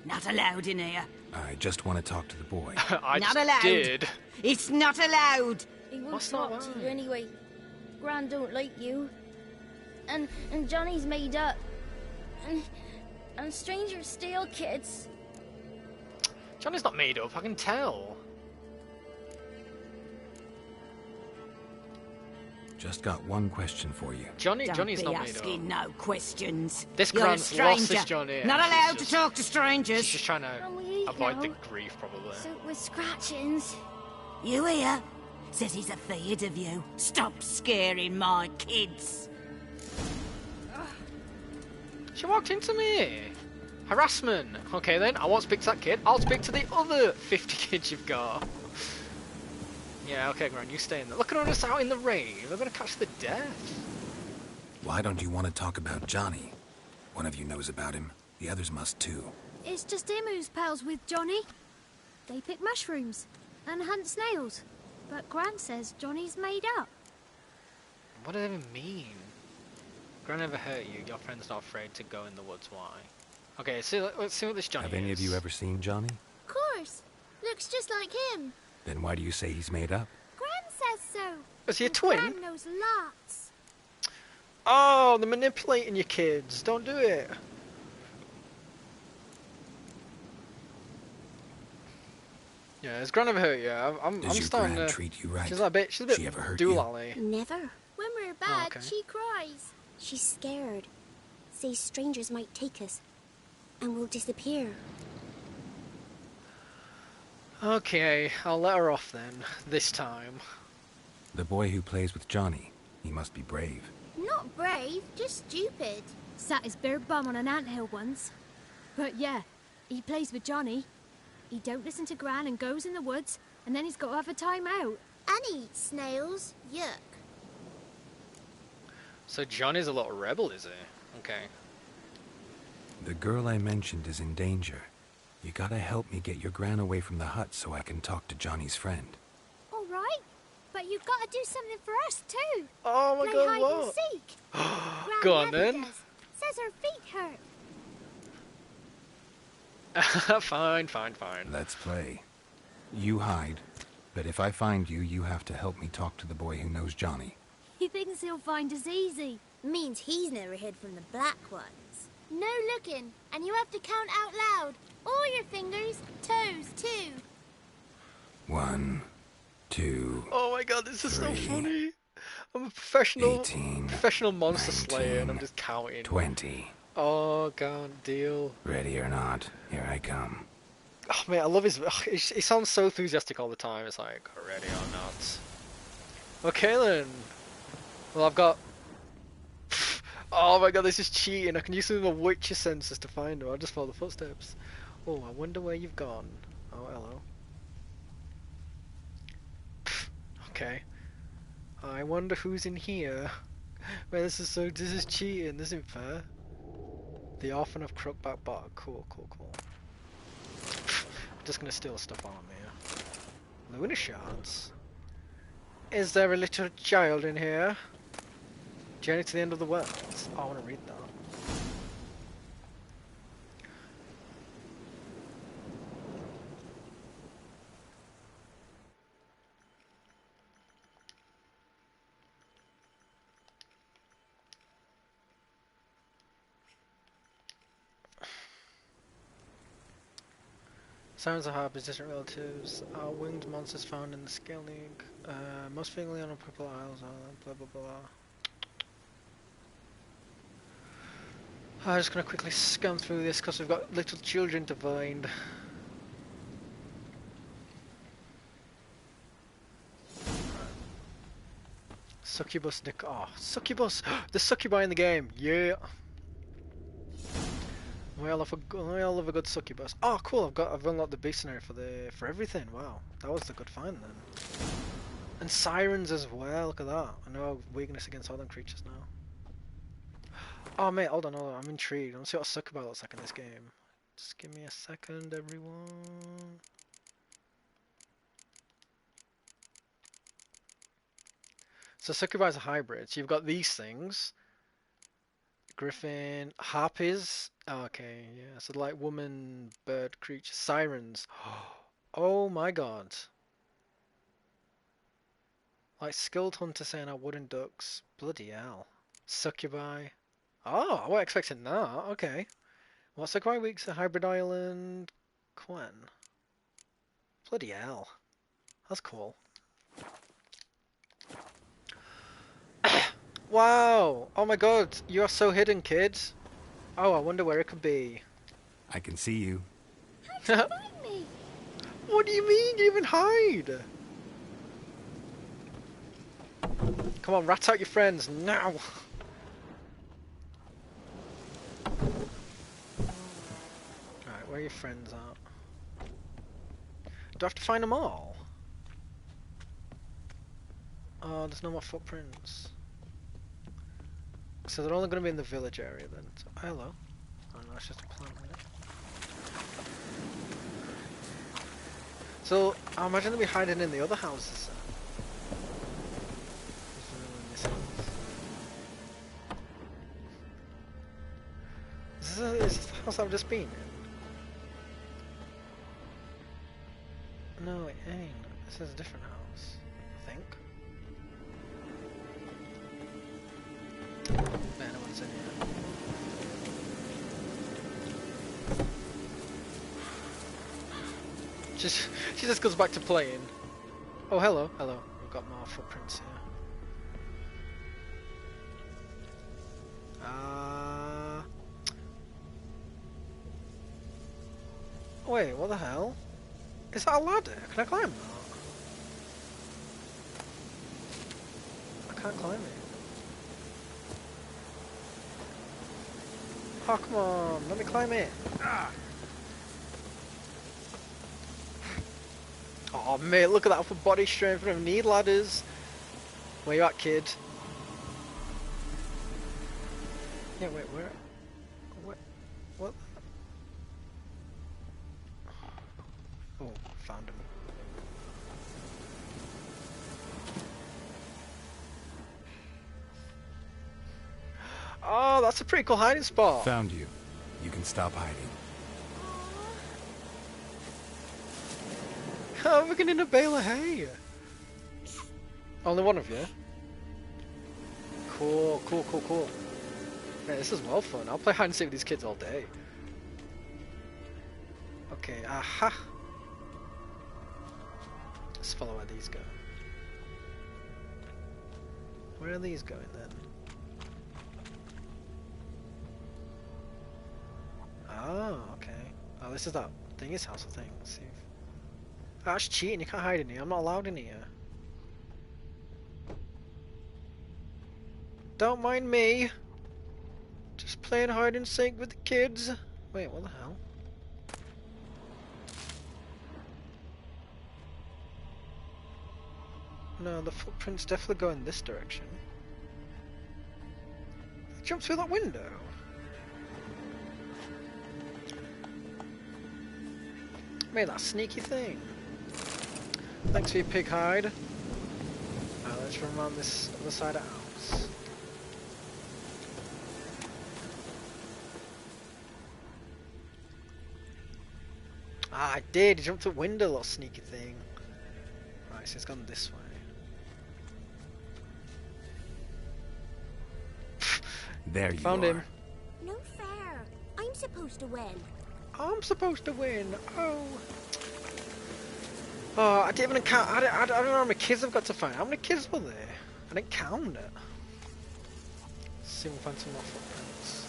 Speaker 11: Not allowed in here.
Speaker 4: I just want to talk to the boy.
Speaker 2: I
Speaker 11: not
Speaker 2: just
Speaker 11: allowed.
Speaker 2: did.
Speaker 11: It's not allowed.
Speaker 5: He won't
Speaker 2: What's
Speaker 5: talk
Speaker 2: not
Speaker 5: to
Speaker 2: allowed?
Speaker 5: you anyway. Gran don't like you. And Johnny's made up. And strangers steal kids.
Speaker 2: Johnny's not made up, I can tell.
Speaker 4: Just got one question for you.
Speaker 2: Johnny's
Speaker 11: Don't
Speaker 2: not
Speaker 11: be
Speaker 2: made
Speaker 11: asking
Speaker 2: up.
Speaker 11: no questions.
Speaker 2: This
Speaker 11: You're a
Speaker 2: Gran's
Speaker 11: stranger.
Speaker 2: lost this Johnny.
Speaker 11: Not
Speaker 2: She's
Speaker 11: allowed
Speaker 2: just-
Speaker 11: to talk to strangers.
Speaker 2: She's just trying to
Speaker 5: Can we eat
Speaker 2: avoid the
Speaker 5: now?
Speaker 2: grief, probably.
Speaker 5: Suit with scratchings.
Speaker 11: You hear? Says he's afraid of you. Stop scaring my kids.
Speaker 2: She walked into me. Harassment. Okay then, I won't speak to that kid. I'll speak to the other 50 kids you've got. Yeah, okay, Gran, you stay in there. Look at us out in the rain. They're gonna catch the death.
Speaker 4: Why don't you want to talk about Johnny? One of you knows about him. The others must too.
Speaker 9: It's just him who's pals with Johnny. They pick mushrooms and hunt snails. But Gran says Johnny's made up.
Speaker 2: What does that even mean? Gran never hurt you. Your friend's not afraid to go in the woods. Why? Okay, so let's see what this Johnny
Speaker 4: Have any of
Speaker 2: is.
Speaker 4: you ever seen Johnny?
Speaker 5: Of course. Looks just like him.
Speaker 4: Then why do you say he's made up?
Speaker 9: Gran says so.
Speaker 2: Is he a
Speaker 9: And
Speaker 2: twin?
Speaker 9: Gran knows lots.
Speaker 2: Oh, they're manipulating your kids. Don't do it. Yeah, has Gran ever hurt you? I'm
Speaker 4: Does your
Speaker 2: starting
Speaker 4: gran
Speaker 2: to...
Speaker 4: treat you right?
Speaker 2: She's a bit
Speaker 4: She ever hurt you?
Speaker 2: doolally.
Speaker 10: Never.
Speaker 5: When we're bad,
Speaker 2: okay.
Speaker 5: she cries.
Speaker 10: She's scared. Says strangers might take us. And we'll disappear.
Speaker 2: Okay, I'll let her off then. This time.
Speaker 4: The boy who plays with Johnny. He must be brave.
Speaker 5: Not brave, just stupid.
Speaker 9: Sat his bare bum on an anthill once. But yeah, he plays with Johnny. He don't listen to Gran and goes in the woods, and then he's got to have a time out.
Speaker 5: And he eats snails. Yuck.
Speaker 2: So Johnny's a little rebel, is he? Okay.
Speaker 4: The girl I mentioned is in danger. You gotta help me get your gran away from the hut so I can talk to Johnny's friend.
Speaker 9: All right, but you've got to do something for us too.
Speaker 2: Oh my
Speaker 9: Play
Speaker 2: god,
Speaker 9: hide
Speaker 2: what?
Speaker 9: and seek. Gran
Speaker 2: Go on
Speaker 9: never
Speaker 2: then.
Speaker 9: does. Says her feet hurt.
Speaker 2: Fine.
Speaker 4: Let's play. You hide, but if I find you, you have to help me talk to the boy who knows Johnny.
Speaker 9: He thinks he'll find us easy.
Speaker 5: Means he's never hid from the black ones. No looking, and you have to count out loud. All your fingers, toes too.
Speaker 4: 1, 2.
Speaker 2: Oh my god, this is so
Speaker 4: 3,
Speaker 2: funny. I'm a professional
Speaker 4: 18,
Speaker 2: professional monster slayer and I'm
Speaker 4: 19,
Speaker 2: just counting.
Speaker 4: 20.
Speaker 2: Oh god, deal.
Speaker 4: Ready or not, here I come.
Speaker 2: Oh man, I love his... he sounds so enthusiastic all the time. It's like, ready or not. Okay then. Well, I've got... Oh my god, this is cheating. I can use some of the Witcher senses to find her. I'll just follow the footsteps. Oh, I wonder where you've gone. Oh, hello. Okay. I wonder who's in here. Wait, this is cheating. This isn't fair. The Orphan of Crookback Bog. Cool. I'm just gonna steal stuff on here. Lunar shards. Is there a little child in here? Journey to the end of the world. Oh, I want to read that. Sirens are harpies, distant relatives, are winged monsters found in the Scale League. Most frequently on Purple Isles, blah blah blah. I'm just gonna quickly scan through this because we've got little children to find. Succubus Nick. Oh, Succubus! The succubi in the game! Yeah! I love a good succubus. Oh, cool! I've unlocked the beast scenario for everything. Wow, that was a good find then. And sirens as well. Look at that. I know weakness against all them creatures now. Oh mate, hold on. I'm intrigued. I want to see what a succubi looks like in this game. Just give me a second, everyone. So succubi is a hybrid. So you've got these things. Griffin, harpies. Oh, okay, yeah. So like woman, bird, creature, sirens. Oh my god. Like skilled hunter saying our wooden ducks. Bloody hell. Succubi. Oh, I wasn't expecting that. Okay. What's succubi weeks? A hybrid island. Quen. Bloody hell. That's cool. Wow! Oh my god, you are so hidden, kid. Oh, I wonder where it could be.
Speaker 4: I can see you.
Speaker 9: How'd you find me?
Speaker 2: What do you mean? You even hide? Come on, rat out your friends now. Alright, where are your friends at? Do I have to find them all? Oh, there's no more footprints. So they're only going to be in the village area then. So, hello. Oh no, it's just a plant, isn't it? So, I imagine they'll be hiding in the other houses. Is this the house I've just been in? No, it ain't. This is a different house, I think. Man, no one's in here. She just goes back to playing. Oh, hello, hello. We've got more footprints here. Wait, what the hell? Is that a ladder? Can I climb that? I can't climb it. Oh, come on, let me climb it. Ah. Oh, mate, look at that for body strength. We don't need ladders. Where you at, kid? Yeah, wait, where? What? Oh, found him. Oh, that's a pretty cool hiding spot.
Speaker 4: Found you. You can stop hiding.
Speaker 2: Oh, we're getting a bale of hay. Only one of you? Cool. Man, this is well fun. I'll play hide and seek with these kids all day. Okay, aha. Let's follow where these go. Where are these going then? Oh, okay. Oh, this is that thingy's house, I think. Let's see. Oh, that's cheating. You can't hide in here. I'm not allowed in here. Don't mind me. Just playing hide and seek with the kids. Wait, what the hell? No, the footprints definitely go in this direction. Jump through that window. Made that sneaky thing. Thanks for your pig hide. Alright, let's run around this other side of the house. Ah, I did! He jumped through the window, little sneaky thing. Right, so it's gone this way.
Speaker 4: There you
Speaker 2: Found
Speaker 4: are.
Speaker 2: him.
Speaker 10: No fair. I'm supposed to win.
Speaker 2: I'm supposed to win. Oh. Oh, I didn't even count. I don't know how many kids I've got to find. How many kids were there? I didn't count it. Let's see if we can find some more footprints.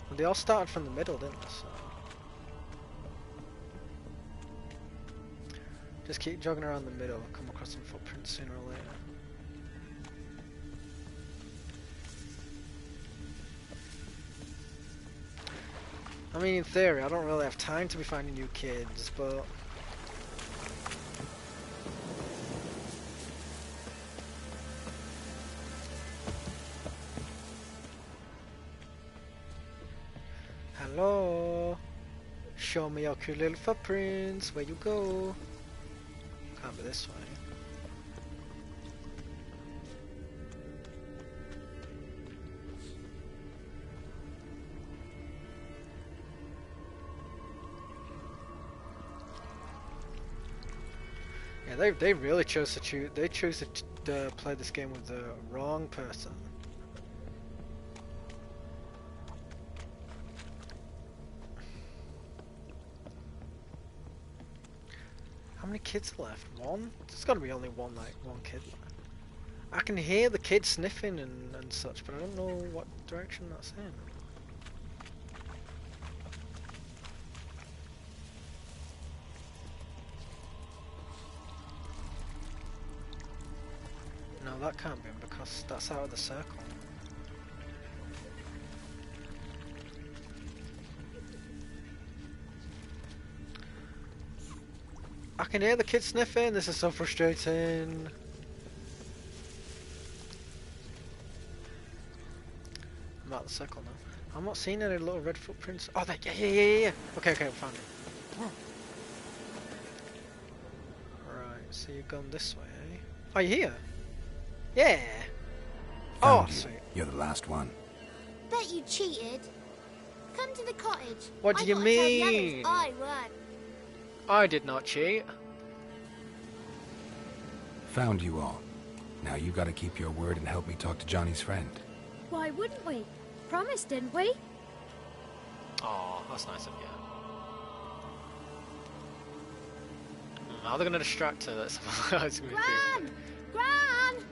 Speaker 2: Well, they all started from the middle, didn't they? So. Just keep jogging around the middle. Come across some footprints sooner or later. I mean, in theory, I don't really have time to be finding new kids, but... Hello? Show me your cute little footprints. Where you go? Can't be this way. Yeah, they really chose to choose. They chose to play this game with the wrong person. How many kids are left? One? There's got to be only one kid left. I can hear the kids sniffing and such, but I don't know what direction that's in. No, that can't be because that's out of the circle. I can hear the kids sniffing. This is so frustrating. I'm out of the circle now. I'm not seeing any little red footprints. Oh, yeah. Okay, we found it. Right, so you've gone this way, eh? Oh, you're here? Yeah.
Speaker 4: Found
Speaker 2: oh,
Speaker 4: you.
Speaker 2: Sweet.
Speaker 4: You're the last one.
Speaker 10: Bet you cheated. Come to the cottage.
Speaker 2: What do you mean?
Speaker 10: I won.
Speaker 2: I did not cheat.
Speaker 4: Found you all. Now you gotta keep your word and help me talk to Johnny's friend.
Speaker 9: Why wouldn't we? Promised, didn't we?
Speaker 2: Oh, that's nice of you. How are they gonna distract her? That's
Speaker 9: Gran! Gran!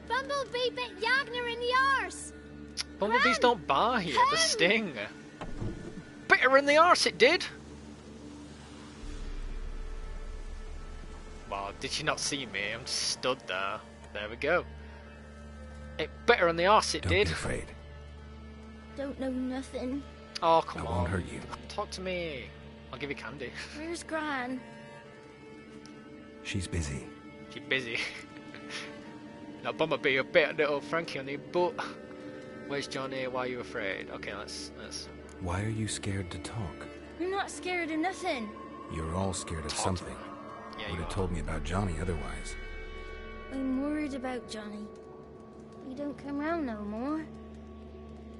Speaker 9: Bumblebee bit Yagner in the arse!
Speaker 2: Bumblebees don't bar here, they sting. Bit her in the arse, it did! Well, did she not see me? I'm just stood there. There we go. It bit her in the arse, it did.
Speaker 4: Don't be afraid.
Speaker 9: Don't know nothing.
Speaker 2: Oh, come on.
Speaker 4: I won't hurt you.
Speaker 2: Talk to me. I'll give you candy.
Speaker 9: Where's Gran?
Speaker 4: She's busy.
Speaker 2: She's busy. Now, Bumblebee, you bit little Frankie on the butt. Where's Johnny? Why are you afraid? Okay, let's...
Speaker 4: Why are you scared to talk?
Speaker 9: I'm not scared of nothing.
Speaker 4: You're all scared of something.
Speaker 2: Yeah,
Speaker 4: you would have told me about Johnny otherwise.
Speaker 9: I'm worried about Johnny. He don't come round no more.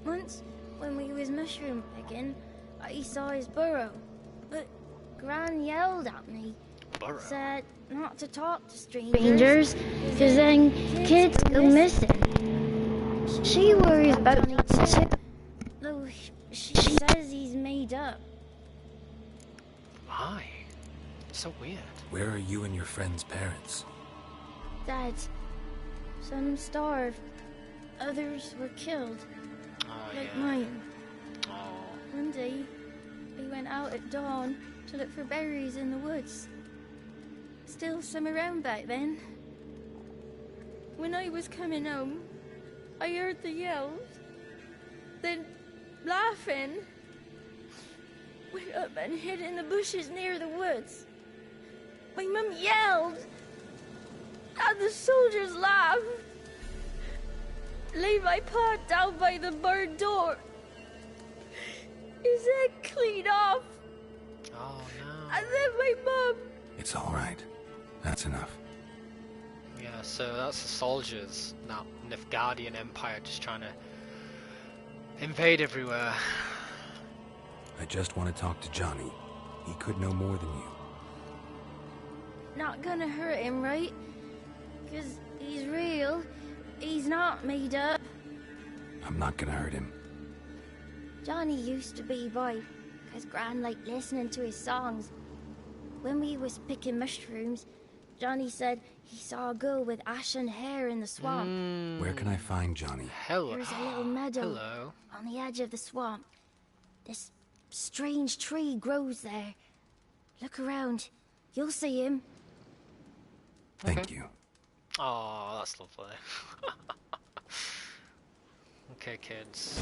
Speaker 9: Once, when we was mushroom picking, I saw his burrow. But Gran yelled at me.
Speaker 2: Burrow?
Speaker 9: Said not to talk to strangers, because then kids go missing. She worries about me too. Though she says he's made up.
Speaker 2: Why? So weird.
Speaker 4: Where are you and your friend's parents?
Speaker 9: Dad, some starved. Others were killed.
Speaker 2: Oh,
Speaker 9: like
Speaker 2: yeah.
Speaker 9: mine.
Speaker 2: Oh.
Speaker 9: One day, we went out at dawn to look for berries in the woods. Still some around back then. When I was coming home, I heard the yells. Then, laughing, went up and hid in the bushes near the woods. My mum yelled, and the soldiers laughed. Laid my paw down by the barn door. His head clean off.
Speaker 2: Oh, no.
Speaker 9: And then my mum.
Speaker 4: It's all right. That's enough.
Speaker 2: Yeah, so that's the soldiers. Now, Nilfgaardian Empire just trying to invade everywhere.
Speaker 4: I just want to talk to Johnny. He could know more than you.
Speaker 9: Not gonna hurt him, right? 'Cause he's real. He's not made up.
Speaker 4: I'm not gonna hurt him.
Speaker 9: Johnny used to be by, 'cause Gran liked listening to his songs. When we was picking mushrooms, Johnny said he saw a girl with ashen hair in the swamp.
Speaker 4: Where can I find Johnny?
Speaker 2: Hello.
Speaker 9: There's a little meadow
Speaker 2: Hello.
Speaker 9: on the edge of the swamp. This strange tree grows there. Look around. You'll see him.
Speaker 4: Thank you.
Speaker 2: Oh, that's lovely. Okay, kids.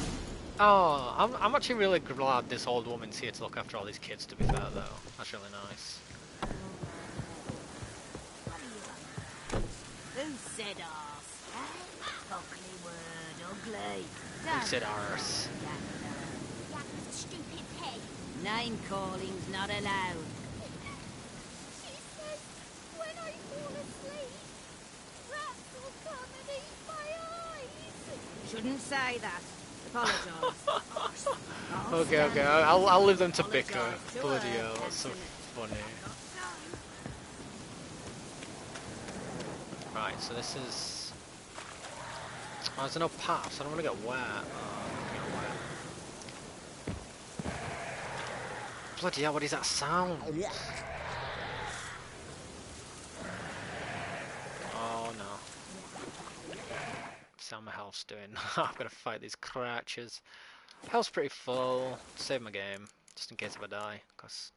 Speaker 2: Oh, I'm actually really glad this old woman's here to look after all these kids, to be fair, though. That's really nice.
Speaker 11: Who said arse? Ugly word, ugly.
Speaker 2: Who said arse?
Speaker 10: Yak was a stupid pig.
Speaker 11: Name calling's not allowed.
Speaker 5: She says when I fall asleep, rats will come and eat my eyes.
Speaker 11: Shouldn't say that. Apologise.
Speaker 2: Okay, I'll leave them to bicker. Bloody hell, that's so funny. Right, so this is... Oh, there's no paths, I don't want to get wet. Oh, I'm gonna get wet. Bloody hell, what is that sound? Oh no. See how my health's doing. I've got to fight these cratches. Health's pretty full. Save my game, just in case if I die, because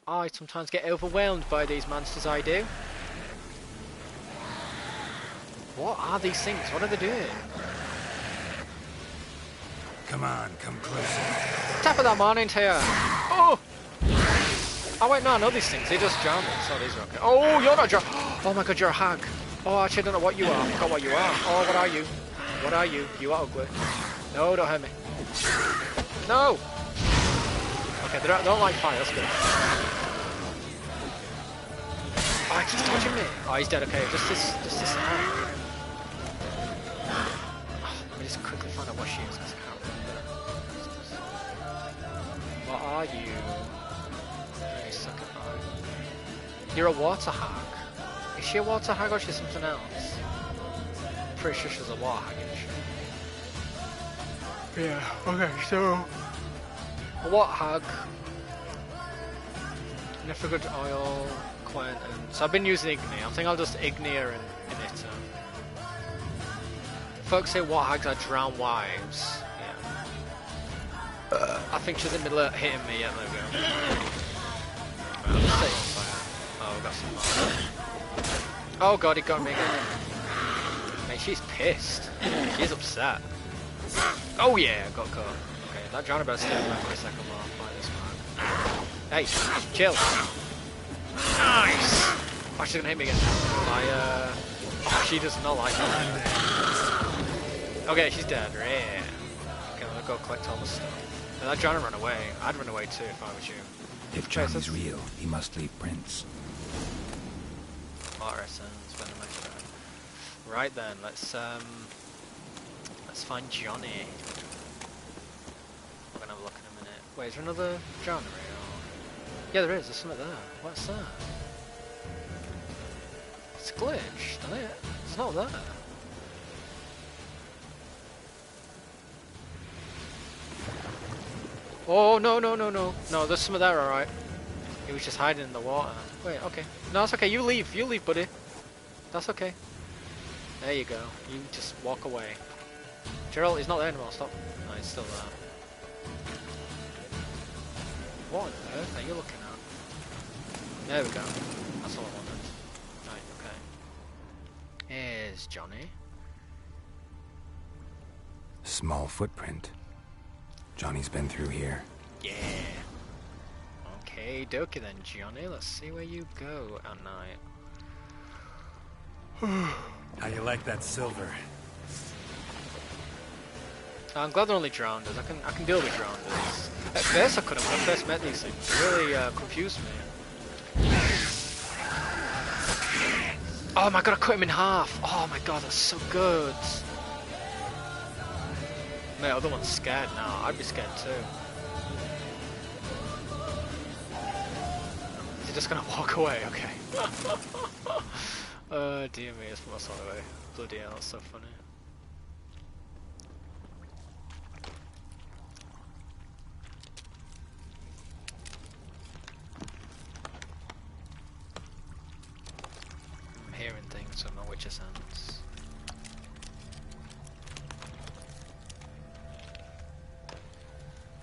Speaker 2: I sometimes get overwhelmed by these monsters I do. What are these things? What are they doing?
Speaker 4: Come on, come closer.
Speaker 2: Top of that morning to you. Oh! Oh wait, no, I know these things. They just drown me, so these are okay. Oh, you're not drowned. Oh my god, you're a hag. Oh, actually, I don't know what you are. I forgot what you are. Oh, what are you? What are you? You are ugly. No, don't hurt me. No! Okay, they don't like fire, that's good. Oh, he keeps dodging me. Oh, he's dead, okay. Just this hag. Let me just quickly find out what she is, because I can't remember. What are you? Wait a second. You're a water hag. Is she a water hag or is she something else? I'm pretty sure she's a water hag, isn't she? Yeah, okay, so... A water hag. Nifigard oil, Quentin. So I've been using Igni. I think I'll just Igni her and Inita. Folks say water hags are drowned wives. Yeah. I think she's in the middle of hitting me. Yeah, there we go. Right, I'll just stay on fire. Oh, we got some more. Oh god, he got me again. Mate, she's pissed. She's upset. Oh yeah, got caught. Okay, that drowner better stay back for a second while I fight this man. Hey, chill. Nice! Oh, she's gonna hit me again. Oh, she does not like that. Okay, she's dead. Yeah. Okay, I'll go collect all the stuff. And that drowner ran away. I'd run away too if I was you.
Speaker 4: If Johnny's real, he must leave prints.
Speaker 2: Right then, let's find Johnny. We're gonna have a look in a minute. Wait, is there another genre? Yeah, there is. There's something there. What's that? It's glitched, isn't it? It's not there. Oh no no no no no! There's something there, all right. He was just hiding in the water. Wait, okay. No, it's okay. You leave. You leave, buddy. That's okay. There you go. You just walk away. Gerald, he's not there anymore. Stop. No, he's still there. What on earth are you looking at? There we go. That's all I wanted. Right, okay. Here's Johnny.
Speaker 4: Small footprint. Johnny's been through here.
Speaker 2: Yeah. Okay, dokie then, Johnny. Let's see where you go at night.
Speaker 1: How you like that silver?
Speaker 2: I'm glad they're only drowners. I can deal with drowners. At first I couldn't when I first met these things. It really confused me. Oh my god, I cut him in half. Oh my god, that's so good. Mate, other one's scared now. I'd be scared too. Is he just gonna walk away? Okay. Dear me, it's my sort of way. Bloody hell, that's so funny. Witcher sense.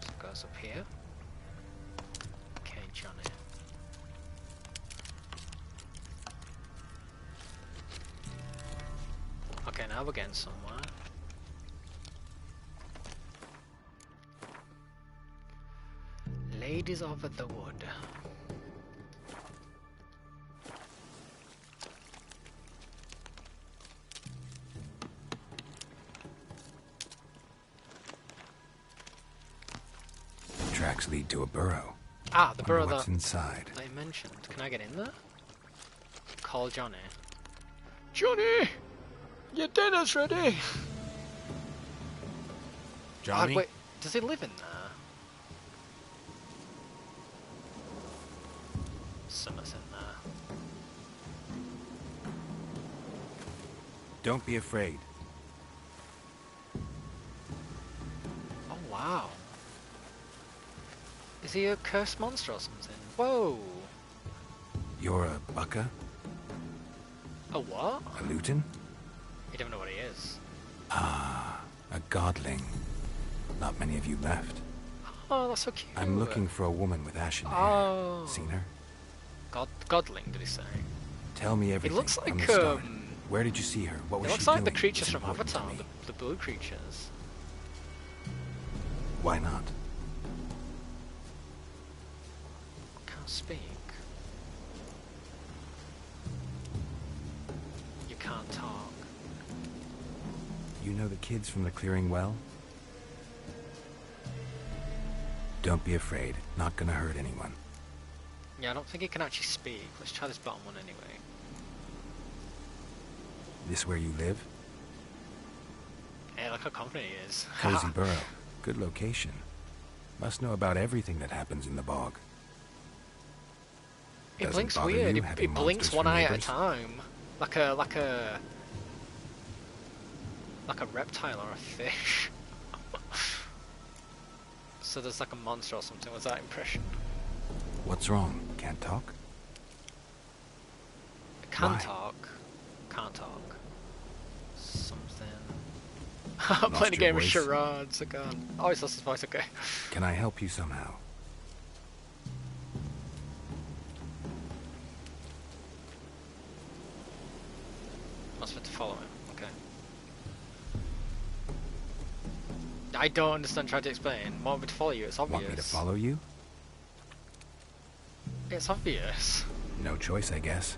Speaker 2: So it goes up here. Okay, Johnny. Okay, now we're getting somewhere. Ladies of the Wood.
Speaker 4: Tracks lead to a burrow.
Speaker 2: Ah, the burrow
Speaker 4: what's inside.
Speaker 2: I mentioned. Can I get in there? Call Johnny. Johnny! Your dinner's ready!
Speaker 1: Johnny?
Speaker 2: Wait, does he live in there? Something's in there.
Speaker 4: Don't be afraid.
Speaker 2: Oh, wow. Is he a cursed monster or something? Whoa!
Speaker 4: You're a bucka?
Speaker 2: A what?
Speaker 4: A luton?
Speaker 2: You don't know what he is.
Speaker 4: Ah, a godling. Not many of you left.
Speaker 2: Oh, that's so cute.
Speaker 4: I'm looking for a woman with ashen hair.
Speaker 2: Oh.
Speaker 4: Seen her?
Speaker 2: Godling, did he say?
Speaker 4: Tell me everything.
Speaker 2: It looks
Speaker 4: from
Speaker 2: like,
Speaker 4: the start. Where did you see her? What was
Speaker 2: it
Speaker 4: she
Speaker 2: looks like
Speaker 4: doing?
Speaker 2: the creatures
Speaker 4: It's
Speaker 2: from
Speaker 4: important to
Speaker 2: Avatar,
Speaker 4: me.
Speaker 2: the blue creatures.
Speaker 4: Why not?
Speaker 2: Can't speak. You can't talk.
Speaker 4: You know the kids from the clearing well? Don't be afraid. Not gonna hurt anyone.
Speaker 2: Yeah, I don't think he can actually speak. Let's try this bottom one anyway.
Speaker 4: This where you live?
Speaker 2: Yeah, look how confident he is.
Speaker 4: Cozy burrow. Good location. Must know about everything that happens in the bog.
Speaker 2: He
Speaker 4: Doesn't
Speaker 2: blinks
Speaker 4: bother
Speaker 2: weird.
Speaker 4: you
Speaker 2: He
Speaker 4: having
Speaker 2: blinks
Speaker 4: monsters
Speaker 2: one
Speaker 4: for
Speaker 2: eye at a
Speaker 4: neighbors?
Speaker 2: time, like a reptile or a fish. So there's like a monster or something. Was that impression?
Speaker 4: What's wrong? Can't talk?
Speaker 2: Can
Speaker 4: Why?
Speaker 2: talk. Can't talk. Something.
Speaker 4: Lost
Speaker 2: I'm playing a
Speaker 4: your
Speaker 2: game of
Speaker 4: voice?
Speaker 2: charades. I can't. Oh, he's lost his voice. Okay.
Speaker 4: Can I help you somehow?
Speaker 2: Must have to follow him. Okay. I don't understand. Try to explain. Want me to follow you? It's obvious.
Speaker 4: Want me to follow you?
Speaker 2: It's obvious.
Speaker 4: No choice, I guess.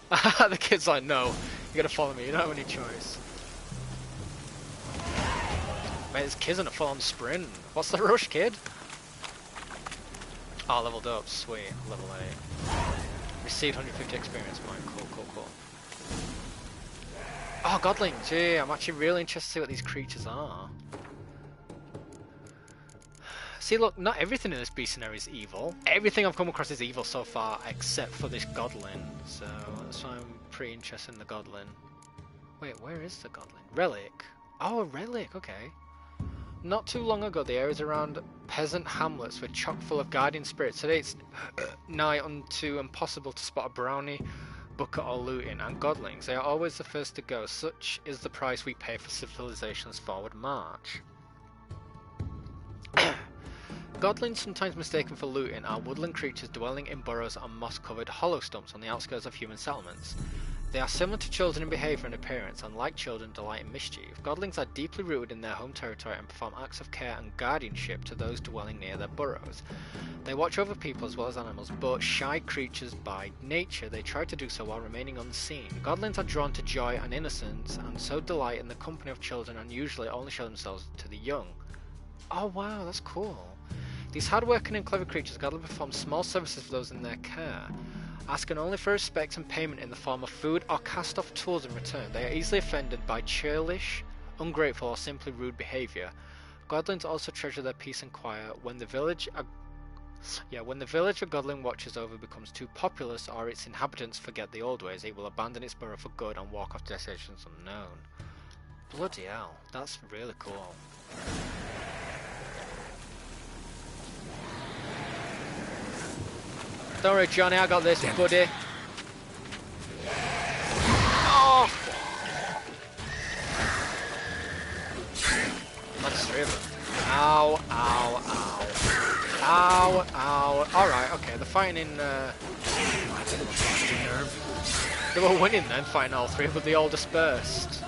Speaker 2: The kid's like, no, you gotta follow me. You don't have any choice. Mate, this kid's on a full-on sprint. What's the rush, kid? Oh, leveled up. Sweet. Level 8. Received 150 experience point. Cool, cool, cool. Oh, Godling. Gee, I'm actually really interested to see what these creatures are. See, look, not everything in this beast scenario is evil. Everything I've come across is evil so far, except for this Godling. So, that's why I'm pretty interested in the Godling. Wait, where is the Godling? Relic. Oh, a relic, okay. Not too long ago, the areas around peasant hamlets were chock full of guardian spirits. Today it's nigh unto impossible to spot a brownie, bucket or looting, and godlings, they are always the first to go. Such is the price we pay for civilization's forward march. Godlings, sometimes mistaken for looting, are woodland creatures dwelling in burrows on moss-covered hollow stumps on the outskirts of human settlements. They are similar to children in behaviour and appearance, and like children delight in mischief. Godlings are deeply rooted in their home territory and perform acts of care and guardianship to those dwelling near their burrows. They watch over people as well as animals, but shy creatures by nature, they try to do so while remaining unseen. Godlings are drawn to joy and innocence, and so delight in the company of children and usually only show themselves to the young. Oh wow, that's cool. These hard-working and clever creatures gladly perform small services for those in their care, asking only for respect and payment in the form of food or cast-off tools in return. They are easily offended by churlish, ungrateful, or simply rude behaviour. Godlings also treasure their peace and quiet. When the village a godling watches over becomes too populous or its inhabitants forget the old ways, it will abandon its burrow for good and walk off to destinations unknown. Bloody hell, that's really cool. Don't worry, Johnny, I got this, buddy. three of them. Ow, ow, ow. Ow, ow. Alright, okay, they're fighting in, They were winning then, fighting all three, but they all dispersed.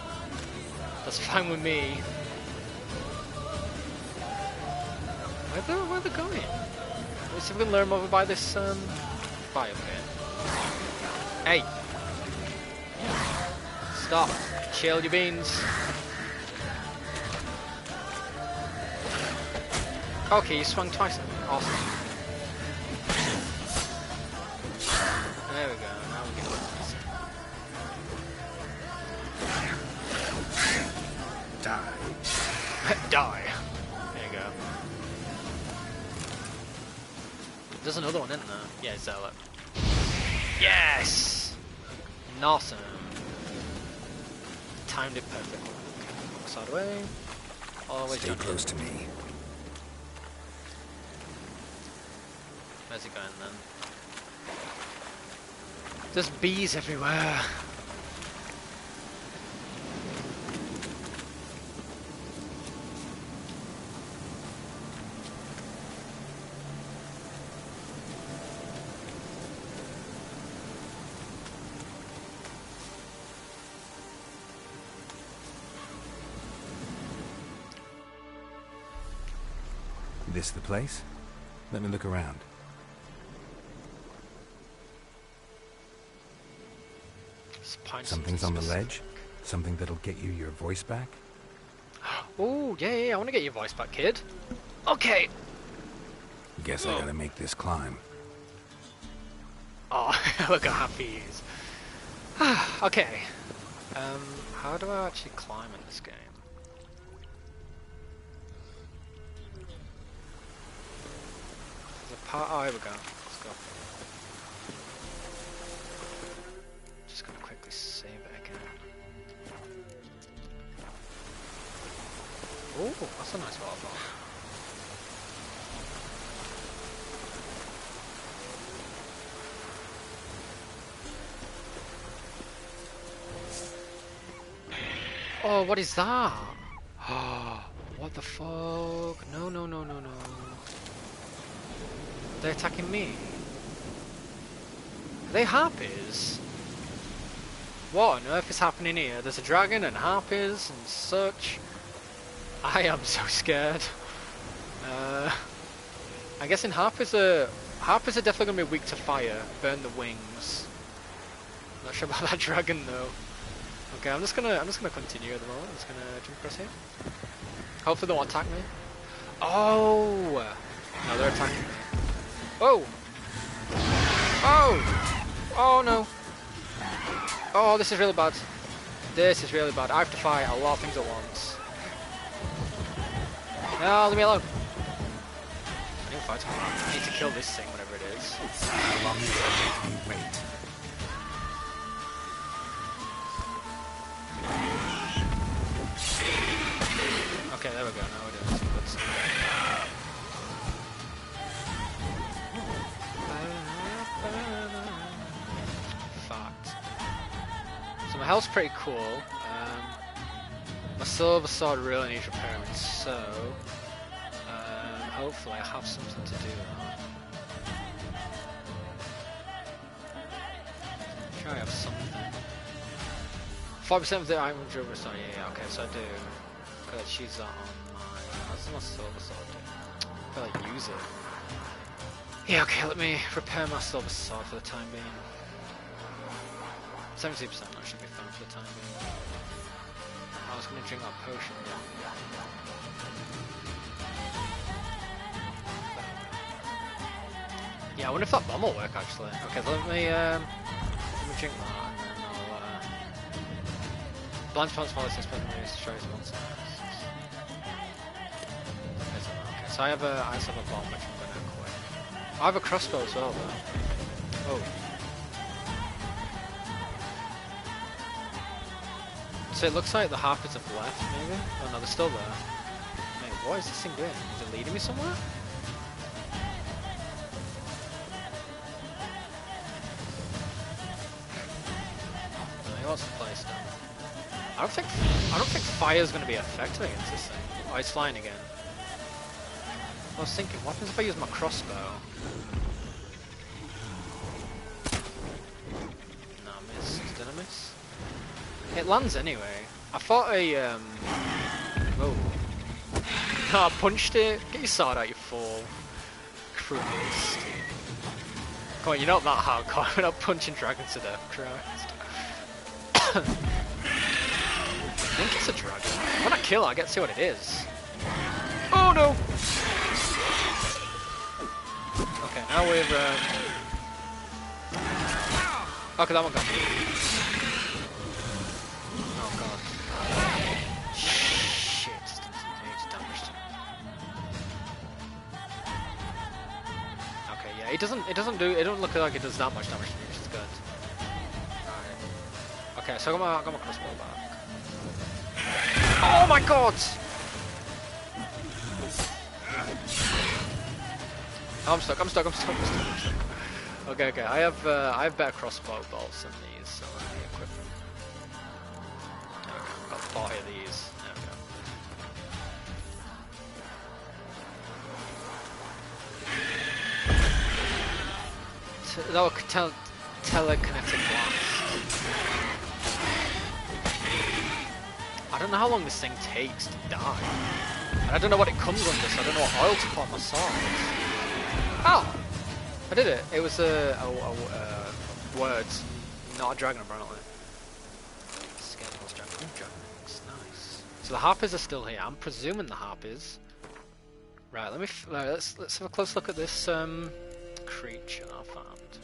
Speaker 2: That's fine with me. Where are they going? Let's see if we can lure them over by this, fire pit. Hey! Stop. Chill your beans. Okay, you swung twice. Awesome. There we go. Now we get this.
Speaker 4: Die.
Speaker 2: Die. There you go. There's another one, isn't there? Yeah, Zealot. Yes! Awesome. Timed it perfectly. Side away. Always
Speaker 4: stay close to me.
Speaker 2: Where's he going then? There's bees everywhere.
Speaker 4: This the place? Let me look around. Something's on the ledge? Something that'll get you your voice back?
Speaker 2: Oh, yeah, I want to get your voice back, kid. Okay.
Speaker 4: Guess I gotta make this climb.
Speaker 2: Oh, look how happy he is. Okay. How do I actually climb in this game? There's a part. Oh, here we go. Let's go. Just gonna quickly save it again. Oh, that's a nice waterfall. Oh, what is that? Oh, what the fuck? No. They're attacking me. Are they harpies? What on earth is happening here? There's a dragon and harpies and such. I am so scared. I'm guessing harpies are definitely gonna be weak to fire. Burn the wings. Not sure about that dragon though. Okay, I'm just gonna continue at the moment. I'm just gonna jump across here. Hopefully they won't attack me. Oh! No, they're attacking me. Oh! Oh! Oh no! Oh, this is really bad. This is really bad. I have to fight a lot of things at once. No, leave me alone. I need to fight him. I need to kill this thing, whatever it is.
Speaker 4: How long you gonna make me wait?
Speaker 2: Okay, there we go. Now we're doing some good stuff. Fucked. So my health's pretty cool. My silver sword really needs repairing, so hopefully I have something to do that. I'm sure I have something. 5% of the item drill restore. Yeah, okay, so I do. Could I choose that on my... That's my silver sword. I feel like use it. Yeah, okay, let me repair my silver sword for the time being. 70%, that should be fine for the time being. I was going to drink that potion. Yeah, I wonder if that bomb will work actually. Okay, let me drink that and then I'll blind spawns follows this weapon destroys monsters. Okay, so I just have a bomb which I'm going to equip. I have a crossbow as well though. Oh. So it looks like the harpies have left, maybe? Oh no, they're still there. Wait, what is this thing doing? Is it leading me somewhere? No, he wants to play stuff. I don't think fire's gonna be effective against this thing. Oh, it's flying again. I was thinking, what happens if I use my crossbow? No, I missed. Did I miss? It lands anyway. I thought oh. No, I punched it. Get your sword out, you fool. Christ. Come on, you're not that hardcore. We're not punching dragons to death. Christ. I think it's a dragon. When I kill it, I get to see what it is. Oh no! Okay, now we've okay, that one got me. Oh god. Shit, it's damaged. Okay, yeah, it doesn't look like it does that much damage to me, which is good. Alright. Okay, so I got my crossbow back. Oh my god! Oh, I'm stuck. Okay, I have better crossbow bolts than these, so let me equip them. There we go, I've got 40 of these. There we go. That will telekinetic blast. I don't know how long this thing takes to die. And I don't know what it comes under, so I don't know what oil to put on my sword. Oh! I did it. It was words, not a dragon apparently. Scandalous dragon. Oh, dragons. Nice. So the harpies are still here. I'm presuming the harpies. Right, let's have a close look at this creature I found.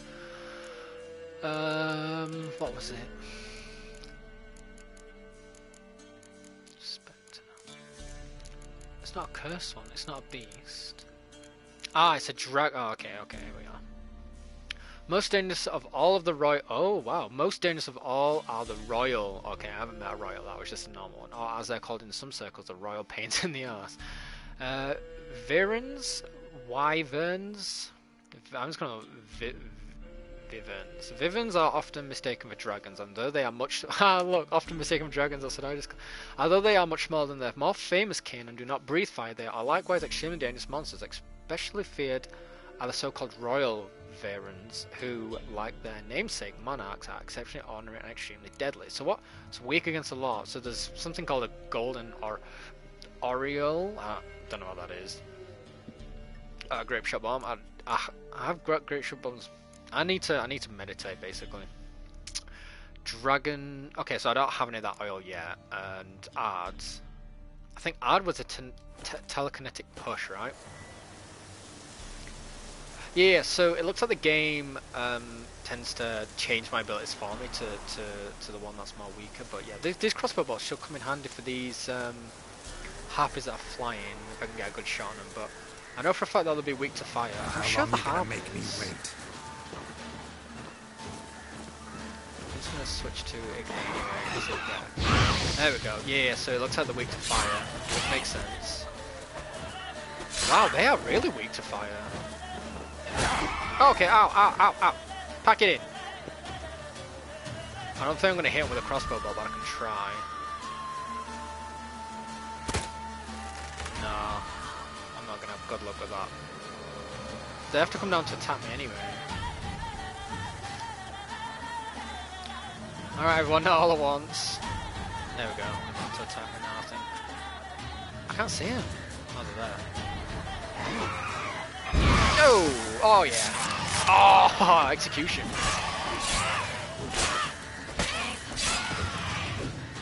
Speaker 2: What was it? It's not a cursed one, it's not a beast. Ah, it's a dragon. Oh, okay, here we are. Most dangerous of all of the royal. Oh, wow. Most dangerous of all are the royal. Okay, I haven't met a royal, that was just a normal one. Or as they're called in some circles, the royal pains in the arse. Virens, wyverns. I'm just gonna. Vivens. Vivens are often mistaken for dragons, and though they are much often mistaken for dragons, although they are much smaller than their more famous kin and do not breathe fire, they are likewise extremely dangerous monsters. Especially feared are the so-called royal Varens, who, like their namesake monarchs, are exceptionally ornery and extremely deadly. So what? It's weak against the law. So there's something called a golden or Oriole. Don't know what that is. Grape shot bomb. I have grape shot bombs. I need to meditate basically. Dragon. Okay, so I don't have any of that oil yet. And Ards. I think Ard was a telekinetic push, right? Yeah. So it looks like the game tends to change my abilities for me to the one that's more weaker. But yeah, these crossbow bolts should come in handy for these harpies that are flying. If I can get a good shot on them, but I know for a fact that they'll be weak to fire. I'm sure the harpies.
Speaker 4: Make me wait.
Speaker 2: I'm just gonna switch to ignore. There we go. Yeah, so it looks like they're weak to fire, which makes sense. Wow, they are really weak to fire. Okay, ow. Pack it in. I don't think I'm gonna hit him with a crossbow bolt, but I can try. No, I'm not gonna have good luck with that. They have to come down to attack me anyway. Alright everyone, not all at once. There we go, they're about to attack me now I think. I can't see him. Oh, they're there. Oh! Oh yeah. Oh, execution.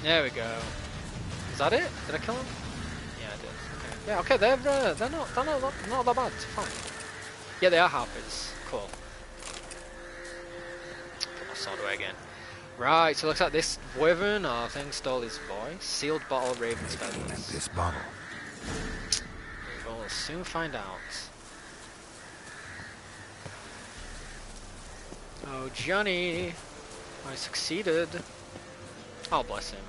Speaker 2: There we go. Is that it? Did I kill him? Yeah, I did. Okay. Yeah, okay, they're not that bad. It's fine. Yeah, they are harpies. Cool. Put my sword away again. Right, so it looks like this wyvern or thing stole his voice. Sealed bottle, raven's feathers.
Speaker 4: This bottle.
Speaker 2: We'll soon find out. Oh, Johnny! I succeeded. Oh, bless him.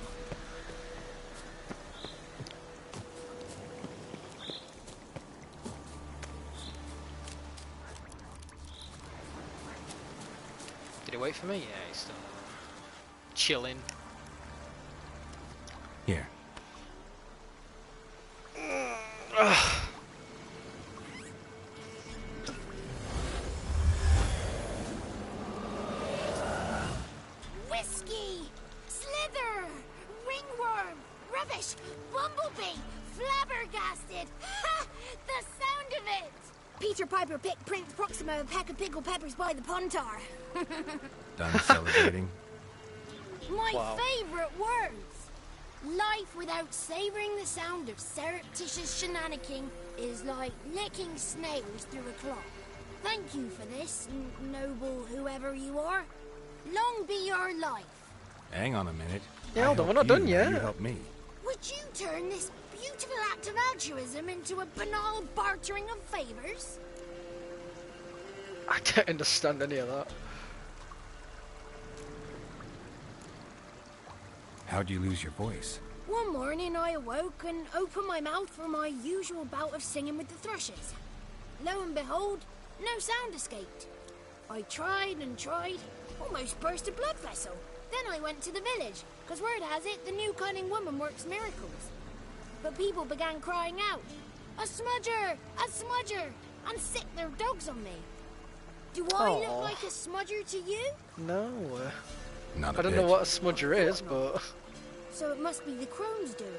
Speaker 2: Did he wait for me? Yeah, he's still chilling.
Speaker 9: Rubbish! Bumblebee! Flabbergasted! Ha! The sound of it! Peter Piper picked Prince Proxima a pack of pickled peppers by the Pontar.
Speaker 4: Done celebrating?
Speaker 9: My favourite words! Life without savouring the sound of surreptitious shenanigans is like licking snails through a cloth. Thank you for this, noble whoever you are. Long be your life.
Speaker 4: Hang on a minute.
Speaker 2: Yeah, hold on, we're not done yet.
Speaker 4: You help me.
Speaker 9: Would you turn this beautiful act of altruism into a banal bartering of favours?
Speaker 2: I don't understand any of that.
Speaker 4: How'd you lose your voice?
Speaker 9: One morning I awoke and opened my mouth for my usual bout of singing with the thrushes. Lo and behold, no sound escaped. I tried and tried, almost burst a blood vessel. Then I went to the village, because word has it the new cunning woman works miracles. But people began crying out, "A smudger! A smudger!" and sicked their dogs on me. Do I look like a smudger to you?
Speaker 2: No.
Speaker 4: Not
Speaker 2: I don't know what a smudger is, but...
Speaker 9: So it must be the crone's doing.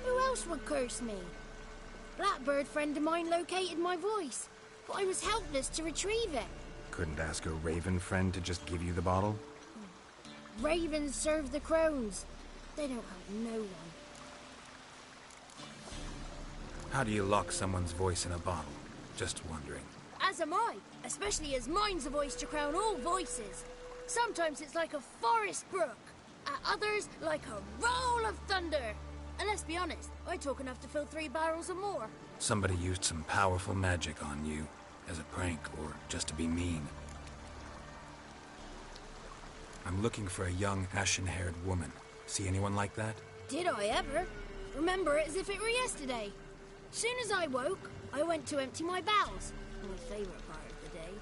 Speaker 9: Who else would curse me? Blackbird friend of mine located my voice, but I was helpless to retrieve it.
Speaker 4: Couldn't ask a raven friend to just give you the bottle?
Speaker 9: Ravens serve the crones. They don't help no one.
Speaker 4: How do you lock someone's voice in a bottle? Just wondering.
Speaker 9: As am I, especially as mine's a voice to crown all voices. Sometimes it's like a forest brook, at others like a roll of thunder. And let's be honest, I talk enough to fill 3 barrels or more.
Speaker 4: Somebody used some powerful magic on you, as a prank or just to be mean. I'm looking for a young, ashen-haired woman. See anyone like that?
Speaker 9: Did I ever? Remember it as if it were yesterday. Soon as I woke, I went to empty my bowels. My favourite part of the day.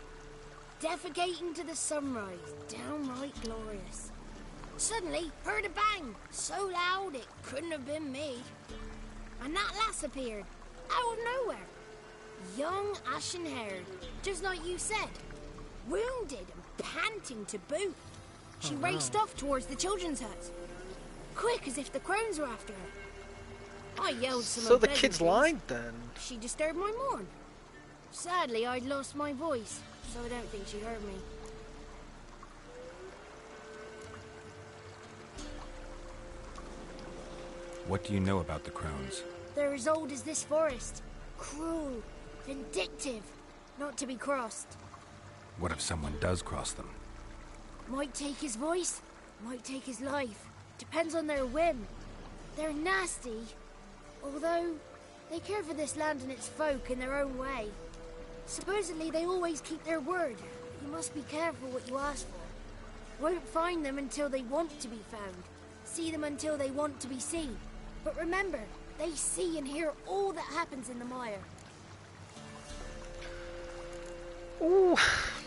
Speaker 9: Defecating to the sunrise, downright glorious. Suddenly, heard a bang, so loud it couldn't have been me. And that lass appeared, out of nowhere. Young, ashen-haired, just like you said. Wounded and panting to boot. She raced off towards the children's hut. Quick as if the crones were after her. I yelled some
Speaker 2: So the kids lied then?
Speaker 9: She disturbed my morn. Sadly, I'd lost my voice, so I don't think she heard me.
Speaker 4: What do you know about the crones?
Speaker 9: They're as old as this forest. Cruel, vindictive, not to be crossed.
Speaker 4: What if someone does cross them?
Speaker 9: Might take his voice, might take his life. Depends on their whim. They're nasty, although they care for this land and its folk in their own way. Supposedly they always keep their word. You must be careful what you ask for. Won't find them until they want to be found. See them until they want to be seen. But remember, they see and hear all that happens in the mire.
Speaker 2: Ooh.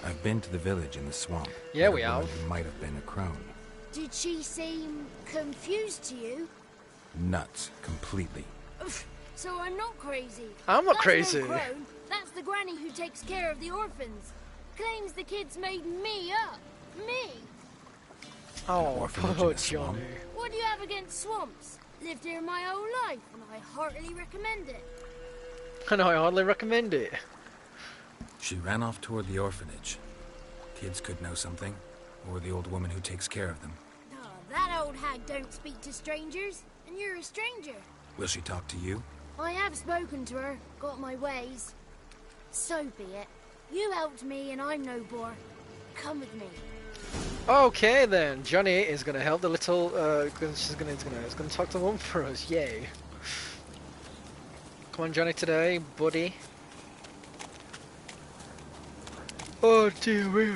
Speaker 4: I've been to the village in the swamp.
Speaker 2: Yeah, we have.
Speaker 4: Who might have been a crone.
Speaker 9: Did she seem confused to you?
Speaker 4: Nuts, completely.
Speaker 9: So I'm not crazy.
Speaker 2: I'm not
Speaker 9: That's
Speaker 2: crazy.
Speaker 9: No crone. That's the granny who takes care of the orphans. Claims the kids made me up. Me.
Speaker 2: Oh, poor Johnny.
Speaker 9: What do you have against swamps? Lived here my whole life, and I heartily recommend it.
Speaker 2: I know, I hardly recommend it.
Speaker 4: She ran off toward the orphanage. Kids could know something, or the old woman who takes care of them.
Speaker 9: Oh, that old hag don't speak to strangers, and you're a stranger.
Speaker 4: Will she talk to you?
Speaker 9: I have spoken to her, got my ways. So be it. You helped me, and I'm no bore. Come with me.
Speaker 2: Okay then, Johnny is gonna help the little. She's gonna talk to Mum for us. Yay! Come on, Johnny, today, buddy. Oh dear me.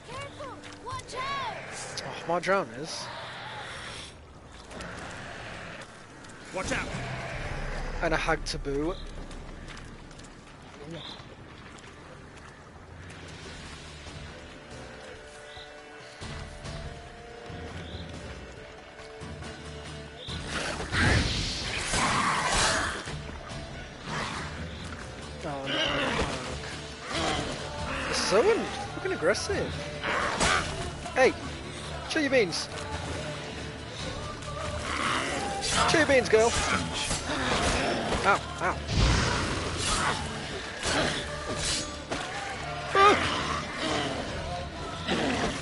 Speaker 9: Careful! Watch out!
Speaker 2: Oh, my drowners.
Speaker 3: Watch out!
Speaker 2: And a hag to boot. Oh no, they're so fucking aggressive. Hey, chill your beans. Chill your beans, girl. Ow, ow.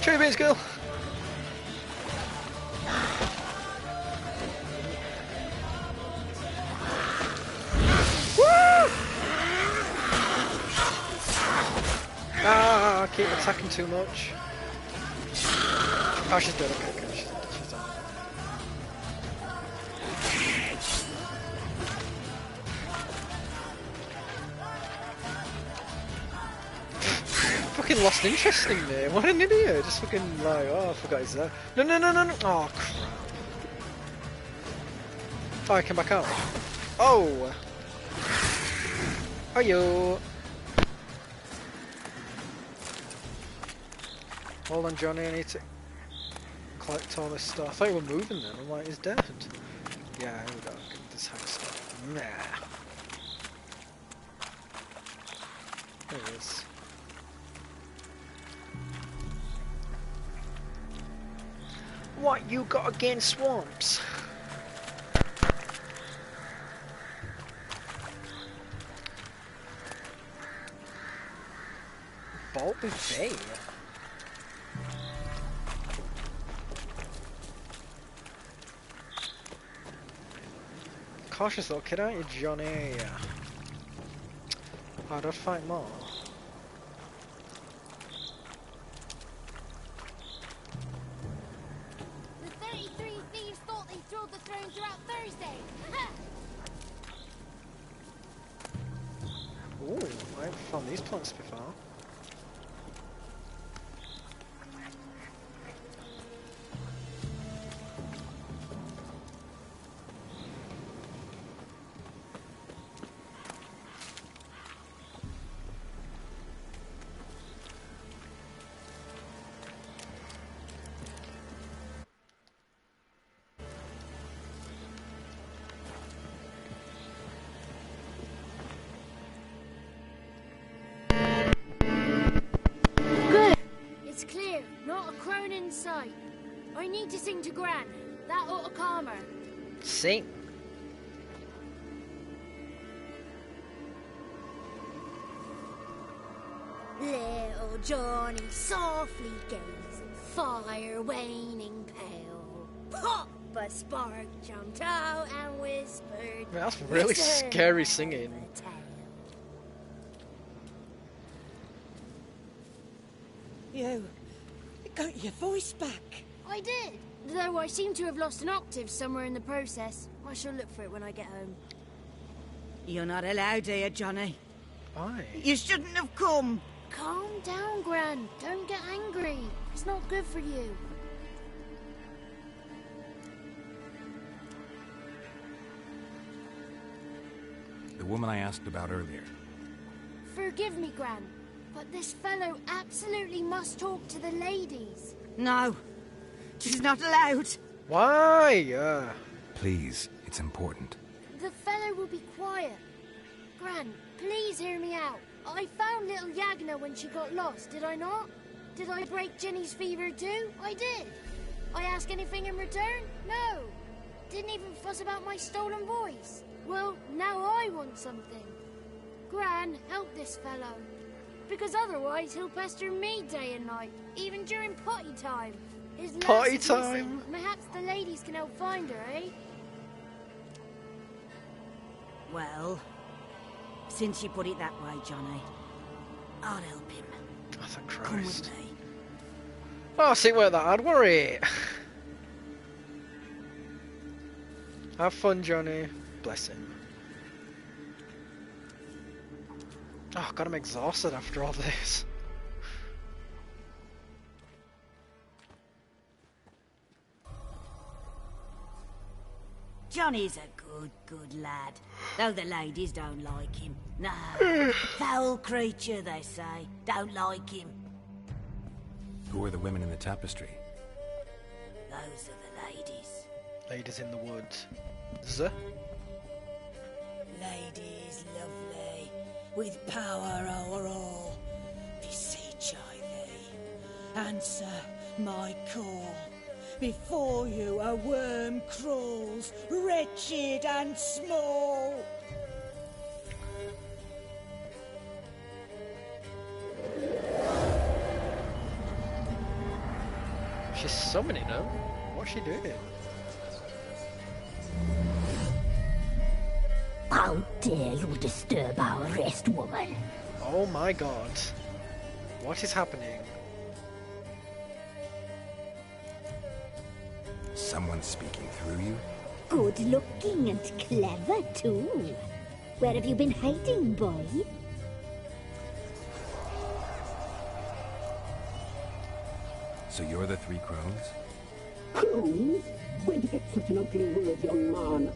Speaker 2: Chill your beans, girl. Ah, I keep attacking too much. Oh, she's dead. Okay, she's dead. Fucking lost interest in me. What an idiot. Just fucking like, oh, I forgot he's there. No. Oh, crap. Oh, I came back out. Oh. Hiyo. Hold on, Johnny, I need to collect all this stuff. I thought you were moving then. I'm like, he's dead. Yeah, here we go. Get this hang stuff. Nah. There it is. What you got against swamps? Bolt buffet? Cautious though, kid, aren't you, Johnny? Oh, I'd fight more.
Speaker 5: The 33 thieves thought they stole the throne throughout Thursday.
Speaker 2: Ooh, I haven't found these plants before.
Speaker 12: Sight. I need to sing to Gran. That ought to calm her.
Speaker 2: Sing.
Speaker 12: Little Johnny softly gazing, fire waning pale. Pop! A spark jumped out and whispered.
Speaker 2: Man, that's really scary singing.
Speaker 11: You got your voice back.
Speaker 12: I did, though I seem to have lost an octave somewhere in the process. I shall look for it when I get home.
Speaker 11: You're not allowed here, Johnny.
Speaker 2: Why?
Speaker 11: You shouldn't have come.
Speaker 12: Calm down, Gran. Don't get angry. It's not good for you.
Speaker 4: The woman I asked about earlier.
Speaker 12: Forgive me, Gran, but this fellow absolutely must talk to the ladies.
Speaker 11: No, she's not allowed.
Speaker 2: Why?
Speaker 4: Please, it's important.
Speaker 12: The fellow will be quiet. Gran, please hear me out. I found little Yagna when she got lost, did I not? Did I break Ginny's fever too? I did. I ask anything in return? No. Didn't even fuss about my stolen voice. Well, now I want something. Gran, help this fellow. Because otherwise he'll pester me day and night, even during potty time. His
Speaker 2: potty
Speaker 12: nurse is
Speaker 2: time?
Speaker 12: missing. Perhaps the ladies can help find her, eh?
Speaker 11: Well, since you put it that way, Johnny, I'll help him.
Speaker 2: Oh, thank
Speaker 11: Come
Speaker 2: Christ.
Speaker 11: with me.
Speaker 2: Oh, see, it weren't that hard, were it? Have fun, Johnny. Bless him. Oh, God, I'm exhausted after all this.
Speaker 11: Johnny's a good lad. Though the ladies don't like him. No, foul creature, they say. Don't like him.
Speaker 4: Who are the women in the tapestry?
Speaker 11: Those are the ladies.
Speaker 2: Ladies in the woods. Z?
Speaker 11: Ladies, lovely. with power o'er all, beseech I thee, answer my call. Before you a worm crawls, wretched and small.
Speaker 2: She's summoning him? What's she doing?
Speaker 13: How dare you disturb our rest, woman?
Speaker 2: Oh my god. What is happening?
Speaker 4: Someone's speaking through you?
Speaker 13: Good looking and clever, too. Where have you been hiding, boy?
Speaker 4: So you're the Three Crones?
Speaker 14: Crones? Where'd you get such an ugly word, young man?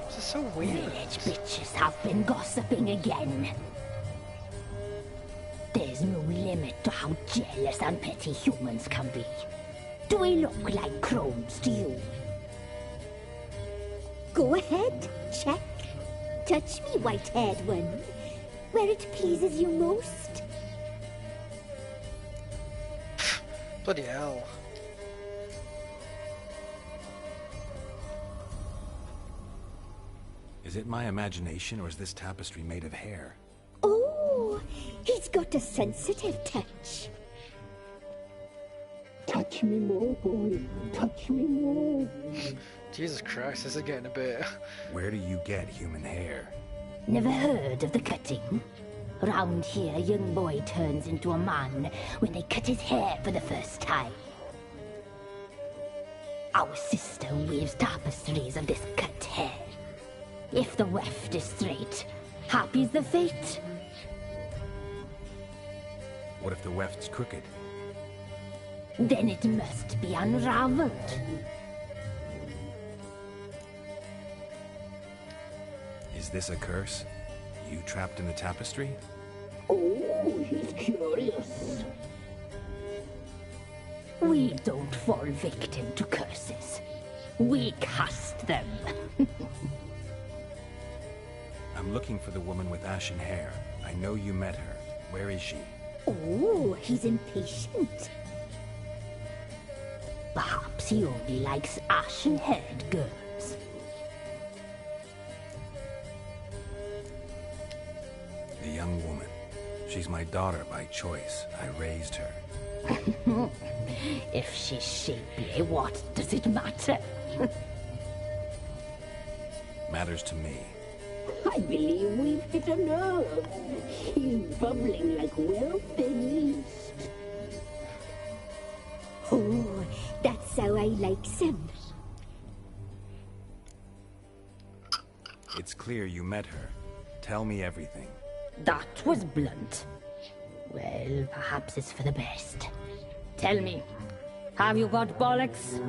Speaker 2: This is so weird.
Speaker 13: Village bitches have been gossiping again. There's no limit to how jealous and petty humans can be. Do we look like crones to you? Go ahead, check. Touch me, white-haired one, where it pleases you most.
Speaker 2: Bloody hell.
Speaker 4: Is it my imagination, or is this tapestry made of hair?
Speaker 13: Oh, he's got a sensitive touch.
Speaker 14: Touch me more, boy. Touch me more.
Speaker 2: Jesus Christ, this is getting a bit...
Speaker 4: Where do you get human hair?
Speaker 13: Never heard of the cutting? Round here, a young boy turns into a man when they cut his hair for the first time. Our sister weaves tapestries of this cut hair. If the weft is straight, happy's the fate.
Speaker 4: What if the weft's crooked?
Speaker 13: Then it must be unraveled.
Speaker 4: Is this a curse? You trapped in the tapestry?
Speaker 14: Oh, he's curious.
Speaker 13: We don't fall victim to curses. We cast them.
Speaker 4: I'm looking for the woman with ashen hair. I know you met her. Where is she?
Speaker 13: Oh, he's impatient. Perhaps he only likes ashen-haired girls.
Speaker 4: The young woman. She's my daughter by choice. I raised her.
Speaker 13: If she's shapely, what does it matter?
Speaker 4: Matters to me.
Speaker 14: I believe we've hit a nerve. He's bubbling like well-fed yeast.
Speaker 13: Oh, that's how I like him.
Speaker 4: It's clear you met her. Tell me everything.
Speaker 13: That was blunt. Well, perhaps it's for the best. Tell me, have you got bollocks?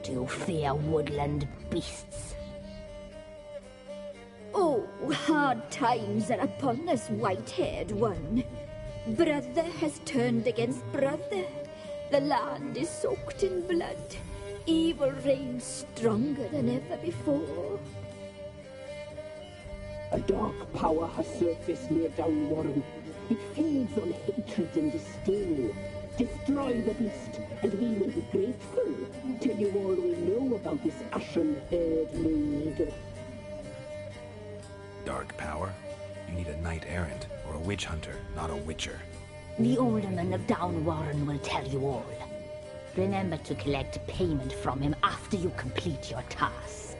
Speaker 13: Do you fear woodland beasts?
Speaker 15: Oh, hard times are upon us, white-haired one. Brother has turned against brother. The land is soaked in blood. Evil reigns stronger than ever before.
Speaker 14: A dark power has surfaced near Downwarren. It feeds on hatred and disdain. Destroy the beast, and we will be grateful. Tell you all we know about this ashen-haired maid.
Speaker 4: Dark power? You need a knight-errant, or a witch hunter, not a witcher.
Speaker 13: The alderman of Downwarren will tell you all. Remember to collect payment from him after you complete your task.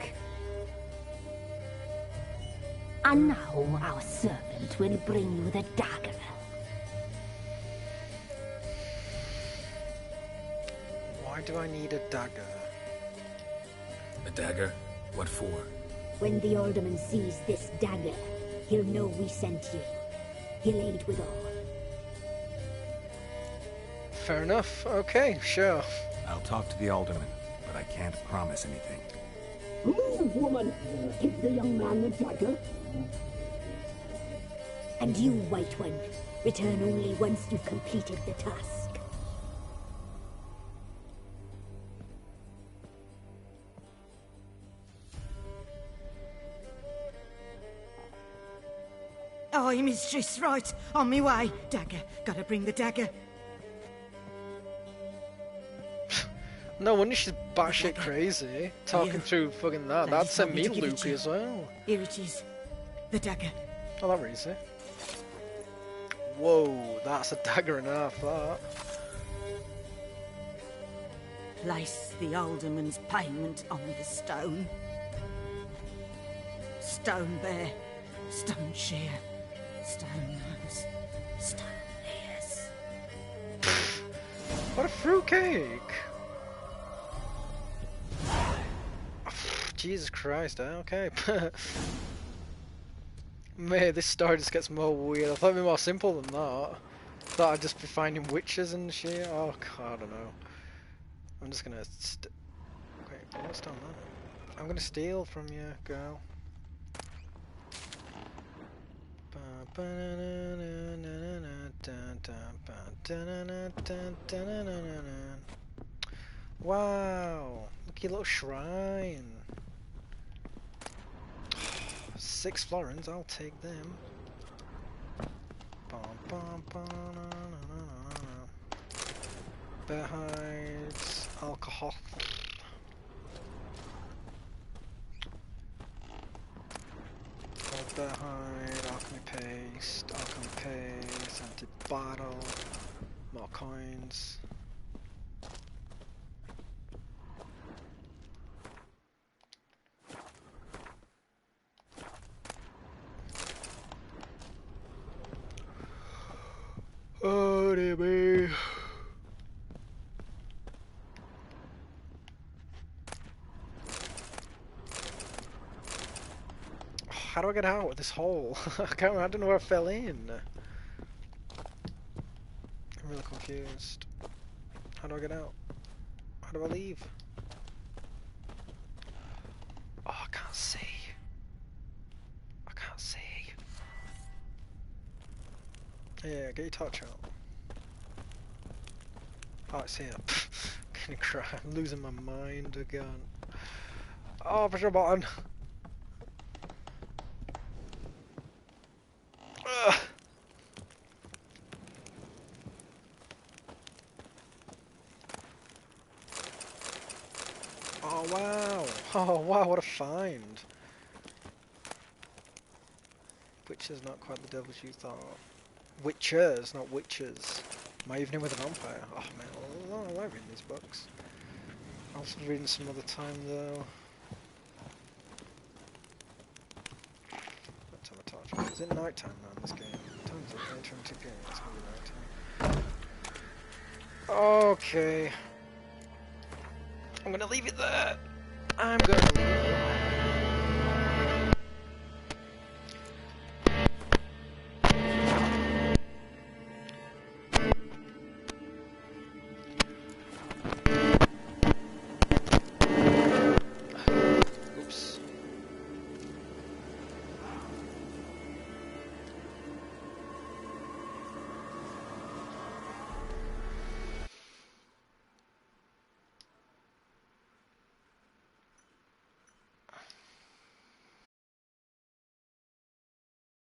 Speaker 13: And now our servant will bring you the dagger.
Speaker 2: Why do I need a dagger?
Speaker 4: A dagger? What for?
Speaker 15: When the alderman sees this dagger, he'll know we sent you. He'll aid with all.
Speaker 2: Fair enough. Okay, sure.
Speaker 4: I'll talk to the alderman, but I can't promise anything.
Speaker 14: Move, woman! Give the young man the dagger.
Speaker 15: And you, White One, return only once you've completed the task.
Speaker 11: Aye, mistress, right. On me way. Dagger. Gotta bring the dagger.
Speaker 2: No wonder she's batshit crazy. Talking through fucking that. That sent me loopy as well.
Speaker 11: Here it is. The dagger.
Speaker 2: Oh, that reads it. Whoa, that's a dagger and a half, that.
Speaker 11: Place the alderman's payment on the stone. Stone bear, stone shear, stone nose, stone ears.
Speaker 2: What a fruitcake! Jesus Christ, okay. Man, this story just gets more weird. I thought it'd be more simple than that. Thought I'd just be finding witches and shit. Oh god, I don't know. I'm just gonna wait, what's down there? I'm gonna steal from you, girl. Wow, look at your little shrine. 6 florins, I'll take them. Bear hides, alcohol. Bear hide, alchemy paste, empty bottle, more coins. Oh dear me. How do I get out of this hole? I don't know where I fell in. I'm really confused. How do I get out? How do I leave? Oh, I can't see. I can't see. Yeah, get your torch out. Oh, it's here. I'm gonna cry. I'm losing my mind again. Oh, push the button. Ugh. Oh wow! Oh wow! What a find! Witches, not quite the devils you thought. Witchers, not witches. Am I evening with a vampire? Oh man, I like reading these books. I'll read them some other time though. What time I torch? Is it night time now in this game? What time is it? Later into game. It's gonna be night time. Okay. I'm gonna leave it there. I'm gonna leave it